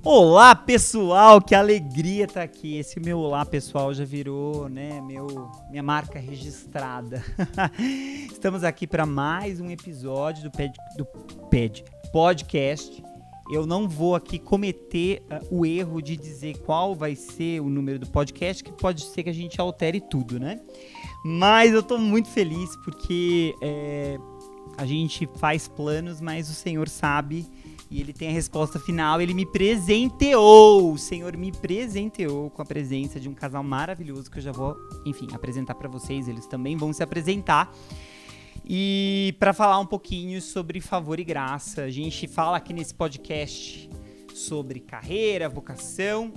Olá pessoal, que alegria estar aqui. Esse meu olá pessoal já virou, né, minha marca registrada. Estamos aqui para mais um episódio do podcast. Eu não vou aqui cometer o erro de dizer qual vai ser o número do podcast, que pode ser que a gente altere tudo, né? Mas eu tô muito feliz porque a gente faz planos, mas o Senhor sabe e Ele tem a resposta final. Ele me presenteou, o Senhor me presenteou com a presença de um casal maravilhoso que eu já vou, enfim, apresentar para vocês. Eles também vão se apresentar. E para falar um pouquinho sobre favor e graça, a gente fala aqui nesse podcast sobre carreira, vocação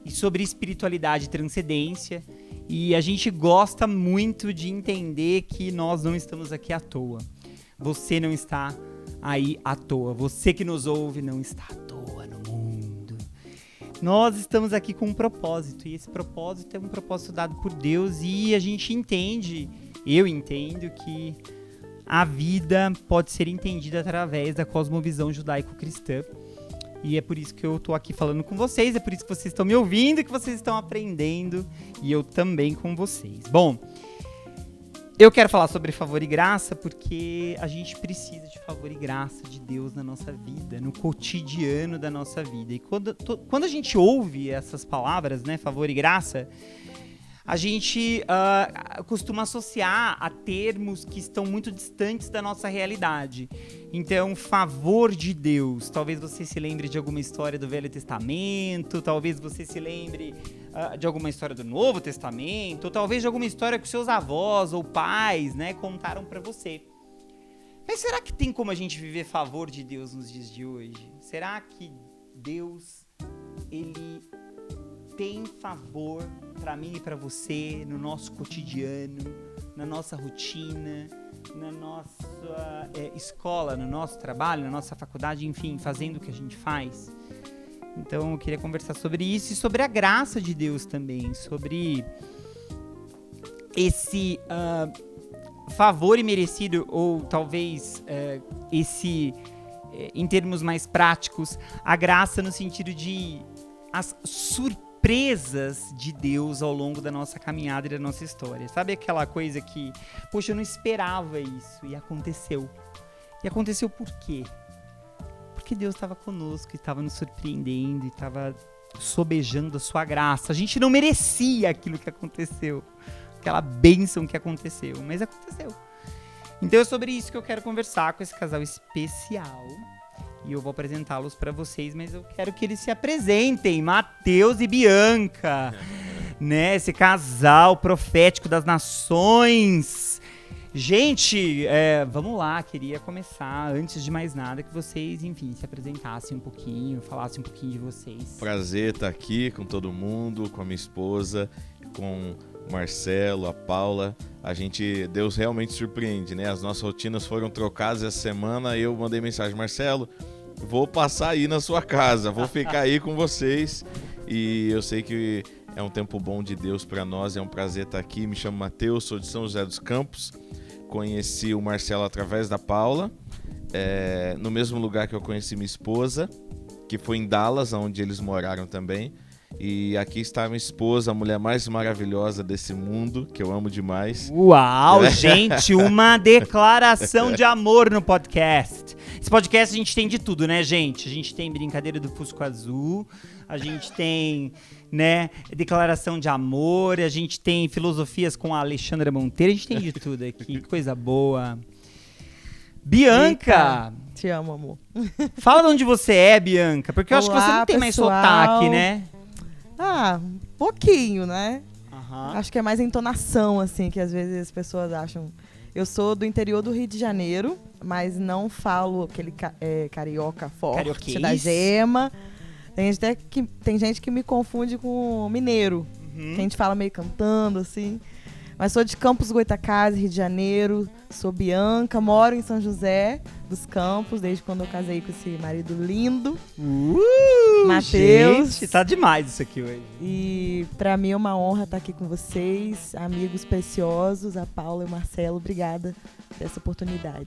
e sobre espiritualidade e transcendência. E a gente gosta muito de entender que nós não estamos aqui à toa. Você não está aí à toa. Você que nos ouve não está à toa no mundo. Nós estamos aqui com um propósito. E esse propósito é um propósito dado por Deus. E a gente entende, eu entendo que a vida pode ser entendida através da cosmovisão judaico-cristã. E é por isso que eu tô aqui falando com vocês, é por isso que vocês estão me ouvindo, que vocês estão aprendendo, e eu também com vocês. Bom, eu quero falar sobre favor e graça porque a gente precisa de favor e graça de Deus na nossa vida, no cotidiano da nossa vida. E quando a gente ouve essas palavras, né, favor e graça, a gente costuma associar a termos que estão muito distantes da nossa realidade. Então, favor de Deus. Talvez você se lembre de alguma história do Velho Testamento, talvez você se lembre de alguma história do Novo Testamento, ou talvez de alguma história que seus avós ou pais, né, contaram para você. Mas será que tem como a gente viver favor de Deus nos dias de hoje? Será que Deus, Ele tem favor para mim e para você no nosso cotidiano, na nossa rotina, na nossa escola, no nosso trabalho, na nossa faculdade, enfim, fazendo o que a gente faz? Então eu queria conversar sobre isso e sobre a graça de Deus também, sobre esse favor imerecido, ou talvez em termos mais práticos, a graça no sentido de as surpresas de Deus ao longo da nossa caminhada e da nossa história. Sabe aquela coisa que, poxa, eu não esperava isso e aconteceu. E aconteceu por quê? Porque Deus estava conosco, estava nos surpreendendo, estava sobejando a sua graça. A gente não merecia aquilo que aconteceu, aquela bênção que aconteceu, mas aconteceu. Então é sobre isso que eu quero conversar com esse casal especial. E eu vou apresentá-los para vocês, mas eu quero que eles se apresentem, Matheus e Bianca, né? Esse casal profético das nações. Gente, vamos lá, queria começar, antes de mais nada, que vocês, enfim, se apresentassem um pouquinho, falassem um pouquinho de vocês. Prazer estar aqui com todo mundo, com a minha esposa, com o Marcelo, a Paula. Deus realmente surpreende, né? As nossas rotinas foram trocadas essa semana. Eu mandei mensagem: Marcelo, vou passar aí na sua casa, vou ficar aí com vocês. E eu sei que é um tempo bom de Deus para nós, é um prazer estar aqui. Me chamo Matheus, sou de São José dos Campos. Conheci o Marcelo através da Paula, no mesmo lugar que eu conheci minha esposa, que foi em Dallas, onde eles moraram também. E aqui está minha esposa, a mulher mais maravilhosa desse mundo, que eu amo demais. Uau, gente, uma declaração de amor no podcast. Esse podcast a gente tem de tudo, né, gente? A gente tem brincadeira do Fusco Azul, a gente tem, né, declaração de amor, a gente tem filosofias com a Alexandra Monteiro, a gente tem de tudo aqui, que coisa boa. Bianca! Eita, te amo, amor. Fala de onde você é, Bianca, porque eu acho que você não tem mais pessoal. sotaque, né? Um pouquinho, né? Uhum. Acho que é mais a entonação, assim, que às vezes as pessoas acham. Eu sou do interior do Rio de Janeiro, mas não falo aquele carioca forte Carioquês. da gema. Tem gente que me confunde com mineiro. Que a gente fala meio cantando, assim. Mas sou de Campos Goytacazes, Rio de Janeiro. Sou Bianca, moro em São José dos Campos, desde quando eu casei com esse marido lindo. Matheus. Gente, tá demais isso aqui hoje. E pra mim é uma honra estar aqui com vocês, amigos preciosos, a Paula e o Marcelo. Obrigada por essa oportunidade.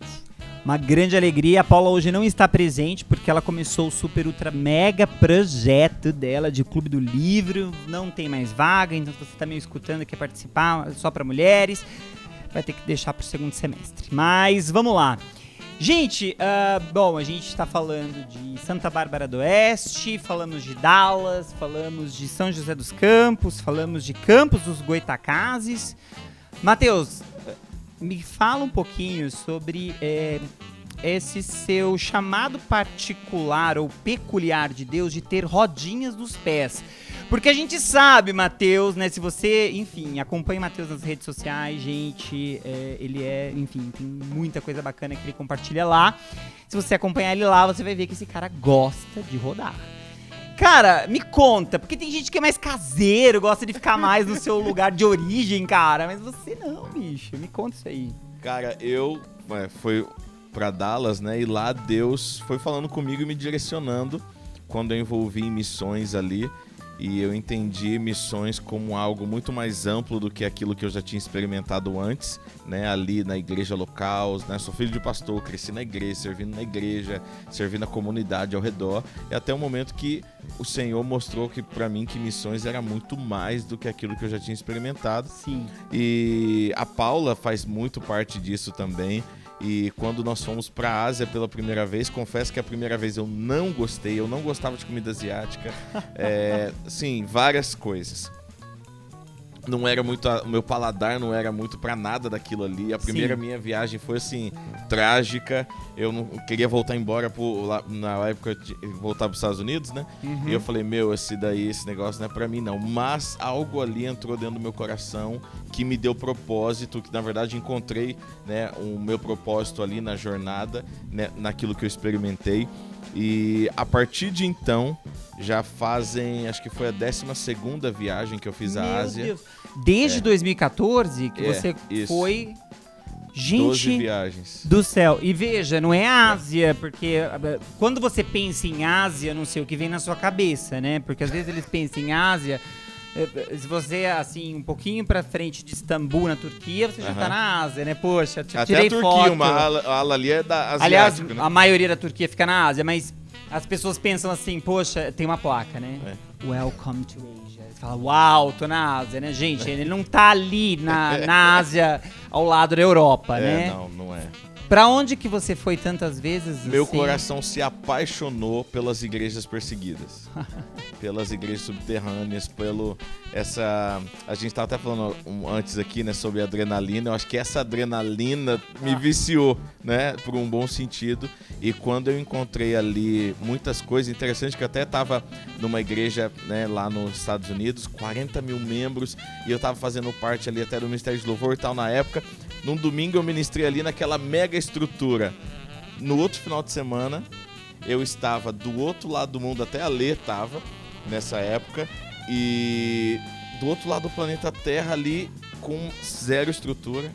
Uma grande alegria. A Paula hoje não está presente porque ela começou o super ultra mega projeto dela de Clube do Livro. Não tem mais vaga, então se você tá meio escutando e quer participar, só para mulheres, vai ter que deixar pro segundo semestre. Mas vamos lá. Gente, bom, a gente tá falando de Santa Bárbara do Oeste, falamos de Dallas, falamos de São José dos Campos, falamos de Campos dos Goytacazes. Matheus, me fala um pouquinho sobre esse seu chamado particular ou peculiar de Deus de ter rodinhas nos pés. Porque a gente sabe, Matheus, né? Se você, enfim, acompanha o Matheus nas redes sociais, gente, ele enfim, tem muita coisa bacana que ele compartilha lá. Se você acompanhar ele lá, você vai ver que esse cara gosta de rodar. Cara, me conta, porque tem gente que é mais caseiro, gosta de ficar mais no seu lugar de origem, cara. Mas você não, bicho. Me conta isso aí. Cara, eu fui pra Dallas, né? E lá Deus foi falando comigo e me direcionando quando eu envolvi em missões ali. E eu entendi missões como algo muito mais amplo do que aquilo que eu já tinha experimentado antes, né? Ali na igreja local, né? Sou filho de pastor, cresci na igreja, servindo a comunidade ao redor. E até o momento que o Senhor mostrou que para mim que missões era muito mais do que aquilo que eu já tinha experimentado. Sim. E a Paula faz muito parte disso também. E quando nós fomos para a Ásia pela primeira vez, confesso que a primeira vez eu não gostei, eu não gostava de comida asiática, sim, várias coisas. Não era muito, o meu paladar não era muito pra nada daquilo ali. A primeira minha viagem foi assim, trágica. Eu não queria voltar embora na época voltar pros Estados Unidos, né? E eu falei, esse negócio não é pra mim não. Mas algo ali entrou dentro do meu coração que me deu propósito, que na verdade encontrei, né, o meu propósito ali na jornada, né, naquilo que eu experimentei. E a partir de então, já fazem, acho que foi a 12ª viagem que eu fiz à Ásia. Deus. Desde 2014 que você foi... Gente 12 viagens. Do céu. E veja, não é Ásia, porque quando você pensa em Ásia, não sei o que vem na sua cabeça, né? Porque às vezes eles pensam em Ásia... Se você, assim, um pouquinho pra frente de Istambul, na Turquia, você já tá na Ásia, né? Poxa, até tirei a Turquia, foto. uma ala ali é da asiático, Aliás, né? a maioria da Turquia fica na Ásia, mas as pessoas pensam assim, poxa, tem uma placa, né? Welcome to Asia. Você fala, uau, tô na Ásia, né? Gente, ele não tá ali na Ásia, ao lado da Europa, né? Não é. Pra onde que você foi tantas vezes? Meu assim? coração se apaixonou pelas igrejas perseguidas. Pelas igrejas subterrâneas, a gente tava até falando antes aqui, né, sobre adrenalina. Eu acho que essa adrenalina me viciou, né, por um bom sentido. E quando eu encontrei ali muitas coisas interessantes, que eu até tava numa igreja, né, lá nos Estados Unidos, 40 mil membros, e eu tava fazendo parte ali até do Ministério de Louvor e tal na época. Num domingo eu ministrei ali naquela mega estrutura. No outro final de semana, eu estava do outro lado do mundo, até a Lê estava nessa época, e do outro lado do planeta Terra ali, com zero estrutura,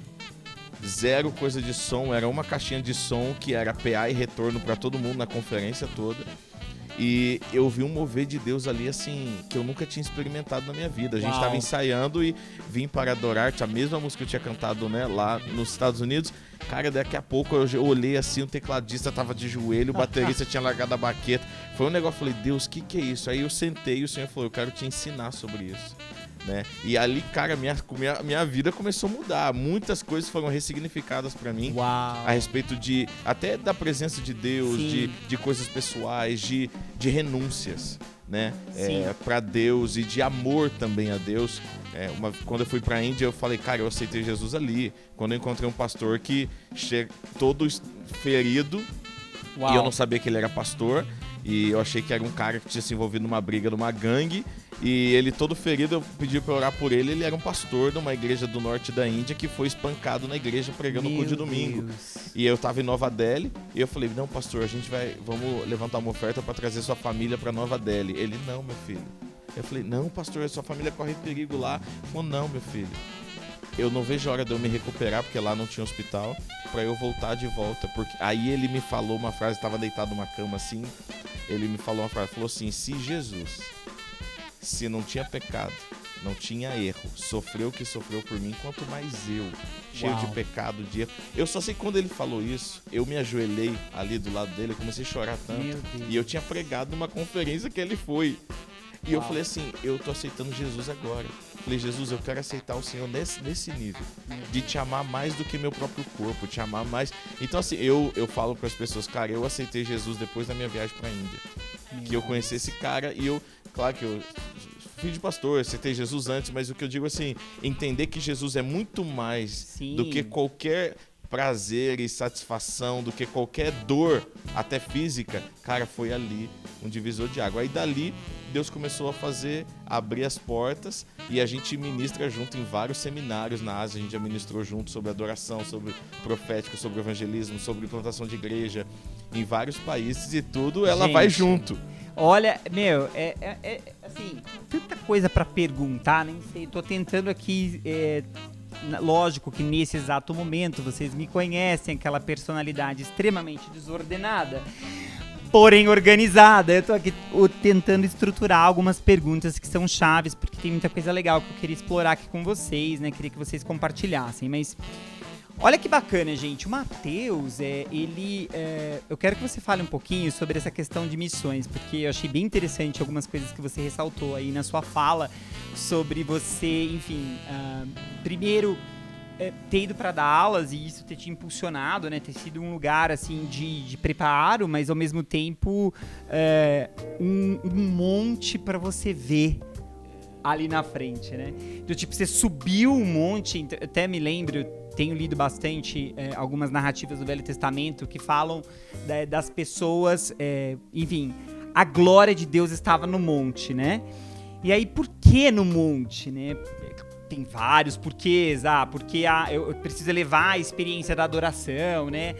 zero coisa de som, era uma caixinha de som que era PA e retorno para todo mundo na conferência toda. E eu vi um mover de Deus ali, assim, que eu nunca tinha experimentado na minha vida. A gente estava ensaiando e vim para adorar-te, a mesma música que eu tinha cantado, né, lá nos Estados Unidos. Cara, daqui a pouco eu olhei assim, o tecladista tava de joelho, o baterista tinha largado a baqueta. Foi um negócio, eu falei, Deus, o que é isso? Aí eu sentei e o Senhor falou, eu quero te ensinar sobre isso. Né? E ali, cara, minha vida começou a mudar. Muitas coisas foram ressignificadas pra mim. Uau. A respeito de até da presença de Deus, de coisas pessoais, de renúncias, né? Pra Deus e de amor também a Deus. Quando eu fui pra Índia, eu falei, cara, eu aceitei Jesus ali. Quando eu encontrei um pastor que todo ferido, e eu não sabia que ele era pastor, e eu achei que era um cara que tinha se envolvido numa briga numa gangue. E ele todo ferido, eu pedi pra orar por ele. Ele era um pastor de uma igreja do norte da Índia que foi espancado na igreja pregando o culto de domingo. E eu tava em Nova Delhi e eu falei, não, pastor, vamos levantar uma oferta pra trazer sua família pra Nova Delhi. Ele, não, meu filho. Eu falei, não, pastor, sua família corre perigo lá. Ele falou, não, meu filho. Eu não vejo a hora de eu me recuperar, porque lá não tinha hospital, pra eu voltar de volta. Porque aí ele me falou uma frase, tava deitado numa cama assim, ele me falou uma frase, falou assim, se não tinha pecado, não tinha erro, sofreu o que sofreu por mim, quanto mais eu, cheio de pecado, de erro. Eu só sei que quando ele falou isso, eu me ajoelhei ali do lado dele, eu comecei a chorar tanto. E eu tinha pregado numa conferência que ele foi. E eu falei assim, eu tô aceitando Jesus agora. Falei, Jesus, eu quero aceitar o Senhor nesse nível, de te amar mais do que meu próprio corpo, te amar mais. Então assim, eu falo para as pessoas, cara, eu aceitei Jesus depois da minha viagem pra Índia. Que eu conheci esse cara e claro que eu filho de pastor, aceitei Jesus antes, mas o que eu digo assim, entender que Jesus é muito mais do que qualquer prazer e satisfação, do que qualquer dor, até física, cara, foi ali um divisor de água. Aí dali, Deus começou a abrir as portas e a gente ministra junto em vários seminários na Ásia, a gente já ministrou junto sobre adoração, sobre profético, sobre evangelismo, sobre plantação de igreja, em vários países e tudo, ela vai junto. Olha, meu, assim, tanta coisa pra perguntar, nem sei, tô tentando aqui, lógico que nesse exato momento vocês me conhecem, aquela personalidade extremamente desordenada, porém organizada. Eu tô aqui tentando estruturar algumas perguntas que são chaves, porque tem muita coisa legal que eu queria explorar aqui com vocês, né, queria que vocês compartilhassem, mas... Olha que bacana, gente. O Mateus, eu quero que você fale um pouquinho sobre essa questão de missões, porque eu achei bem interessante algumas coisas que você ressaltou aí na sua fala sobre você, enfim, primeiro ter ido para dar aulas e isso ter te impulsionado, né? Ter sido um lugar assim de preparo, mas ao mesmo tempo um monte para você ver ali na frente, né? Então, tipo, você subiu um monte, até me lembro, tenho lido bastante algumas narrativas do Velho Testamento que falam das pessoas, enfim, a glória de Deus estava no monte, né? E aí, por que no monte, né? Tem vários porquês, porque eu preciso levar a experiência da adoração, né?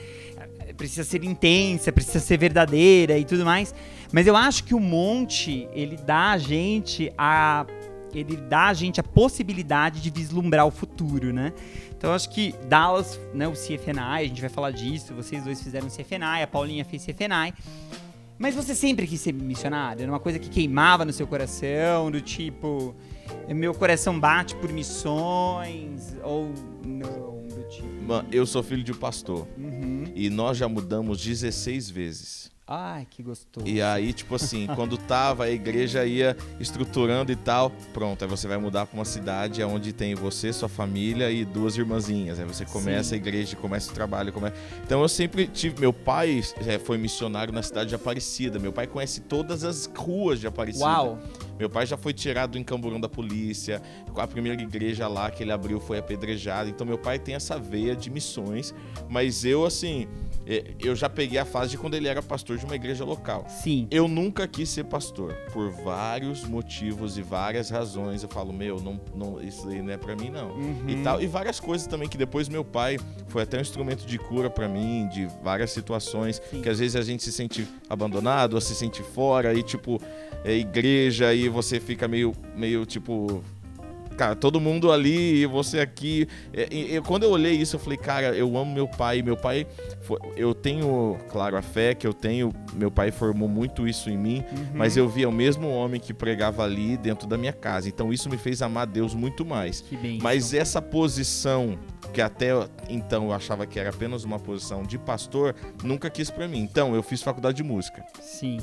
Precisa ser intensa, precisa ser verdadeira e tudo mais. Mas eu acho que o monte, ele dá a gente a possibilidade de vislumbrar o futuro, né? Então, eu acho que Dallas, né, o CFNI, a gente vai falar disso, vocês dois fizeram CFNI, a Paulinha fez CFNI, mas você sempre quis ser missionário? Era uma coisa que queimava no seu coração, do tipo, meu coração bate por missões, ou não, do tipo... Mano, eu sou filho de pastor, e nós já mudamos 16 vezes. Ai, que gostoso. E aí, tipo assim, quando tava, a igreja ia estruturando e tal, pronto, aí você vai mudar pra uma cidade onde tem você, sua família e 2 irmãzinhas. Aí você começa a igreja, começa o trabalho. Então eu sempre tive... Meu pai foi missionário na cidade de Aparecida. Meu pai conhece todas as ruas de Aparecida. Uau! Meu pai já foi tirado em Camburão da polícia. A primeira igreja lá que ele abriu foi apedrejada. Então meu pai tem essa veia de missões. Mas eu, assim... Eu já peguei a fase de quando ele era pastor de uma igreja local. Sim. Eu nunca quis ser pastor, por vários motivos e várias razões. Eu falo, não, isso aí não é pra mim, não. E tal. E várias coisas também que depois meu pai foi até um instrumento de cura pra mim, de várias situações. Sim. Que às vezes a gente se sente abandonado, ou se sente fora, e tipo, igreja, e você fica meio tipo... Cara, todo mundo ali e você aqui. Quando eu olhei isso, eu falei, cara, eu amo meu pai. Meu pai, eu tenho, claro, a fé que eu tenho. Meu pai formou muito isso em mim, mas eu via o mesmo homem que pregava ali dentro da minha casa. Então isso me fez amar Deus muito mais. Que bem, mas essa posição, que até então eu achava que era apenas uma posição de pastor, nunca quis pra mim. Então eu fiz faculdade de música. Sim.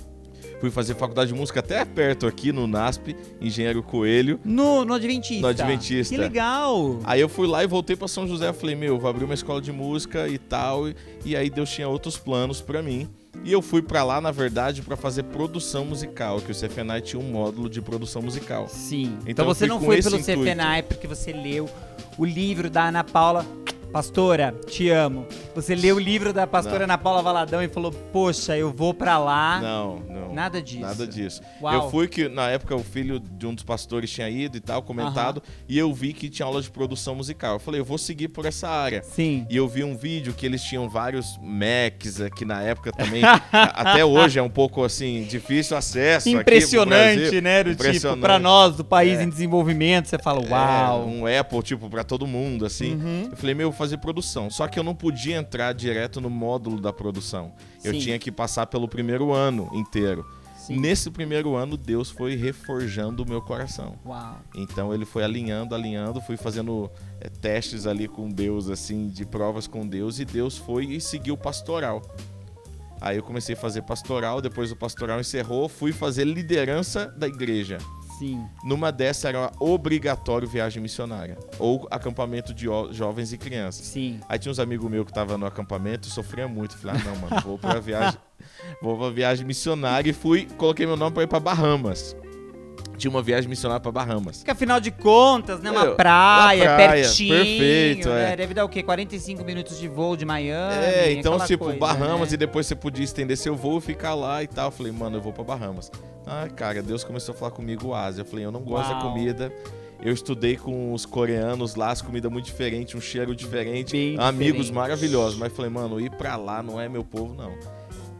Fui fazer faculdade de música até perto aqui no NASP, Engenheiro Coelho. No Adventista? No Adventista. Que legal! Aí eu fui lá e voltei pra São José. Falei, vou abrir uma escola de música e tal. E aí Deus tinha outros planos pra mim. E eu fui pra lá, na verdade, pra fazer produção musical, que o CFNI tinha um módulo de produção musical. Sim. Então você não foi pelo CFNI porque você leu o livro da Ana Paula... Pastora, te amo. Você leu o livro da pastora Ana Paula Valadão e falou, poxa, eu vou pra lá. Não. Nada disso. Nada disso. Uau. Eu fui que, na época, o filho de um dos pastores tinha ido e tal, comentado, e eu vi que tinha aula de produção musical. Eu falei, eu vou seguir por essa área. Sim. E eu vi um vídeo que eles tinham vários Macs aqui na época também. Até hoje é um pouco, assim, difícil acesso. Impressionante, aqui né? Do tipo, pra nós, do país em desenvolvimento, você fala, uau. Um Apple, tipo, pra todo mundo, assim. Eu falei, vou fazer produção. Só que eu não podia entrar direto no módulo da produção. Eu tinha que passar pelo primeiro ano inteiro. Nesse primeiro ano, Deus foi reforjando o meu coração. Uau. Então ele foi alinhando, fui fazendo testes ali com Deus, assim, de provas com Deus, e Deus foi e seguiu o pastoral. Aí eu comecei a fazer pastoral, depois o pastoral encerrou, fui fazer liderança da igreja. Sim. Numa dessa era obrigatório viagem missionária, ou acampamento de jovens e crianças. Sim. Aí tinha uns amigos meus que estavam no acampamento e sofria muito. Falei, não, mano, vou pra viagem missionária, e coloquei meu nome pra ir pra Bahamas. Tinha uma viagem missionária pra Bahamas. Porque afinal de contas, né, uma praia, pertinho. Perfeito, né? Deve dar o quê? 45 minutos de voo de Miami. Então, tipo, coisa, Bahamas, né? E depois você podia estender seu voo e ficar lá e tal. Eu falei, mano, eu vou pra Bahamas. Cara, Deus começou a falar comigo Ásia. Eu falei, eu não gosto da comida. Eu estudei com os coreanos lá, as comidas muito diferentes, um cheiro diferente. Bem amigos diferente. maravilhosos. Mas falei, mano, ir pra lá não é meu povo, não.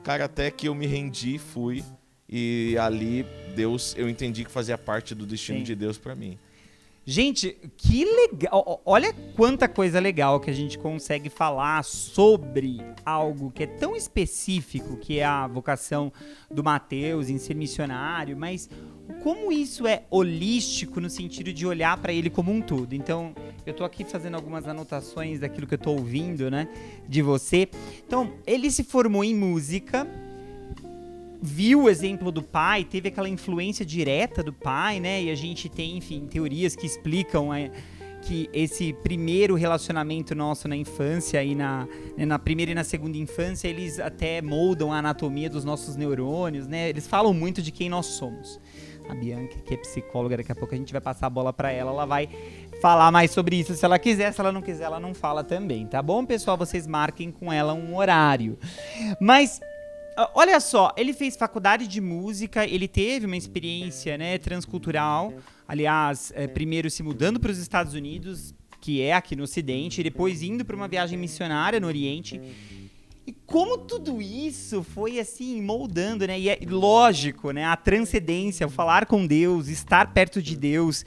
Cara, até que eu me rendi, fui. E ali, eu entendi que fazia parte do destino de Deus pra mim. Gente, que legal. Olha quanta coisa legal que a gente consegue falar sobre algo que é tão específico, que é a vocação do Mateus em ser missionário, mas como isso é holístico no sentido de olhar para ele como um todo. Então, eu tô aqui fazendo algumas anotações daquilo que eu tô ouvindo, né, de você. Então, ele se formou em música, viu o exemplo do pai, teve aquela influência direta do pai, né? E a gente tem, enfim, teorias que explicam que esse primeiro relacionamento nosso na infância e na primeira e na segunda infância, eles até moldam a anatomia dos nossos neurônios, né? Eles falam muito de quem nós somos. A Bianca, que é psicóloga, daqui a pouco a gente vai passar a bola pra ela vai falar mais sobre isso. Se ela quiser, se ela não quiser, ela não fala também, tá bom, pessoal? Vocês marquem com ela um horário. Mas olha só, ele fez faculdade de música, ele teve uma experiência, né, transcultural, aliás, primeiro se mudando para os Estados Unidos, que é aqui no Ocidente, e depois indo para uma viagem missionária no Oriente. E como tudo isso foi, assim, moldando, né? E é lógico, né? A transcendência, o falar com Deus, estar perto de Deus,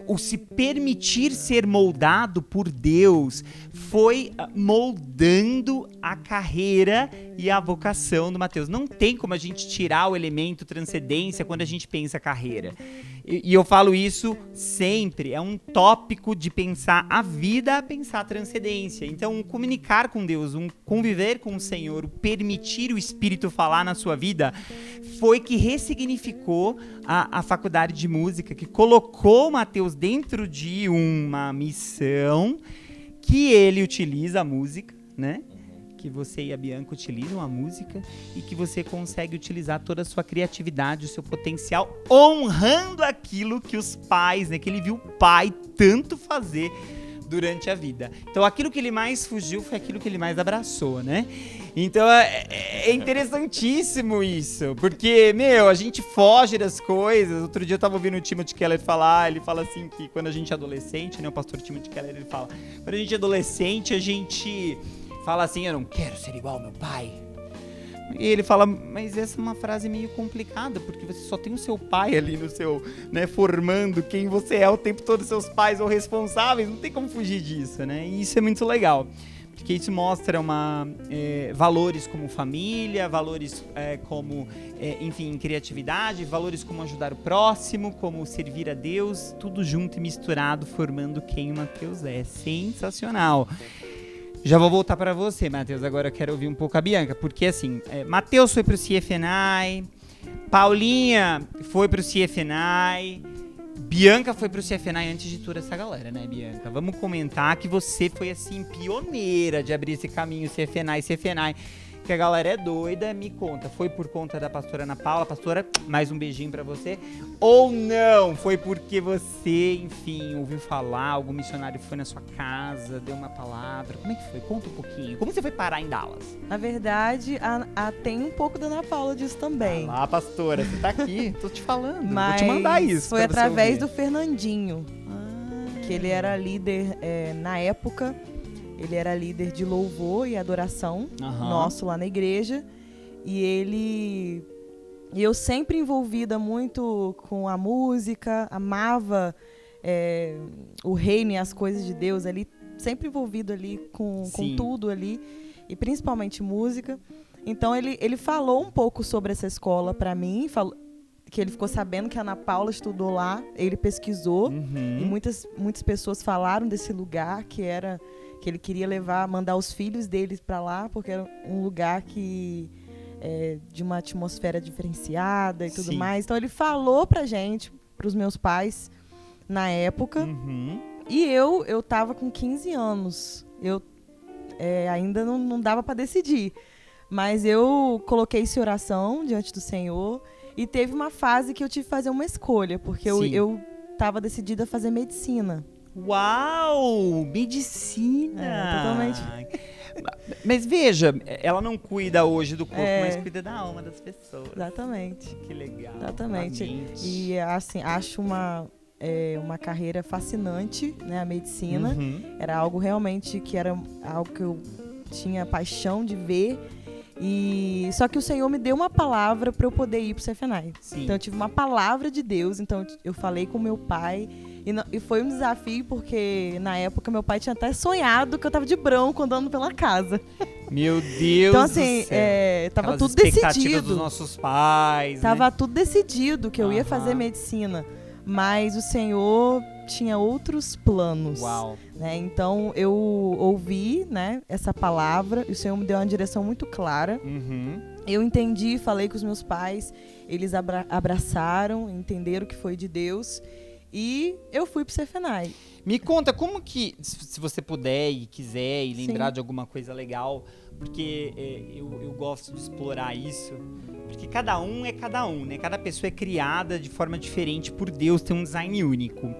o se permitir ser moldado por Deus, foi moldando a carreira e a vocação do Mateus. Não tem como a gente tirar o elemento transcendência quando a gente pensa carreira. E eu falo isso sempre, é um tópico de pensar a vida, pensar a transcendência. Então, comunicar com Deus, conviver com o Senhor, o permitir o Espírito falar na sua vida, foi que ressignificou a faculdade de música, que colocou o Mateus dentro de uma missão que ele utiliza a música, né? Que você e a Bianca utilizam a música e que você consegue utilizar toda a sua criatividade, o seu potencial, honrando aquilo que os pais, né, que ele viu o pai tanto fazer durante a vida. Então, aquilo que ele mais fugiu foi aquilo que ele mais abraçou, né? Então, é interessantíssimo isso, porque, a gente foge das coisas. Outro dia eu tava ouvindo o Timothy Keller falar, ele fala assim que quando a gente é adolescente, né, o pastor Timothy Keller, ele fala, quando a gente é adolescente, a gente fala assim, eu não quero ser igual ao meu pai. E ele fala, mas essa é uma frase meio complicada, porque você só tem o seu pai ali no seu, né, formando quem você é o tempo todo, seus pais ou responsáveis, não tem como fugir disso, né? E isso é muito legal, porque isso mostra valores como família, valores como, enfim, criatividade, valores como ajudar o próximo, como servir a Deus, tudo junto e misturado, formando quem o Mateus é. Sensacional! Já vou voltar para você, Mateus. Agora eu quero ouvir um pouco a Bianca, porque assim, Mateus foi pro CFNI, Paulinha foi pro CFNI, Bianca foi pro CFNI antes de toda essa galera, né, Bianca? Vamos comentar que você foi, assim, pioneira de abrir esse caminho CFNI, que a galera é doida. Me conta, foi por conta da pastora Ana Paula? Pastora, mais um beijinho pra você. Ou não? Foi porque você, enfim, ouviu falar, algum missionário foi na sua casa, deu uma palavra? Como é que foi? Conta um pouquinho. Como você foi parar em Dallas? Na verdade, tem um pouco da Ana Paula disso também. Ah lá, pastora, você tá aqui. Tô te falando. Mas vou te mandar isso. Foi através do Fernandinho, que ele era líder na época. Ele era líder de louvor e adoração nosso lá na igreja. E eu sempre envolvida muito com a música, amava o reino e as coisas de Deus ali, sempre envolvido ali com tudo ali, e principalmente música. Então ele falou um pouco sobre essa escola para mim, que ele ficou sabendo que a Ana Paula estudou lá, ele pesquisou e muitas pessoas falaram desse lugar que ele queria mandar os filhos deles para lá, porque era um lugar de uma atmosfera diferenciada e tudo mais. Então ele falou pra gente, pros meus pais na época, e eu tava com 15 anos, ainda não dava para decidir, mas eu coloquei isso em oração diante do Senhor. E teve uma fase que eu tive que fazer uma escolha, porque eu estava decidida a fazer medicina. Uau! Medicina! Totalmente. Mas veja, ela não cuida hoje do corpo, mas cuida da alma das pessoas. Exatamente. Que legal. Exatamente. E assim, acho uma carreira fascinante, né, a medicina. Era algo realmente que era algo que eu tinha paixão de ver. Só que o Senhor me deu uma palavra para eu poder ir pro CFNAI. Então eu tive uma palavra de Deus, então eu falei com meu pai e foi um desafio porque na época meu pai tinha até sonhado que eu tava de branco andando pela casa. Meu Deus então, assim, do céu. Tava Aquelas tudo decidido. dos nossos pais, tava tudo decidido que eu ia fazer medicina, mas o Senhor tinha outros planos. Uau. Né? Então eu ouvi, né, essa palavra e o Senhor me deu uma direção muito clara. Eu entendi, falei com os meus pais, eles abraçaram, entenderam que foi de Deus e eu fui pro CFNAI. Me conta como que, se você puder e quiser e lembrar de alguma coisa legal, porque eu gosto de explorar isso, porque cada um é cada um, né? Cada pessoa é criada de forma diferente por Deus, tem um design único.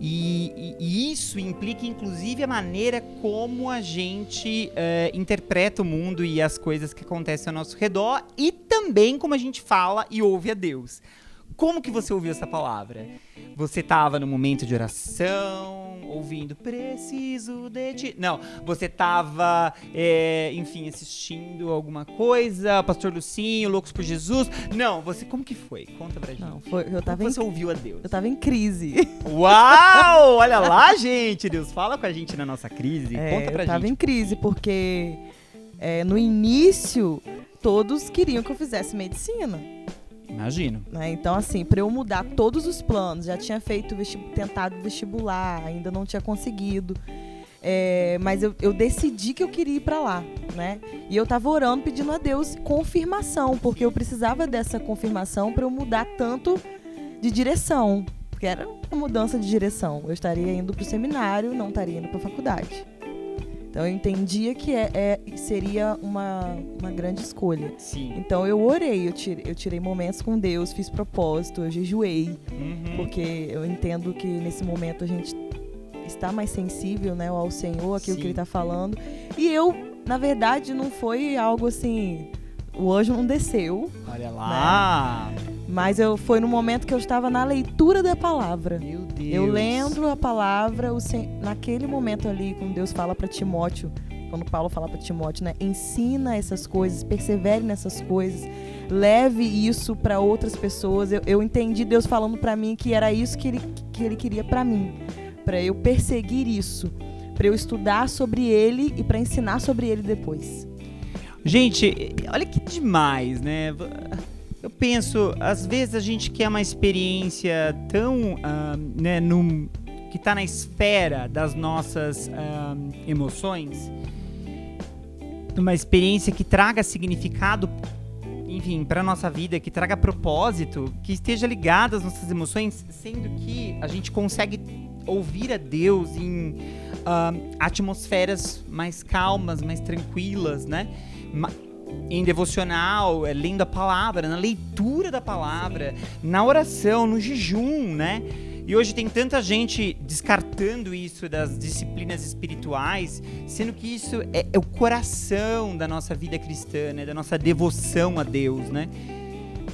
E isso implica, inclusive, a maneira como a gente interpreta o mundo e as coisas que acontecem ao nosso redor e também como a gente fala e ouve a Deus. Como que você ouviu essa palavra? Você estava no momento de oração, ouvindo preciso de ti? Não, você estava, enfim, assistindo alguma coisa, Pastor Lucinho, Loucos por Jesus? Não, como que foi? Conta pra gente. Não, como você ouviu a Deus? Eu tava em crise. Uau! Olha lá, gente! Deus fala com a gente na nossa crise. Conta pra gente. Eu tava em crise porque no início todos queriam que eu fizesse medicina. Imagino. Né? Então, assim, para eu mudar todos os planos, já tinha tentado vestibular, ainda não tinha conseguido. Mas eu decidi que eu queria ir para lá, né? E eu tava orando, pedindo a Deus confirmação, porque eu precisava dessa confirmação para eu mudar tanto de direção. Porque era uma mudança de direção. Eu estaria indo pro seminário, não estaria indo pra faculdade. Então eu entendia que seria uma grande escolha. Sim. Então eu orei, eu tirei momentos com Deus, fiz propósito, eu jejuei. Porque eu entendo que nesse momento a gente está mais sensível, né, ao Senhor, aquilo que Ele está falando. E eu, na verdade, não foi algo assim, o anjo não desceu. Olha lá! Né? Mas foi no momento que eu estava na leitura da palavra. Meu Deus! Eu lendo a palavra, naquele momento ali, quando Deus fala para Timóteo, quando Paulo fala para Timóteo, né? Ensina essas coisas, persevere nessas coisas, leve isso para outras pessoas. Eu entendi Deus falando para mim que era isso que ele queria para mim, para eu perseguir isso, para eu estudar sobre ele e para ensinar sobre ele depois. Gente, olha que demais, né? Eu penso, às vezes a gente quer uma experiência tão, né, que está na esfera das nossas emoções, uma experiência que traga significado, enfim, para a nossa vida, que traga propósito, que esteja ligada às nossas emoções, sendo que a gente consegue ouvir a Deus em atmosferas mais calmas, mais tranquilas, né? Em devocional, lendo a palavra, na leitura da palavra, na oração, no jejum, né? E hoje tem tanta gente descartando isso das disciplinas espirituais, sendo que isso é o coração da nossa vida cristã, né? Da nossa devoção a Deus, né?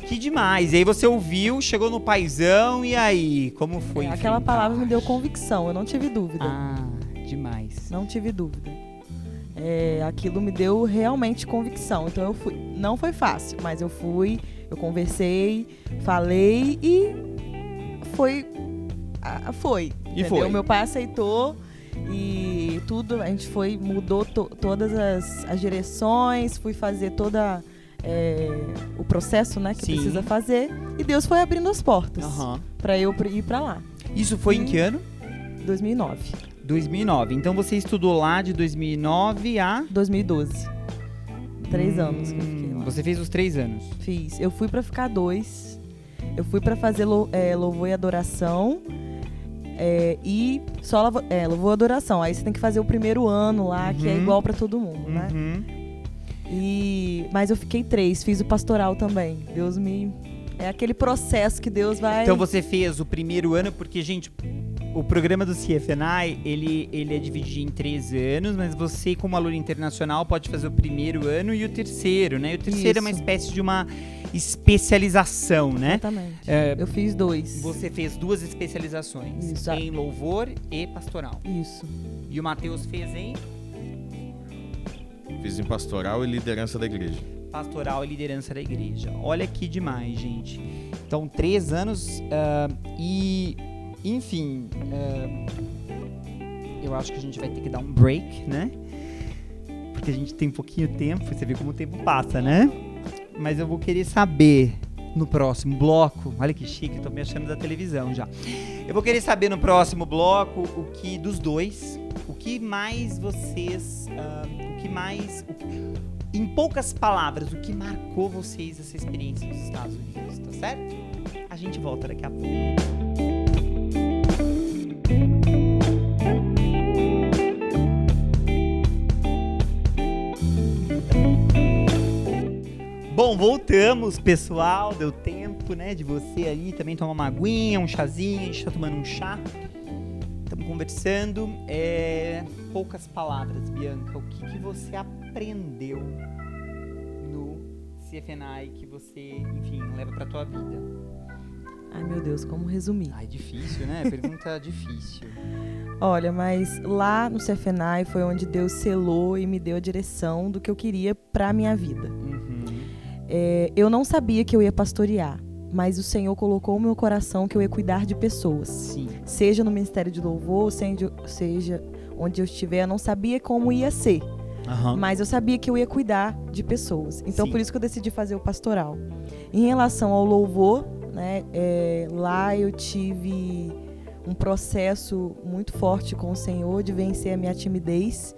Que demais! E aí você ouviu, chegou no paizão, e aí? Como foi? Aquela palavra me deu convicção, eu não tive dúvida. Ah, demais. Não tive dúvida. Aquilo me deu realmente convicção. Então eu fui. Não foi fácil, mas eu fui, eu conversei, falei e foi. E foi. Meu pai aceitou e tudo, a gente mudou todas as direções, fui fazer toda o processo, né, que Sim. precisa fazer, e Deus foi abrindo as portas pra eu ir pra lá. Isso foi em que ano? 2009. 2009. Então você estudou lá de 2009 a... 2012. 3 anos que eu fiquei lá. Você fez os 3 anos. Fiz. Eu fui pra ficar 2. Eu fui pra fazer louvor e adoração. E só louvor e adoração. Aí você tem que fazer o primeiro ano lá, que é igual pra todo mundo, né? Mas eu fiquei 3. Fiz o pastoral também. É aquele processo que Deus vai... Então você fez o primeiro ano, porque, gente, o programa do CFNI, ele é dividido em 3 anos, mas você, como aluno internacional, pode fazer o primeiro ano e o terceiro, né? E o terceiro é uma espécie de uma especialização, né? Exatamente. Eu fiz 2. Você fez 2 especializações, Isso. em louvor e pastoral. Isso. E o Matheus fez em Fiz em pastoral e liderança da igreja. pastoral e liderança da igreja. Olha que demais, gente. Então, 3 anos e... Enfim, eu acho que a gente vai ter que dar um break, né? Porque a gente tem pouquinho tempo, você vê como o tempo passa, né? Mas eu vou querer saber no próximo bloco, olha que chique, eu tô me achando da televisão já. Eu vou querer saber no próximo bloco dos dois, o que mais vocês, em poucas palavras, o que marcou vocês essa experiência nos Estados Unidos, tá certo? A gente volta daqui a pouco. Bom, voltamos, pessoal. Deu tempo, né, de você aí também tomar uma aguinha, um chazinho. A gente tá tomando um chá. Estamos conversando. Poucas palavras, Bianca. O que você aprendeu no CFNI que você, enfim, leva pra tua vida? Ai, meu Deus, como resumir? Ai, difícil, né? Pergunta difícil. Olha, mas lá no CFNI foi onde Deus selou e me deu a direção do que eu queria pra minha vida. Eu não sabia que eu ia pastorear, mas o Senhor colocou no meu coração que eu ia cuidar de pessoas. Sim. Seja no Ministério de Louvor, seja onde eu estiver, eu não sabia como ia ser. Mas eu sabia que eu ia cuidar de pessoas. Então, Sim. por isso que eu decidi fazer o pastoral. Em relação ao louvor, né, lá eu tive um processo muito forte com o Senhor de vencer a minha timidez,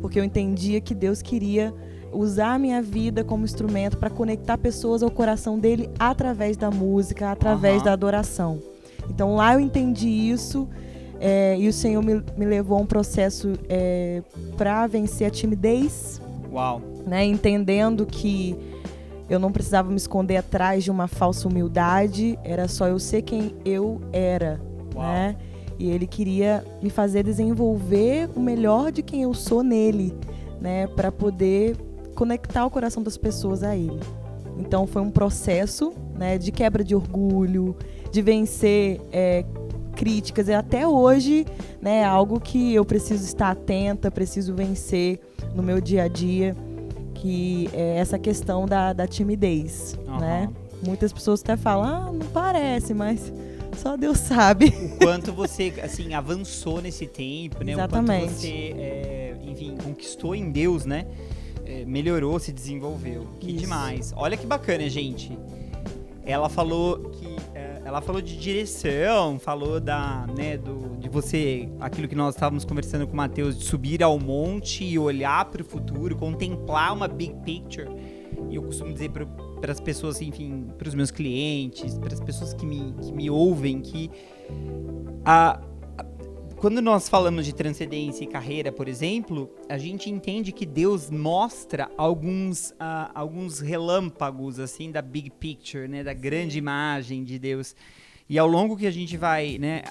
porque eu entendia que Deus queria usar a minha vida como instrumento para conectar pessoas ao coração dele através da música, através da adoração. Então lá eu entendi isso e o Senhor me levou a um processo para vencer a timidez. Uau. Né, entendendo que eu não precisava me esconder atrás de uma falsa humildade, era só eu ser quem eu era. Né? E ele queria me fazer desenvolver o melhor de quem eu sou nele, né, para poder conectar o coração das pessoas a ele. Então foi um processo, né, de quebra de orgulho, de vencer críticas, e até hoje, né, é algo que eu preciso estar atenta, preciso vencer no meu dia a dia, que é essa questão da timidez, né? Muitas pessoas até falam, não parece, mas só Deus sabe. O quanto você, assim, avançou nesse tempo, né? Exatamente. O quanto você, enfim, conquistou em Deus, né? Melhorou, se desenvolveu. Que Isso. demais. Olha que bacana, gente. Ela falou de direção, falou de você, aquilo que nós estávamos conversando com o Matheus, de subir ao monte e olhar para o futuro, contemplar uma big picture. E eu costumo dizer para as pessoas, enfim, para os meus clientes, para as pessoas que me ouvem, que quando nós falamos de transcendência e carreira, por exemplo, a gente entende que Deus mostra alguns relâmpagos, assim, da big picture, né, da grande imagem de Deus. E ao longo que a gente vai, né,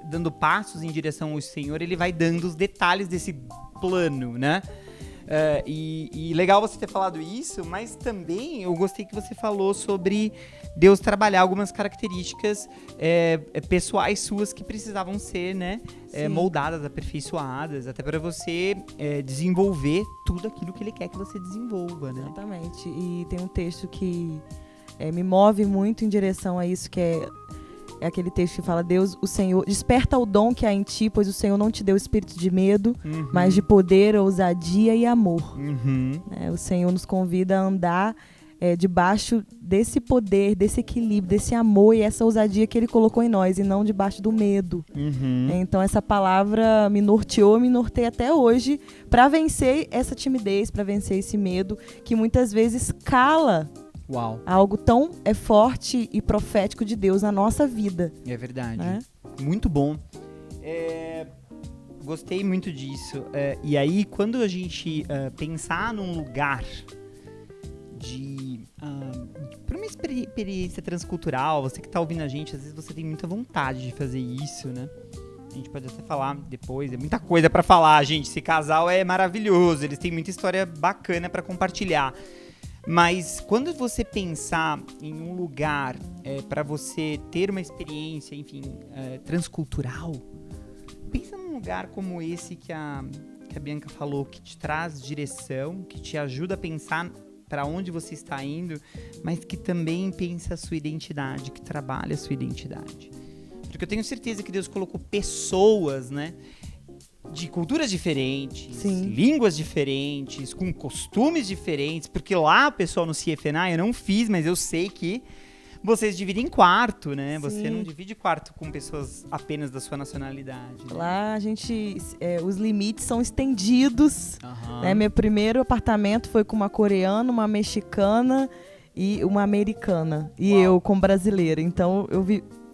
dando passos em direção ao Senhor, Ele vai dando os detalhes desse plano, né? E legal você ter falado isso, mas também eu gostei que você falou sobre Deus trabalhar algumas características pessoais suas que precisavam ser, né, moldadas, aperfeiçoadas, até para você desenvolver tudo aquilo que Ele quer que você desenvolva, né? Exatamente. E tem um texto que me move muito em direção a isso, que é É aquele texto que fala, Deus, o Senhor, desperta o dom que há em ti, pois o Senhor não te deu espírito de medo, mas de poder, ousadia e amor. O Senhor nos convida a andar debaixo desse poder, desse equilíbrio, desse amor e essa ousadia que Ele colocou em nós, e não debaixo do medo. Então essa palavra me norteou, me norteia até hoje para vencer essa timidez, para vencer esse medo que muitas vezes cala algo tão forte e profético de Deus na nossa vida. É verdade. Muito bom. Gostei muito disso. E aí, quando a gente pensar num lugar para uma experiência transcultural, você que tá ouvindo a gente, às vezes você tem muita vontade de fazer isso, né? A gente pode até falar depois, é muita coisa pra falar, gente. Esse casal é maravilhoso, eles têm muita história bacana pra compartilhar. Mas quando você pensar em um lugar pra você ter uma experiência, enfim, transcultural, pensa num lugar como esse que a Bianca falou, que te traz direção, que te ajuda a pensar para onde você está indo, mas que também pensa a sua identidade, que trabalha a sua identidade. Porque eu tenho certeza que Deus colocou pessoas, né, de culturas diferentes, línguas diferentes, com costumes diferentes, porque lá o pessoal no CFNA, eu não fiz, mas eu sei que vocês dividem quarto, né? Você não divide quarto com pessoas apenas da sua nacionalidade. Né? Lá a gente, os limites são estendidos. Né? Meu primeiro apartamento foi com uma coreana, uma mexicana e uma americana. E eu como brasileira. Então eu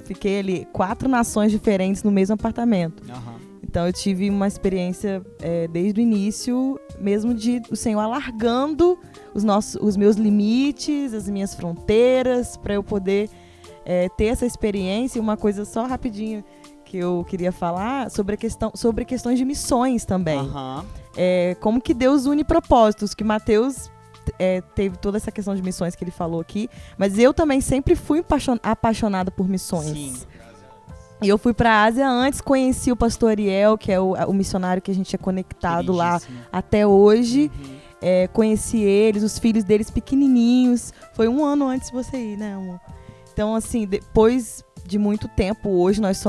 fiquei ali 4 nações diferentes no mesmo apartamento. Então eu tive uma experiência desde o início, mesmo de o Senhor alargando os meus limites, as minhas fronteiras, para eu poder ter essa experiência. E uma coisa só rapidinho que eu queria falar sobre questões de missões também. Como que Deus une propósitos, que Mateus teve toda essa questão de missões que ele falou aqui, mas eu também sempre fui apaixonada por missões. E eu fui para a Ásia antes, conheci o pastor Ariel, que é o missionário que a gente é conectado lá até hoje. Conheci eles, os filhos deles pequenininhos. Foi 1 ano antes de você ir, né, amor? Então, assim, depois de muito tempo, hoje nós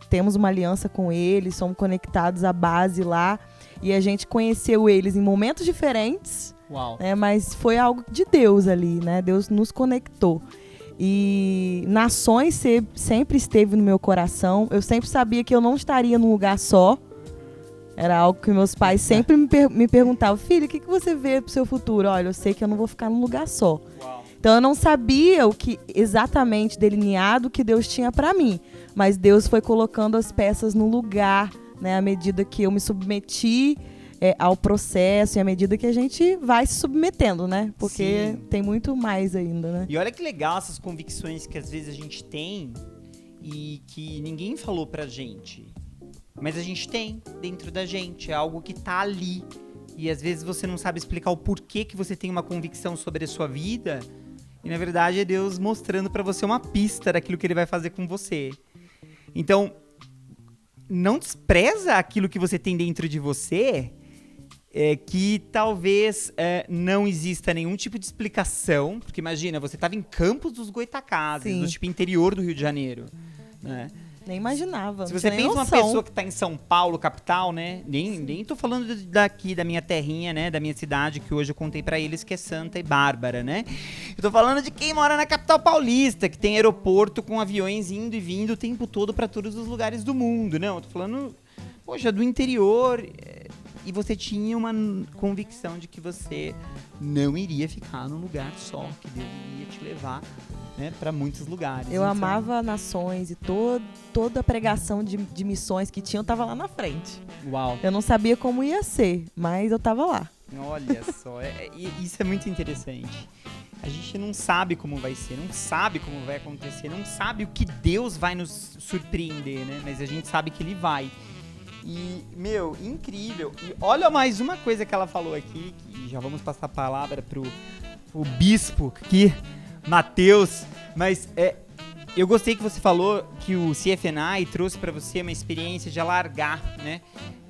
temos uma aliança com eles, somos conectados à base lá. E a gente conheceu eles em momentos diferentes, né, mas foi algo de Deus ali, né? Deus nos conectou. E nações sempre esteve no meu coração. Eu sempre sabia que eu não estaria num lugar só. Era algo que meus pais sempre me perguntavam: filho, o que você vê pro seu futuro? Olha, eu sei que eu não vou ficar num lugar só. Então eu não sabia o que exatamente delineado que Deus tinha para mim. Mas Deus foi colocando as peças no lugar, né, à medida que eu me submeti ao processo e à medida que a gente vai se submetendo, né? Porque tem muito mais ainda, né? E olha que legal essas convicções que às vezes a gente tem e que ninguém falou pra gente. Mas a gente tem dentro da gente, é algo que tá ali. E às vezes você não sabe explicar o porquê que você tem uma convicção sobre a sua vida. E na verdade é Deus mostrando pra você uma pista daquilo que Ele vai fazer com você. Então, não despreza aquilo que você tem dentro de você, que talvez não exista nenhum tipo de explicação. Porque imagina, você estava em Campos dos Goytacazes, no tipo interior do Rio de Janeiro, né? Nem imaginava. Se você pensa uma pessoa que tá em São Paulo, capital, né? Nem tô falando daqui, da minha terrinha, né? Da minha cidade, que hoje eu contei pra eles que é Santa e Bárbara, né? Eu tô falando de quem mora na capital paulista, que tem aeroporto com aviões indo e vindo o tempo todo pra todos os lugares do mundo. Não, eu tô falando, poxa, do interior. E você tinha uma convicção de que você não iria ficar num lugar só, que Deus iria te levar, né, para muitos lugares. Eu amava nações e toda a pregação de missões que tinham estava lá na frente. Eu não sabia como ia ser, mas eu estava lá. Olha só, isso é muito interessante. A gente não sabe como vai ser, não sabe como vai acontecer, não sabe o que Deus vai nos surpreender, né? Mas a gente sabe que Ele vai. E, meu, incrível. E olha mais uma coisa que ela falou aqui, que já vamos passar a palavra pro bispo aqui, Mateus. Mas eu gostei que você falou que o CFNI trouxe para você uma experiência de alargar, né,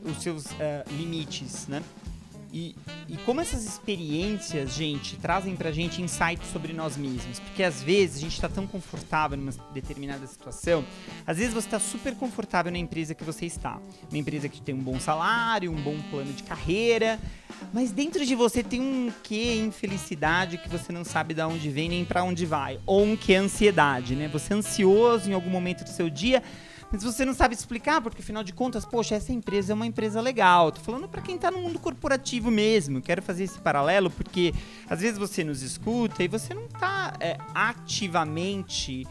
os seus limites, né? E como essas experiências, gente, trazem pra gente insights sobre nós mesmos. Porque às vezes a gente tá tão confortável numa determinada situação. Às vezes você tá super confortável na empresa que você está. Uma empresa que tem um bom salário, um bom plano de carreira. Mas dentro de você tem um quê infelicidade que você não sabe de onde vem nem pra onde vai. Ou um quê ansiedade, né? Você é ansioso em algum momento do seu dia, mas você não sabe explicar, porque afinal de contas, poxa, essa empresa é uma empresa legal. Tô falando pra quem tá no mundo corporativo mesmo. Quero fazer esse paralelo porque às vezes você nos escuta e você não tá ativamente...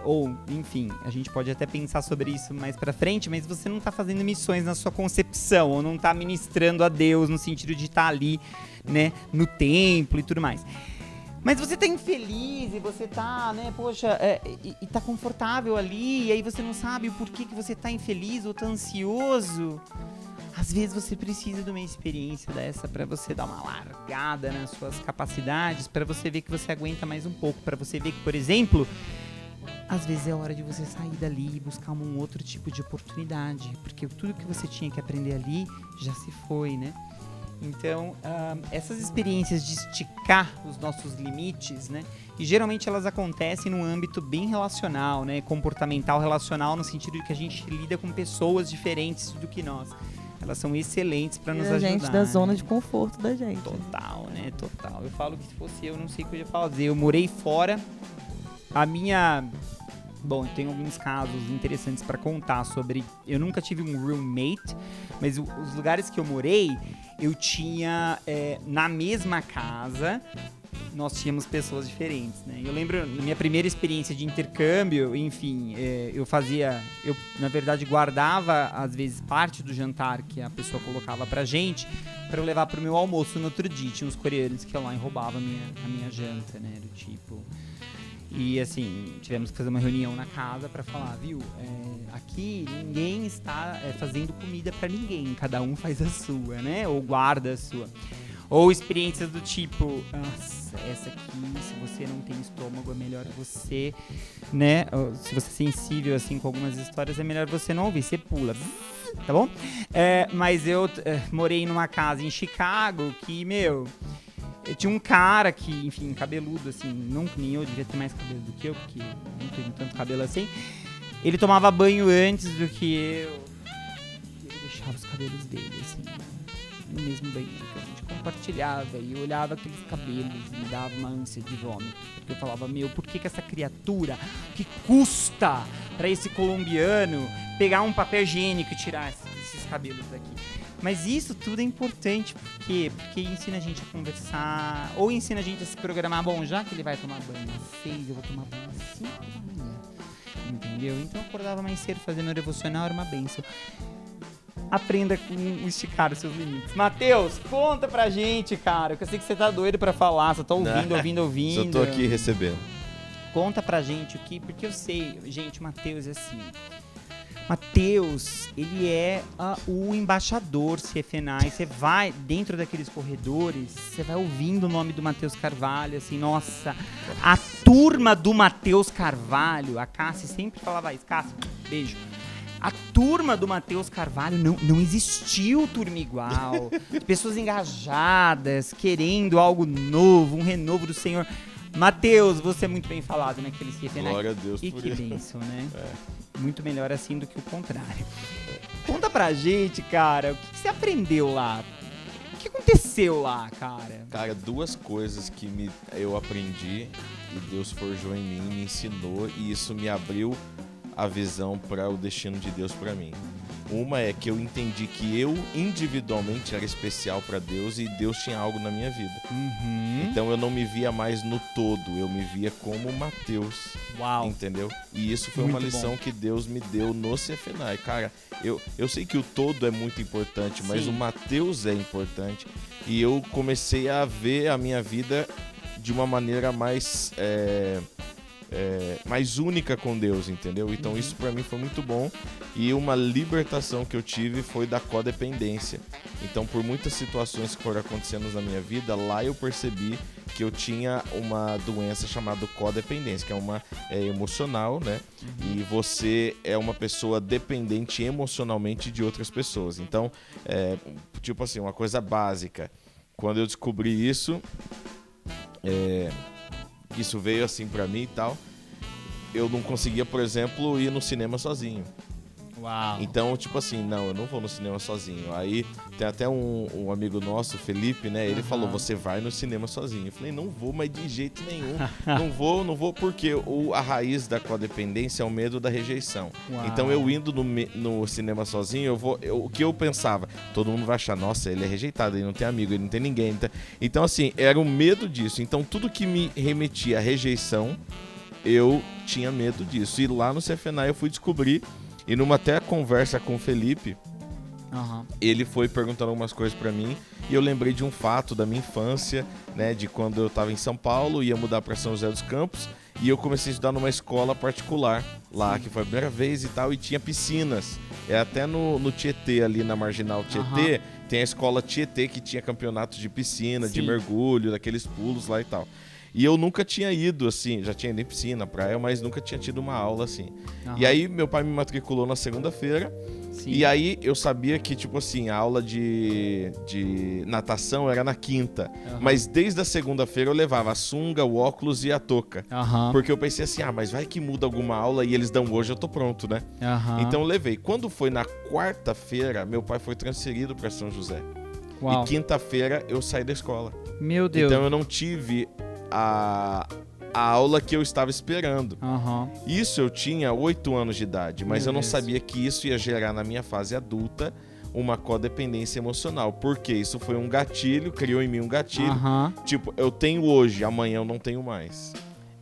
ou, enfim, a gente pode até pensar sobre isso mais pra frente, mas você não tá fazendo missões na sua concepção, ou não tá ministrando a Deus no sentido de estar ali, né, no templo e tudo mais. Mas você tá infeliz e você tá, né, poxa, e tá confortável ali, e aí você não sabe o porquê que você tá infeliz ou tá ansioso. Às vezes você precisa de uma experiência dessa pra você dar uma largada nas suas capacidades, pra você ver que você aguenta mais um pouco, pra você ver que, por exemplo, às vezes é hora de você sair dali e buscar um outro tipo de oportunidade, porque tudo que você tinha que aprender ali já se foi, né? Então, essas experiências de esticar os nossos limites, né? E geralmente elas acontecem num âmbito bem relacional, né? Comportamental, relacional, no sentido de que a gente lida com pessoas diferentes do que nós. Elas são excelentes para nos ajudar. A gente da zona né? de conforto da gente. Total, né? Total. Eu falo que se fosse eu, não sei o que eu ia fazer. Eu morei fora. A minha... Bom, eu tenho alguns casos interessantes para contar sobre... Eu nunca tive um roommate, mas os lugares que eu morei, eu tinha... na mesma casa, nós tínhamos pessoas diferentes, né? Eu lembro, na minha primeira experiência de intercâmbio, enfim, eu fazia... Eu, na verdade, guardava, às vezes, parte do jantar que a pessoa colocava pra gente, para eu levar pro meu almoço no outro dia. Tinha uns coreanos que iam lá e roubavam a minha janta, né? Do tipo... E assim, tivemos que fazer uma reunião na casa pra falar, viu, aqui ninguém está fazendo comida pra ninguém, cada um faz a sua, né, ou guarda a sua. Ou experiências do tipo, nossa, essa aqui, se você não tem estômago, é melhor você, né, se você é sensível assim com algumas histórias, é melhor você não ouvir, você pula, tá bom? Mas eu morei numa casa em Chicago que, eu tinha um cara que, enfim, cabeludo, assim, não que nem eu, devia ter mais cabelo do que eu, porque não tenho tanto cabelo assim. Ele tomava banho antes do que eu. E ele deixava os cabelos dele, assim, no mesmo banheiro que a gente compartilhava. E eu olhava aqueles cabelos e me dava uma ânsia de vômito. Porque eu falava, por que essa criatura, que custa pra esse colombiano pegar um papel higiênico e tirar esses cabelos daqui? Mas isso tudo é importante, por quê? Porque ensina a gente a conversar, ou ensina a gente a se programar. Bom, já que ele vai tomar banho às 6, eu vou tomar banho às 5 da manhã. Entendeu? Então eu acordava mais cedo, fazendo meu devocional, era uma bênção. Aprenda com esticar os seus limites. Matheus, conta pra gente, cara, que eu sei que você tá doido pra falar, você tá ouvindo. Só tô aqui recebendo. Conta pra gente o que, porque eu sei, gente, o Matheus é assim... Matheus, ele é o embaixador CFNI. Você vai dentro daqueles corredores, você vai ouvindo o nome do Matheus Carvalho, assim, nossa, a turma do Matheus Carvalho, a Cássia sempre falava isso, Cássia, beijo. A turma do Matheus Carvalho não existiu turma igual. Pessoas engajadas, querendo algo novo, um renovo do Senhor. Matheus, você é muito bem falado naquele CFNI. Glória a Deus e por que isso. bênção, né? Muito melhor assim do que o contrário. Conta pra gente, cara, o que você aprendeu lá? O que aconteceu lá, cara? Cara, duas coisas que eu aprendi e Deus forjou em mim, me ensinou e isso me abriu a visão para o destino de Deus para mim. Uma é que eu entendi que eu individualmente era especial para Deus e Deus tinha algo na minha vida. Então eu não me via mais no todo, eu me via como Matheus. Uau. Entendeu? E isso foi uma lição que Deus me deu no CFNI. Cara, eu sei que o todo é muito importante, mas o Matheus é importante. E eu comecei a ver a minha vida de uma maneira mais mais única com Deus, entendeu? Então isso pra mim foi muito bom. E uma libertação que eu tive foi da codependência. Então por muitas situações que foram acontecendo na minha vida, lá eu percebi que eu tinha uma doença chamada codependência, que é uma emocional, né? E você é uma pessoa dependente emocionalmente de outras pessoas. Então, tipo assim, uma coisa básica. Quando eu descobri isso, isso veio assim pra mim e tal, eu não conseguia, por exemplo, ir no cinema sozinho. Uau. Então, tipo assim, não, eu não vou no cinema sozinho. Aí tem até um amigo nosso, Felipe, né? Ele falou, você vai no cinema sozinho. Eu falei, não vou, mas de jeito nenhum. não vou porque a raiz da codependência é o medo da rejeição. Uau. Então eu indo no cinema sozinho, o que eu pensava? Todo mundo vai achar, nossa, ele é rejeitado, ele não tem amigo, ele não tem ninguém. Então assim, era o medo disso. Então tudo que me remetia à rejeição, eu tinha medo disso. E lá no CFNA eu fui descobrir. E numa até conversa com o Felipe, ele foi perguntando algumas coisas pra mim e eu lembrei de um fato da minha infância, né, de quando eu tava em São Paulo, ia mudar pra São José dos Campos e eu comecei a estudar numa escola particular lá, que foi a primeira vez e tal, e tinha piscinas. Até no Tietê, ali na Marginal Tietê, tem a escola Tietê que tinha campeonato de piscina, de mergulho, daqueles pulos lá e tal. E eu nunca tinha ido, assim, já tinha ido em piscina, praia, mas nunca tinha tido uma aula, assim. E aí, meu pai me matriculou na segunda-feira, e aí eu sabia que, tipo assim, a aula de natação era na quinta. Mas desde a segunda-feira eu levava a sunga, o óculos e a touca. Porque eu pensei assim, mas vai que muda alguma aula e eles dão hoje, eu tô pronto, né? Então eu levei. Quando foi na quarta-feira, meu pai foi transferido para São José. Uau. E quinta-feira eu saí da escola. Meu Deus. Então eu não tive a aula que eu estava esperando. Isso eu tinha 8 anos de idade, mas eu não sabia que isso ia gerar na minha fase adulta uma codependência emocional, porque isso foi um gatilho, criou em mim um gatilho. Tipo, eu tenho hoje, amanhã eu não tenho mais.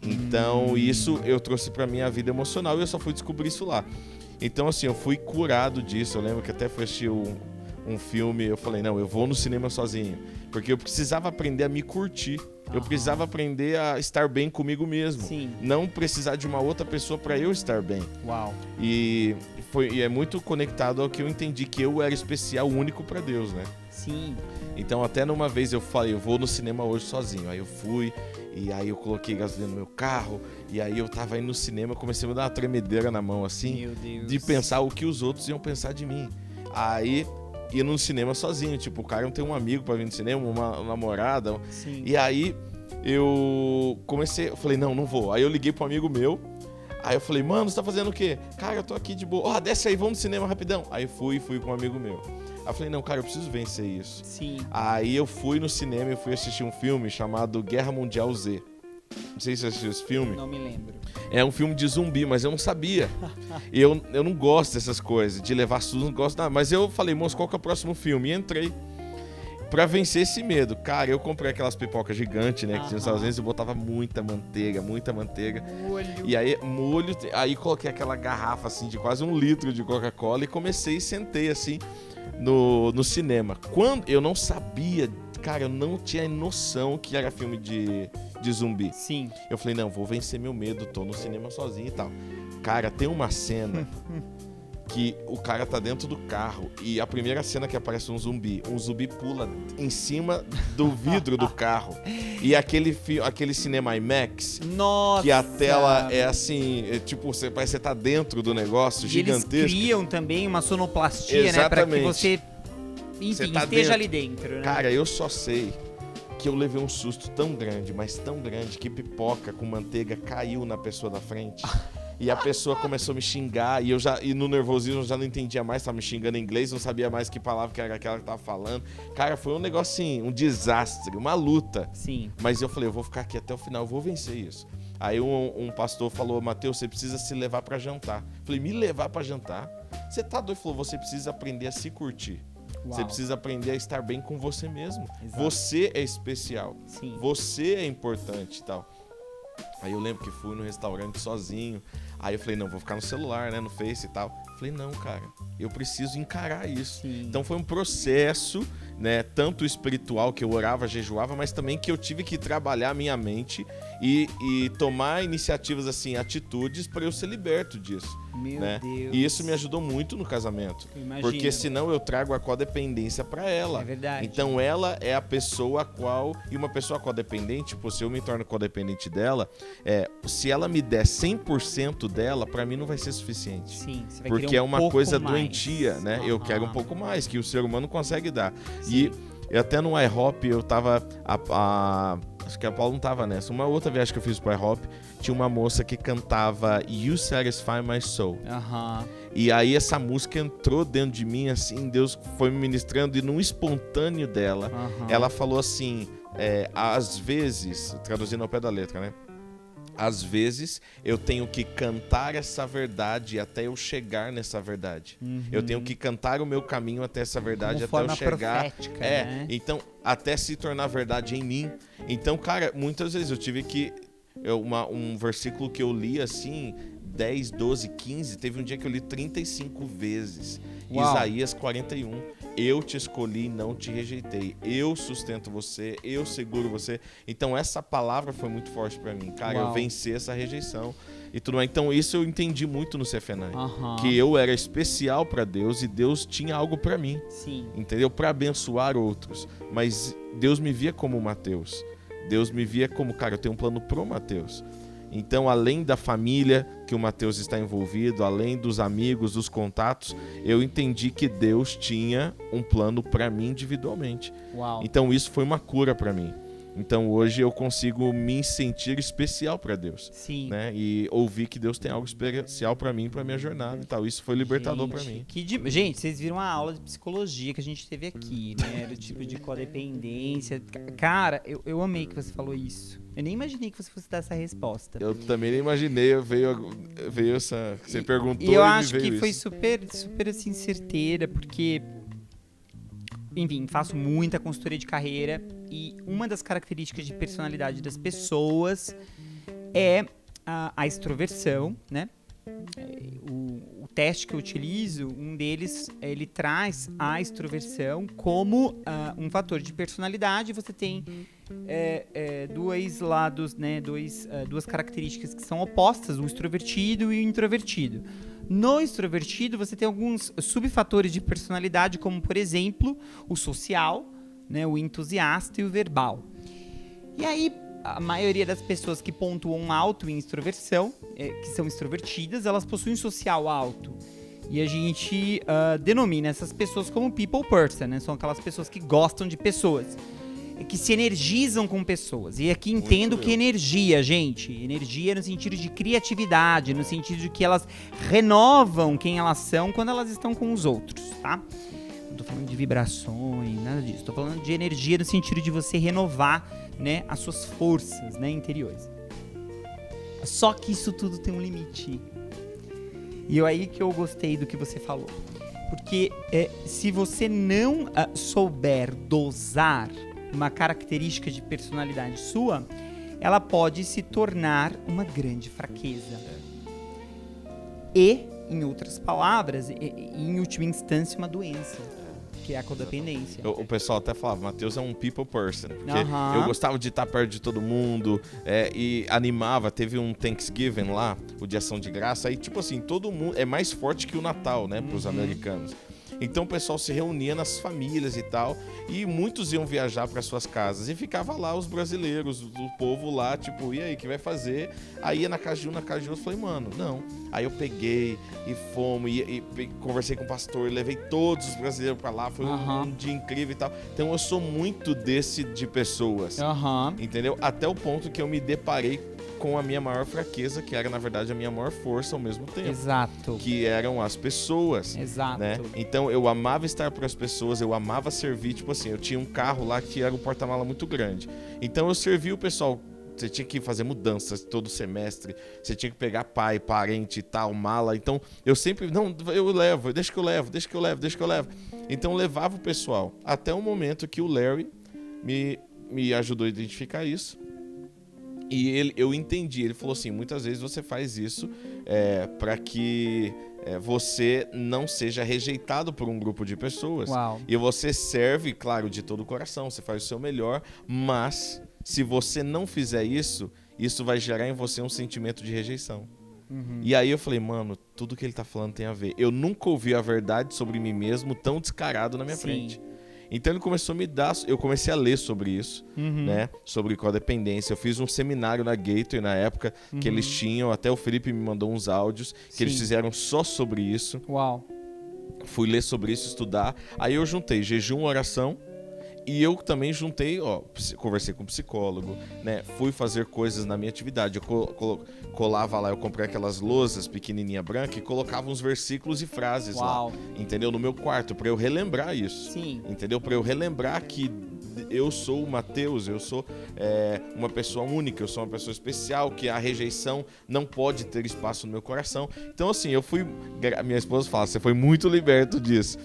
Então isso eu trouxe pra minha vida emocional e eu só fui descobrir isso lá. Então assim, eu fui curado disso. Eu lembro que até fui assistir um filme, eu falei, não, eu vou no cinema sozinho, porque eu precisava aprender a me curtir. Eu precisava aprender a estar bem comigo mesmo. Sim. Não precisar de uma outra pessoa para eu estar bem. Uau. E é muito conectado ao que eu entendi, que eu era especial, único para Deus, né? Sim. Então até numa vez eu falei, eu vou no cinema hoje sozinho. Aí eu fui, e aí eu coloquei gasolina no meu carro, e aí eu tava indo no cinema, comecei a me dar uma tremedeira na mão, assim, meu Deus, de pensar o que os outros iam pensar de mim. Aí ir no cinema sozinho, tipo, o cara não tem um amigo pra vir no cinema, uma namorada. Sim. E aí eu falei, não vou. Aí eu liguei pro amigo meu, aí eu falei, mano, você tá fazendo o quê? Cara, eu tô aqui de boa. Desce aí, vamos no cinema rapidão. Aí fui com um amigo meu. Aí eu falei, não, cara, eu preciso vencer isso. Sim. Aí eu fui no cinema e fui assistir um filme chamado Guerra Mundial Z. Não sei se você assistiu esse filme. Não me lembro. É um filme de zumbi, mas eu não sabia. eu não gosto dessas coisas, de levar susto, não gosto nada. Mas eu falei, moço, qual que é o próximo filme? E entrei. Pra vencer esse medo. Cara, eu comprei aquelas pipocas gigantes, né? Que tinha nos Estados Unidos, eu botava muita manteiga. Molho. E aí, aí coloquei aquela garrafa, assim, de quase 1 litro de Coca-Cola e comecei e sentei, assim, no cinema. Quando eu não sabia, cara, eu não tinha noção que era filme de zumbi. Sim. Eu falei, não, vou vencer meu medo, tô no cinema sozinho e tal. Cara, tem uma cena que o cara tá dentro do carro e a primeira cena que aparece um zumbi pula em cima do vidro do carro. E aquele cinema IMAX, nossa, que a tela é assim, tipo, parece que você tá dentro do negócio, gigantesco. Eles criam também uma sonoplastia, exatamente, né, pra que você, enfim, você tá esteja ali dentro, né? Cara, eu só sei que eu levei um susto tão grande, mas tão grande, que pipoca com manteiga caiu na pessoa da frente. E a pessoa começou a me xingar, e no nervosismo eu já não entendia mais, tava me xingando em inglês, não sabia mais que palavra que era aquela que tava falando. Cara, foi um negócio assim, um desastre, uma luta. Sim. Mas eu falei, eu vou ficar aqui até o final, eu vou vencer isso. Aí um pastor falou, Mateus, você precisa se levar pra jantar. Eu falei, me levar pra jantar? Você tá doido? Ele falou, você precisa aprender a se curtir. Uau. Você precisa aprender a estar bem com você mesmo. Exato. Você é especial. Sim. Você é importante e tal. Aí eu lembro que fui no restaurante sozinho. Aí eu falei, não, vou ficar no celular, né, no Face e tal. Falei, não, cara, eu preciso encarar isso. Sim. Então foi um processo, né, tanto espiritual, que eu orava, jejuava, mas também que eu tive que trabalhar a minha mente e tomar iniciativas, assim, atitudes para eu ser liberto disso. Meu né? Deus. E isso me ajudou muito no casamento. Imagina. Porque senão eu trago a codependência para ela. É verdade. Então ela é a pessoa a qual... E uma pessoa codependente, tipo, se eu me torno codependente dela, se ela me der 100% dela, para mim não vai ser suficiente. Sim, você vai Porque querer é uma coisa mais. doentia, né? Eu quero um pouco mais, que o ser humano consegue dar. Sim. E até no iHop eu tava... acho que a Paula não tava nessa. Uma outra viagem que eu fiz pro iHop, tinha uma moça que cantava You Satisfy My Soul. E aí essa música entrou dentro de mim, assim, Deus foi me ministrando, e num espontâneo dela, ela falou assim, às vezes, traduzindo ao pé da letra, né? Às vezes eu tenho que cantar essa verdade até eu chegar nessa verdade. Eu tenho que cantar o meu caminho até essa verdade, como até eu chegar. Profética, né? Então, até se tornar verdade em mim. Então, cara, muitas vezes eu tive que... um versículo que eu li assim, 10, 12, 15, teve um dia que eu li 35 vezes. Uau. Isaías 41. Eu te escolhi e não te rejeitei. Eu sustento você, eu seguro você. Então essa palavra foi muito forte pra mim. Cara, Uau. eu venci essa rejeição e tudo mais. Então isso eu entendi muito no Cefenai. Que Que eu era especial pra Deus e Deus tinha algo pra mim. Sim. Entendeu? Pra abençoar outros. Mas Deus me via como Mateus. Deus me via como, cara, eu tenho um plano pro Mateus. Então, além da família que o Mateus está envolvido, além dos amigos, dos contatos, eu entendi que Deus tinha um plano para mim individualmente. Uau. Então, isso foi uma cura para mim. Então, hoje eu consigo me sentir especial para Deus. Sim. Né? E ouvir que Deus tem algo especial para mim, para minha jornada e tal. Isso foi libertador para mim. Gente, vocês viram a aula de psicologia que a gente teve aqui, né? Do tipo de codependência. Cara, eu amei que você falou isso. Eu nem imaginei que você fosse dar essa resposta. Eu também nem imaginei, veio essa... Você perguntou e eu me acho veio que foi isso. super assim, certeira, porque... Enfim, faço muita consultoria de carreira e uma das características de personalidade das pessoas é a extroversão, né? O teste que eu utilizo, um deles, ele traz a extroversão como um fator de personalidade. Você tem dois lados, né? Duas características que são opostas, o extrovertido e o introvertido. No extrovertido, você tem alguns subfatores de personalidade, como, por exemplo, o social, né, o entusiasta e o verbal. E aí, a maioria das pessoas que pontuam alto em extroversão, que são extrovertidas, elas possuem social alto. E a gente denomina essas pessoas como people person, né? São aquelas pessoas que gostam de pessoas, que se energizam com pessoas. E aqui entendo que energia, gente. Energia no sentido de criatividade, no sentido de que elas renovam quem elas são quando elas estão com os outros, tá? Não tô falando de vibrações, nada disso. Tô falando de energia no sentido de você renovar, né, as suas forças, né, interiores. Só que isso tudo tem um limite. E é aí que eu gostei do que você falou. Porque se você não souber dosar uma característica de personalidade sua, ela pode se tornar uma grande fraqueza. E, em outras palavras, em última instância, uma doença, que é a codependência. O pessoal até falava, Mateus é um people person. Porque eu gostava de estar perto de todo mundo e animava. Teve um Thanksgiving lá, o de Ação de Graça, aí tipo assim, todo mundo é mais forte que o Natal, né, pros americanos. Então o pessoal se reunia nas famílias e tal, e muitos iam viajar para suas casas, e ficava lá os brasileiros, o povo lá, tipo, e aí, o que vai fazer? Aí ia na casa de um, eu falei, mano, não. Aí eu peguei e fomos, e conversei com o pastor, e levei todos os brasileiros para lá, foi um dia incrível e tal. Então eu sou muito desse de pessoas, entendeu? Até o ponto que eu me deparei com a minha maior fraqueza, que era, na verdade, a minha maior força ao mesmo tempo. Exato. Que eram as pessoas. Exato. Né? Então, eu amava estar para as pessoas, eu amava servir. Tipo assim, eu tinha um carro lá que era um porta-mala muito grande. Então, eu servia o pessoal. Você tinha que fazer mudanças todo semestre. Você tinha que pegar pai, parente e tal, mala. Então, eu sempre... Não, eu levo, deixa que eu levo. Então, eu levava o pessoal. Até o momento que o Larry me ajudou a identificar isso. E eu entendi, ele falou assim, muitas vezes você faz isso para que você não seja rejeitado por um grupo de pessoas. Uau. E você serve, claro, de todo o coração, você faz o seu melhor, mas se você não fizer isso, isso vai gerar em você um sentimento de rejeição. E aí eu falei, mano, tudo que ele tá falando tem a ver. Eu nunca ouvi a verdade sobre mim mesmo tão descarado na minha frente. Então ele começou a me dar, eu comecei a ler sobre isso, né? Sobre codependência. Eu fiz um seminário na Gateway na época que eles tinham, até o Felipe me mandou uns áudios que eles fizeram só sobre isso. Uau. Fui ler sobre isso, estudar. Aí eu juntei jejum, oração. E eu também juntei, conversei com um psicólogo, né? Fui fazer coisas na minha atividade. Eu colava lá, eu comprei aquelas lousas pequenininha branca e colocava uns versículos e frases lá, entendeu? No meu quarto, para eu relembrar isso. Sim. Entendeu? Para eu relembrar que eu sou o Mateus, eu sou uma pessoa única, eu sou uma pessoa especial, que a rejeição não pode ter espaço no meu coração. Então, assim, minha esposa fala, você foi muito liberto disso.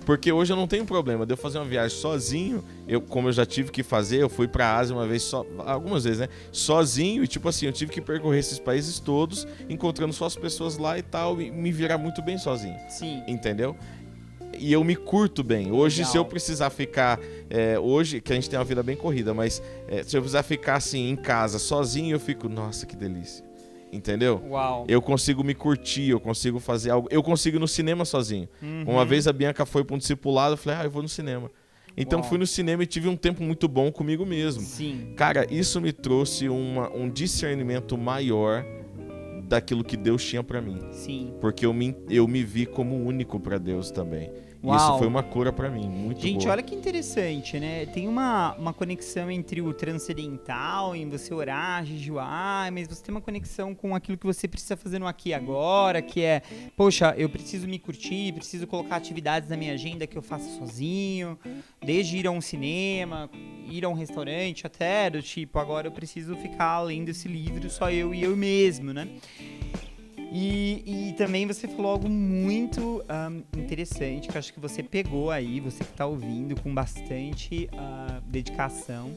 Porque hoje eu não tenho problema de eu fazer uma viagem sozinho, como eu já tive que fazer, eu fui pra Ásia uma vez, algumas vezes, né? Sozinho, e tipo assim, eu tive que percorrer esses países todos, encontrando só as pessoas lá e tal, e me virar muito bem sozinho. Sim. Entendeu? E eu me curto bem. Hoje, Legal. se eu precisar ficar... hoje, que a gente tem uma vida bem corrida, mas se eu precisar ficar assim, em casa, sozinho, eu fico, nossa, que delícia. Entendeu? Uau. Eu consigo me curtir, eu consigo fazer algo. Eu consigo ir no cinema sozinho. Uma vez a Bianca foi para um discipulado, eu falei, eu vou no cinema. Então fui no cinema e tive um tempo muito bom comigo mesmo. Sim. Cara, isso me trouxe um discernimento maior daquilo que Deus tinha para mim. Sim. Porque eu me vi como único para Deus também. Uau. Isso foi uma cura pra mim, muito boa. Gente, olha que interessante, né? Tem uma conexão entre o transcendental, em você orar, jejuar, mas você tem uma conexão com aquilo que você precisa fazer no aqui e agora, que é, poxa, eu preciso me curtir, preciso colocar atividades na minha agenda que eu faço sozinho, desde ir a um cinema, ir a um restaurante, até do tipo, agora eu preciso ficar lendo esse livro só eu e eu mesmo, né? E também você falou algo muito interessante, que eu acho que você pegou aí, você que está ouvindo, com bastante dedicação.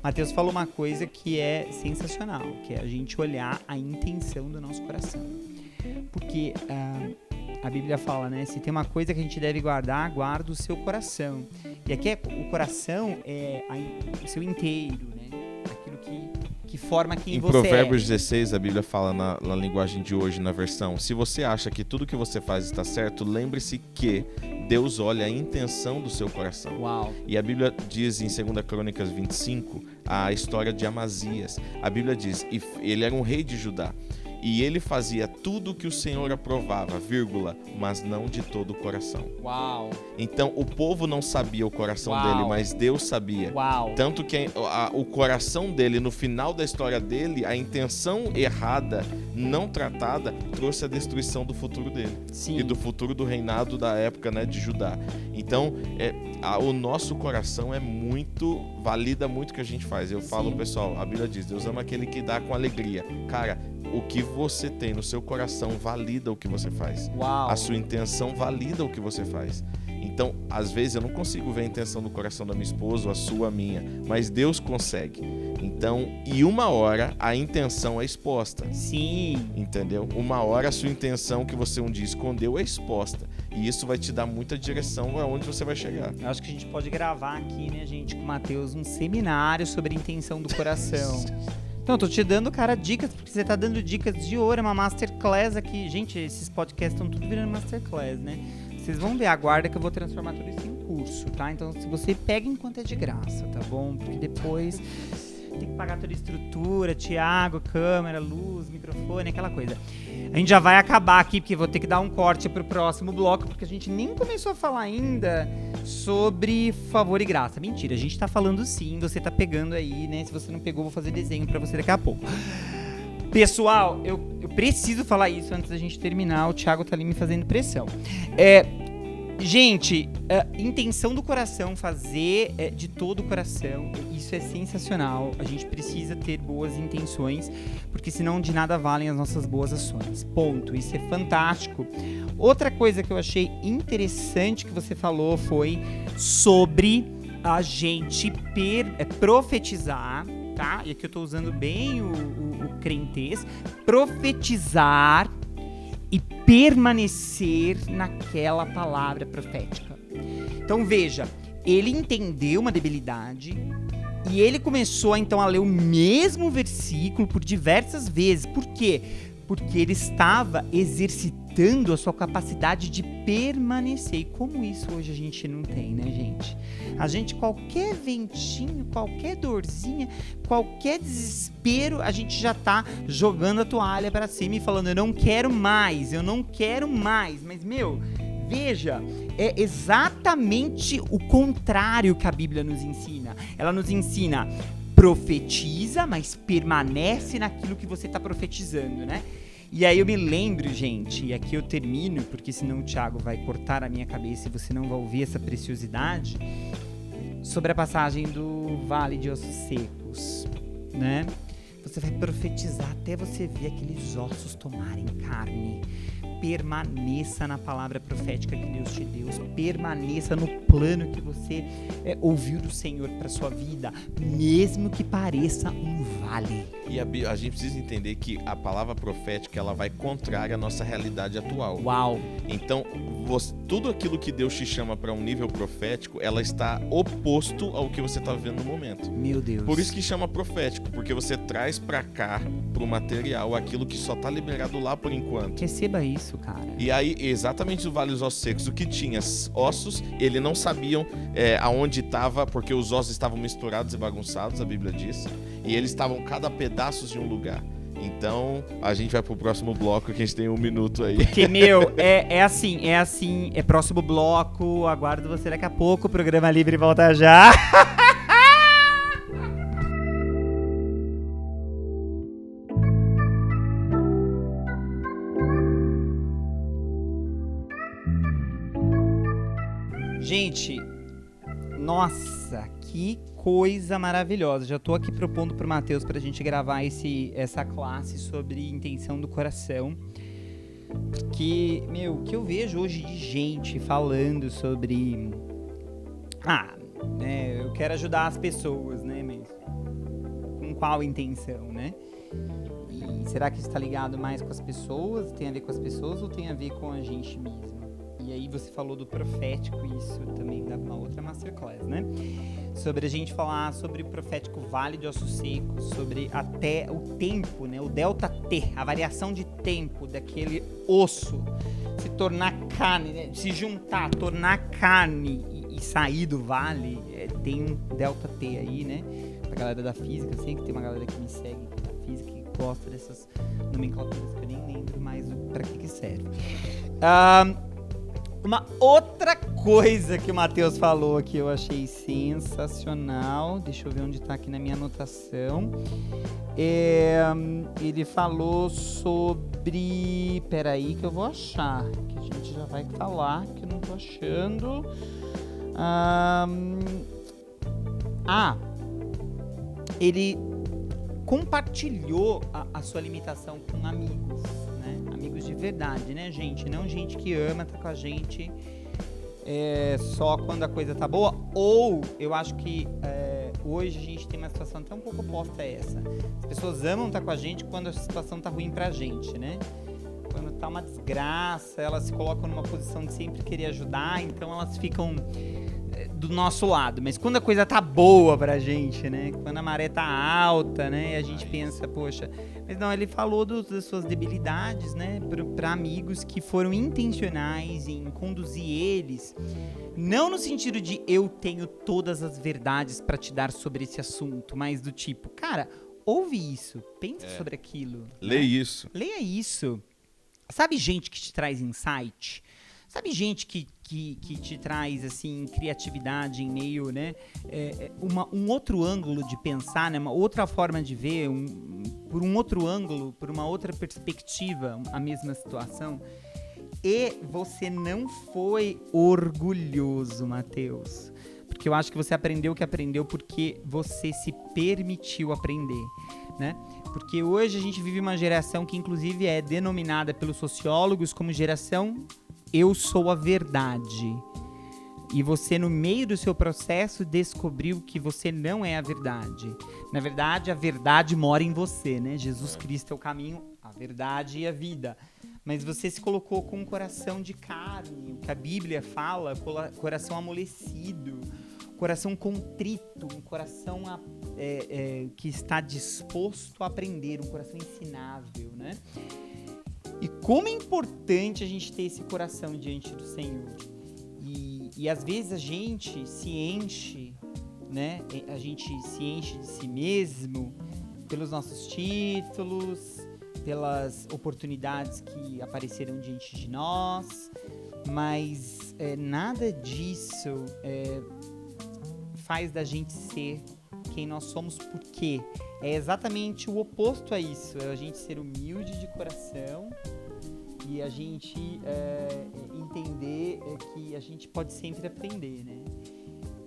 Mateus falou uma coisa que é sensacional, que é a gente olhar a intenção do nosso coração. Porque a Bíblia fala, né? Se tem uma coisa que a gente deve guardar, guarda o seu coração. E aqui o coração é o seu inteiro, né? Aquilo que forma quem você é. Em Provérbios 16, a Bíblia fala na linguagem de hoje, na versão, se você acha que tudo que você faz está certo, lembre-se que Deus olha a intenção do seu coração. Uau. E a Bíblia diz em 2 Crônicas 25, a história de Amazias. A Bíblia diz, ele era um rei de Judá. E ele fazia tudo o que o Senhor aprovava, mas não de todo o coração. Uau. Então, o povo não sabia o coração dele, mas Deus sabia. Uau. Tanto que o coração dele, no final da história dele, a intenção errada, não tratada, trouxe a destruição do futuro dele. Sim. E do futuro do reinado da época, né, de Judá. Então, o nosso coração valida muito o que a gente faz. Eu falo, pessoal, a Bíblia diz, Deus ama aquele que dá com alegria. Cara, o que você tem no seu coração valida o que você faz. Uau. A sua intenção valida o que você faz. Então, às vezes eu não consigo ver a intenção do coração da minha esposa, ou a sua, a minha, mas Deus consegue. Então, e uma hora a intenção é exposta. Sim. Entendeu? Uma hora a sua intenção que você um dia escondeu é exposta. E isso vai te dar muita direção aonde você vai chegar. Eu acho que a gente pode gravar aqui, né, gente, com o Mateus, um seminário sobre a intenção do coração. Então, eu tô te dando, cara, dicas, porque você tá dando dicas de ouro, é uma masterclass aqui. Gente, esses podcasts estão tudo virando masterclass, né? Vocês vão ver, aguarda que eu vou transformar tudo isso em curso, tá? Então, se você pega enquanto é de graça, tá bom? Porque depois tem que pagar toda a estrutura, Thiago, câmera, luz, microfone, aquela coisa. A gente já vai acabar aqui, porque vou ter que dar um corte pro próximo bloco, porque a gente nem começou a falar ainda sobre favor e graça. Mentira, a gente tá falando sim, você tá pegando aí, né? Se você não pegou, vou fazer desenho pra você daqui a pouco. Pessoal, eu preciso falar isso antes da gente terminar, o Thiago tá ali me fazendo pressão. Gente, intenção do coração, fazer de todo o coração, isso é sensacional. A gente precisa ter boas intenções, porque senão de nada valem as nossas boas ações. Ponto. Isso é fantástico. Outra coisa que eu achei interessante que você falou foi sobre a gente profetizar, tá? E aqui eu tô usando bem o crentez, profetizar e permanecer naquela palavra profética. Então veja, ele entendeu uma debilidade e ele começou então a ler o mesmo versículo por diversas vezes. Por quê? Porque ele estava exercitando a sua capacidade de permanecer. E como isso hoje a gente não tem, né, gente? A gente, qualquer ventinho, qualquer dorzinha, qualquer desespero, a gente já tá jogando a toalha para cima e falando, eu não quero mais. Mas, meu, veja, é exatamente o contrário que a Bíblia nos ensina. Ela nos ensina, profetiza, mas permanece naquilo que você está profetizando, né? E aí eu me lembro, gente, e aqui eu termino, porque senão o Thiago vai cortar a minha cabeça e você não vai ouvir essa preciosidade, sobre a passagem do Vale de Ossos Secos, né? Você vai profetizar até você ver aqueles ossos tomarem carne. Permaneça na palavra profética que Deus te deu. Permaneça no plano que você ouviu do Senhor para sua vida, mesmo que pareça um vale. E a gente precisa entender que a palavra profética, ela vai contrária à nossa realidade atual. Uau! Então, tudo aquilo que Deus te chama para um nível profético, ela está oposto ao que você está vivendo no momento. Meu Deus. Por isso que chama profético, porque você traz para cá, pro material, aquilo que só tá liberado lá por enquanto. Receba isso, cara. E aí, exatamente o Vale dos Ossos Secos, o que tinha ossos, eles não sabiam aonde estava, porque os ossos estavam misturados e bagunçados, a Bíblia diz, e eles estavam cada pedaço de um lugar. Então, a gente vai pro próximo bloco, que a gente tem 1 minuto aí. Porque, meu, é assim, é próximo bloco, aguardo você daqui a pouco, o programa livre volta já. Gente, nossa, que coisa maravilhosa. Já tô aqui propondo pro Matheus pra gente gravar essa classe sobre intenção do coração. Porque, meu, o que eu vejo hoje de gente falando sobre... eu quero ajudar as pessoas, né, mas com qual intenção, né? E será que isso tá ligado mais com as pessoas? Tem a ver com as pessoas ou tem a ver com a gente mesmo? E aí você falou do profético, isso também dá uma outra masterclass, né? Sobre a gente falar sobre o profético Vale de Ossos Secos, sobre até o tempo, né? O delta T, a variação de tempo daquele osso se tornar carne, né? Se juntar, tornar carne e sair do vale, tem um delta T aí, né? A galera da física, eu sei que tem uma galera que me segue da física que gosta dessas nomenclaturas que eu nem lembro mais pra que serve. Uma outra coisa que o Matheus falou que eu achei sensacional, deixa eu ver onde tá aqui na minha anotação, ele falou sobre, peraí que eu vou achar, que a gente já vai falar, que eu não tô achando, ele compartilhou a sua limitação com amigos, né? Amigos de verdade, né, gente? Não gente que ama, tá com a gente só quando a coisa tá boa. Ou eu acho que hoje a gente tem uma situação até um pouco oposta a essa. As pessoas amam estar com a gente quando a situação tá ruim pra gente, né? Quando tá uma desgraça, elas se colocam numa posição de sempre querer ajudar, então elas ficam do nosso lado. Mas quando a coisa tá boa pra gente, né? Quando a maré tá alta, né? E a gente pensa, poxa... Mas não, ele falou das suas debilidades, né? Pra amigos que foram intencionais em conduzir eles. Não no sentido de eu tenho todas as verdades pra te dar sobre esse assunto, mas do tipo, cara, ouve isso, pensa sobre aquilo. Lê isso. Leia isso. Sabe gente que te traz insight? Sabe gente que te traz, assim, criatividade em meio, né? Um outro ângulo de pensar, né? Uma outra forma de ver, por um outro ângulo, por uma outra perspectiva, a mesma situação. E você não foi orgulhoso, Matheus. Porque eu acho que você aprendeu o que aprendeu porque você se permitiu aprender, né? Porque hoje a gente vive uma geração que, inclusive, é denominada pelos sociólogos como geração... Eu sou a verdade. e você, no meio do seu processo, descobriu que você não é a verdade. Na verdade, a verdade mora em você, né? Jesus Cristo é o caminho, a verdade e a vida. Mas você se colocou com um coração de carne, o que a Bíblia fala, coração amolecido, coração contrito, um coração que está disposto a aprender, um coração ensinável, né? E como é importante a gente ter esse coração diante do Senhor. E às vezes a gente se enche, né? A gente se enche de si mesmo pelos nossos títulos, pelas oportunidades que apareceram diante de nós, mas nada disso faz da gente ser quem nós somos, porque é exatamente o oposto a isso, é a gente ser humilde de coração e a gente entender que a gente pode sempre aprender, né?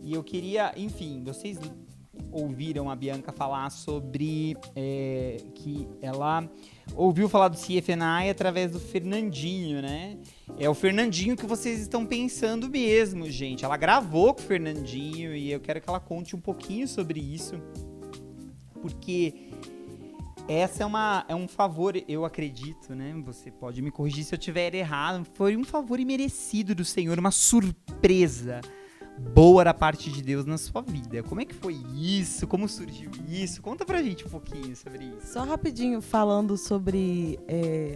E eu queria, enfim, vocês ouviram a Bianca falar sobre que ela ouviu falar do CFNI através do Fernandinho, né? É o Fernandinho que vocês estão pensando mesmo, gente. Ela gravou com o Fernandinho e eu quero que ela conte um pouquinho sobre isso, porque essa é um favor, eu acredito, né? Você pode me corrigir se eu estiver errado. Foi um favor imerecido do Senhor, uma surpresa boa da parte de Deus na sua vida. Como é que foi isso? Como surgiu isso? Conta pra gente um pouquinho sobre isso. Só rapidinho, falando sobre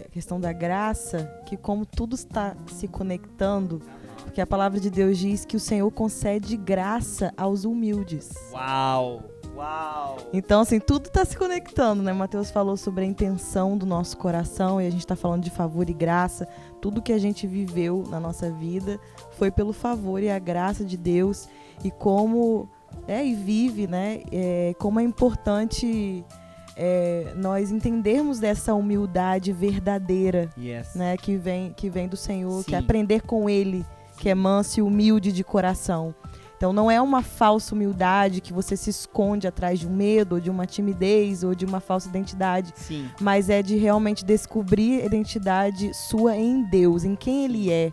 a questão da graça, que como tudo está se conectando, porque a palavra de Deus diz que o Senhor concede graça aos humildes. Uau! Uau! Então, assim, tudo está se conectando, né? Mateus falou sobre a intenção do nosso coração e a gente está falando de favor e graça. Tudo que a gente viveu na nossa vida foi pelo favor e a graça de Deus e como e vive, né? Como é importante nós entendermos dessa humildade verdadeira, Yes. né? Que vem do Senhor, Sim. que é aprender com Ele, que é manso e humilde de coração. Então não é uma falsa humildade que você se esconde atrás de um medo, ou de uma timidez, ou de uma falsa identidade. Sim. Mas é de realmente descobrir a identidade sua em Deus, em quem Ele é,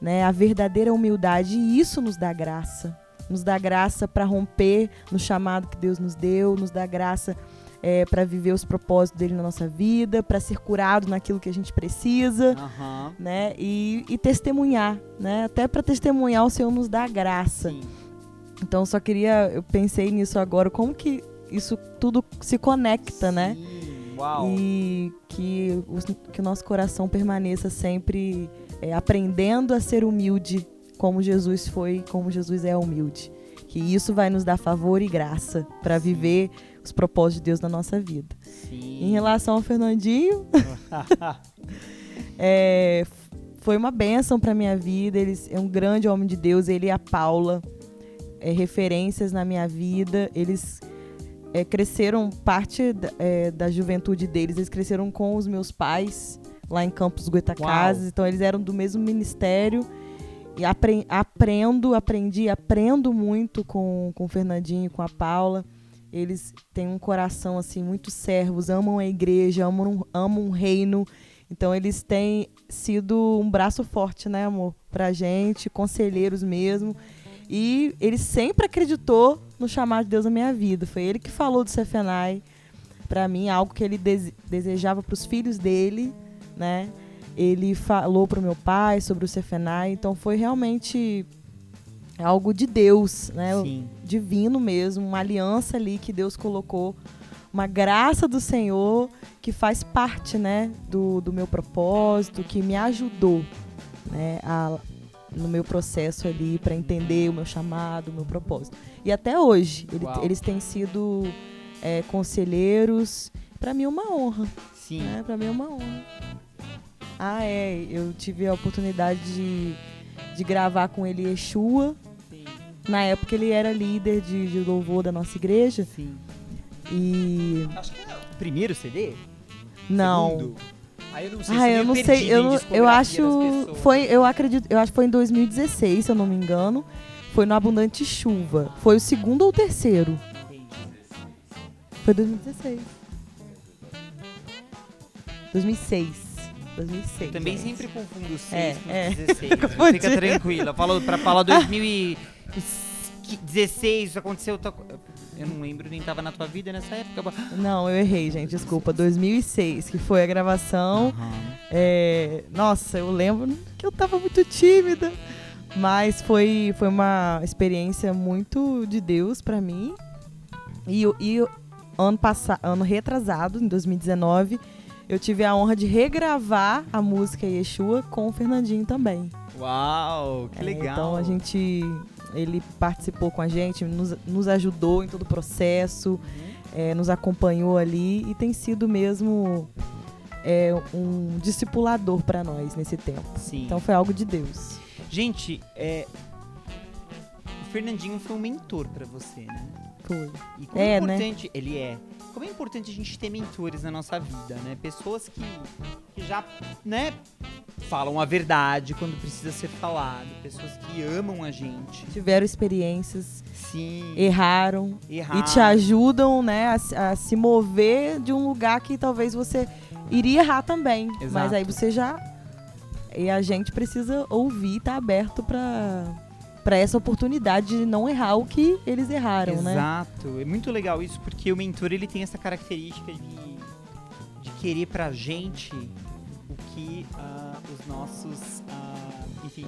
né? A verdadeira humildade, e isso nos dá graça. Nos dá graça para romper no chamado que Deus nos deu, nos dá graça para viver os propósitos dele na nossa vida, para ser curado naquilo que a gente precisa, né? E testemunhar, né? Até para testemunhar o Senhor nos dá graça. Sim. Então eu pensei nisso agora, como que isso tudo se conecta, né? Uau. E que o nosso coração permaneça sempre aprendendo a ser humilde, como Jesus foi, como Jesus é humilde. Que isso vai nos dar favor e graça para viver os propósitos de Deus na nossa vida. Sim. Em relação ao Fernandinho, foi uma bênção para minha vida. Ele é um grande homem de Deus. Ele e a Paula, referências na minha vida. Eles cresceram, parte da juventude deles, eles cresceram com os meus pais lá em Campos Goytacazes. Então eles eram do mesmo ministério. E aprendo muito com o Fernandinho e com a Paula. Eles têm um coração assim muito servos, amam a igreja, amam o reino. Então eles têm sido um braço forte, né, amor, pra gente, conselheiros mesmo. E ele sempre acreditou no chamado de Deus na minha vida. Foi ele que falou do CFNI pra mim, algo que ele desejava pros filhos dele, né? Ele falou pro meu pai sobre o CFNI, então foi realmente algo de Deus, né? Sim. Divino mesmo, uma aliança ali que Deus colocou, uma graça do Senhor que faz parte, né, do meu propósito, que me ajudou, né, no meu processo ali para entender o meu chamado, o meu propósito. E até hoje, eles têm sido conselheiros. Para mim é uma honra. Sim. Né? Para mim é uma honra. Eu tive a oportunidade de gravar com ele Yeshua. Sim. Na época ele era líder de louvor da nossa igreja. Sim. E... Acho que é o primeiro CD? Não. Segundo? Eu não sei. Eu acho que foi em 2016, se eu não me engano. Foi no Abundante Chuva. Foi o segundo ou o terceiro? Foi 2016. 2006. 2006. Eu também gente. sempre confundo 6 É, com é. 16. Confundi. Fica tranquila. Pra falar 2016, isso aconteceu... Eu não lembro, nem tava na tua vida nessa época. Não, eu errei, gente, desculpa. 2006, que foi a gravação. Aham. Nossa, eu lembro que eu tava muito tímida. Mas foi uma experiência muito de Deus pra mim. E ano retrasado, em 2019, eu tive a honra de regravar a música Yeshua com o Fernandinho também. Uau, que legal. Então ele participou com a gente, nos ajudou em todo o processo, nos acompanhou ali e tem sido mesmo um discipulador para nós nesse tempo. Sim. Então foi algo de Deus. Gente, o Fernandinho foi um mentor pra você, né? Foi. E como é importante, né? ele é. Como é importante a gente ter mentores na nossa vida, né? Pessoas que já, né, falam a verdade quando precisa ser falado. Pessoas que amam a gente. Tiveram experiências, Sim. erraram e te ajudam, né, a se mover de um lugar que talvez você iria errar também. Exato. Mas aí você já... E a gente precisa ouvir, tá aberto pra essa oportunidade de não errar o que eles erraram, né? Exato. É muito legal isso, porque o mentor, ele tem essa característica de querer pra gente o que os nossos, enfim,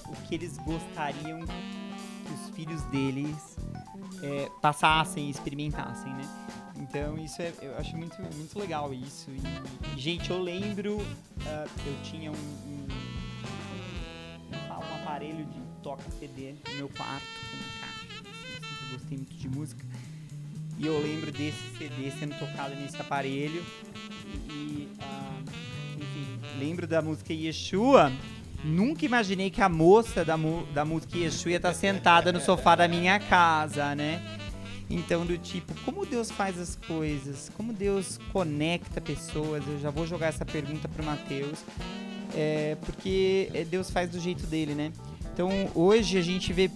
o que eles gostariam que os filhos deles passassem, experimentassem, né? Então isso eu acho muito, muito legal isso. E, gente, eu lembro, eu tinha um aparelho de toca CD no meu quarto, com caixa, assim, sempre gostei muito de música. E eu lembro desse CD sendo tocado nesse aparelho. Enfim, lembro da música Yeshua. Nunca imaginei que a moça da música Yeshua ia estar sentada no sofá da minha casa, né? Então, do tipo, como Deus faz as coisas? Como Deus conecta pessoas? Eu já vou jogar essa pergunta pro Matheus. Porque Deus faz do jeito dele, né? Então, hoje a gente vê,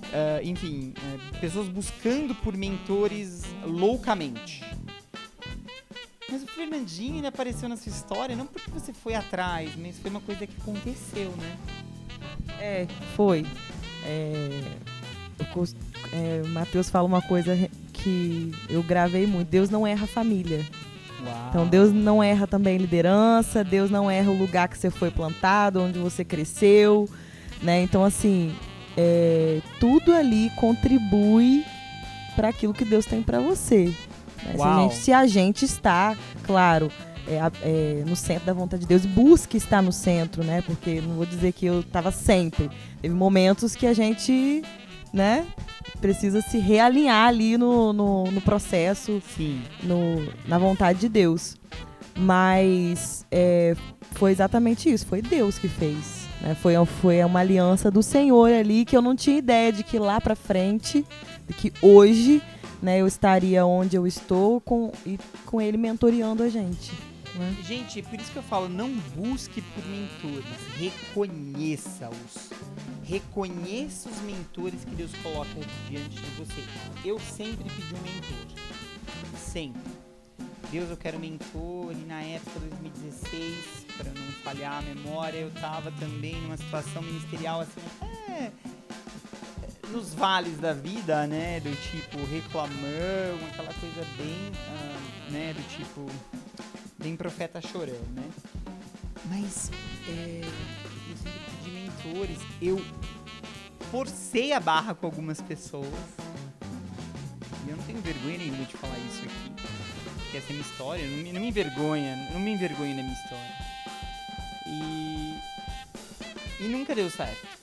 enfim, pessoas buscando por mentores loucamente. Mas o Fernandinho, ele apareceu na sua história não porque você foi atrás, mas foi uma coisa que aconteceu, né? Foi. O Matheus fala uma coisa que eu gravei muito. Deus não erra a família. Uau. Então Deus não erra também liderança, Deus não erra o lugar que você foi plantado, onde você cresceu, né? Então assim, tudo ali contribui para aquilo que Deus tem para você. Né? Se a gente está, claro, no centro da vontade de Deus, busque estar no centro, né? Porque não vou dizer que eu estava sempre. Teve momentos que a gente, né, precisa se realinhar ali no processo, Sim. Na vontade de Deus. Mas foi exatamente isso, foi Deus que fez. Né? Foi uma aliança do Senhor ali que eu não tinha ideia de que lá pra frente, de que hoje, né, eu estaria onde eu estou com Ele mentoreando a gente. Né? Gente, por isso que eu falo, não busque por mentores, reconheça-os. Reconheça os mentores que Deus coloca diante de você. Eu sempre pedi um mentor. Sempre. Deus, eu quero um mentor. E na época de 2016, para não falhar a memória, eu estava também numa situação ministerial assim, nos vales da vida, né? Do tipo reclamão, aquela coisa bem, né? Do tipo, bem profeta chorando, né? Mas eu sempre pedi mentores. Eu forcei a barra com algumas pessoas. E eu não tenho vergonha nenhuma de falar isso aqui. Porque essa é minha história. Não me envergonha da minha história. E nunca deu certo.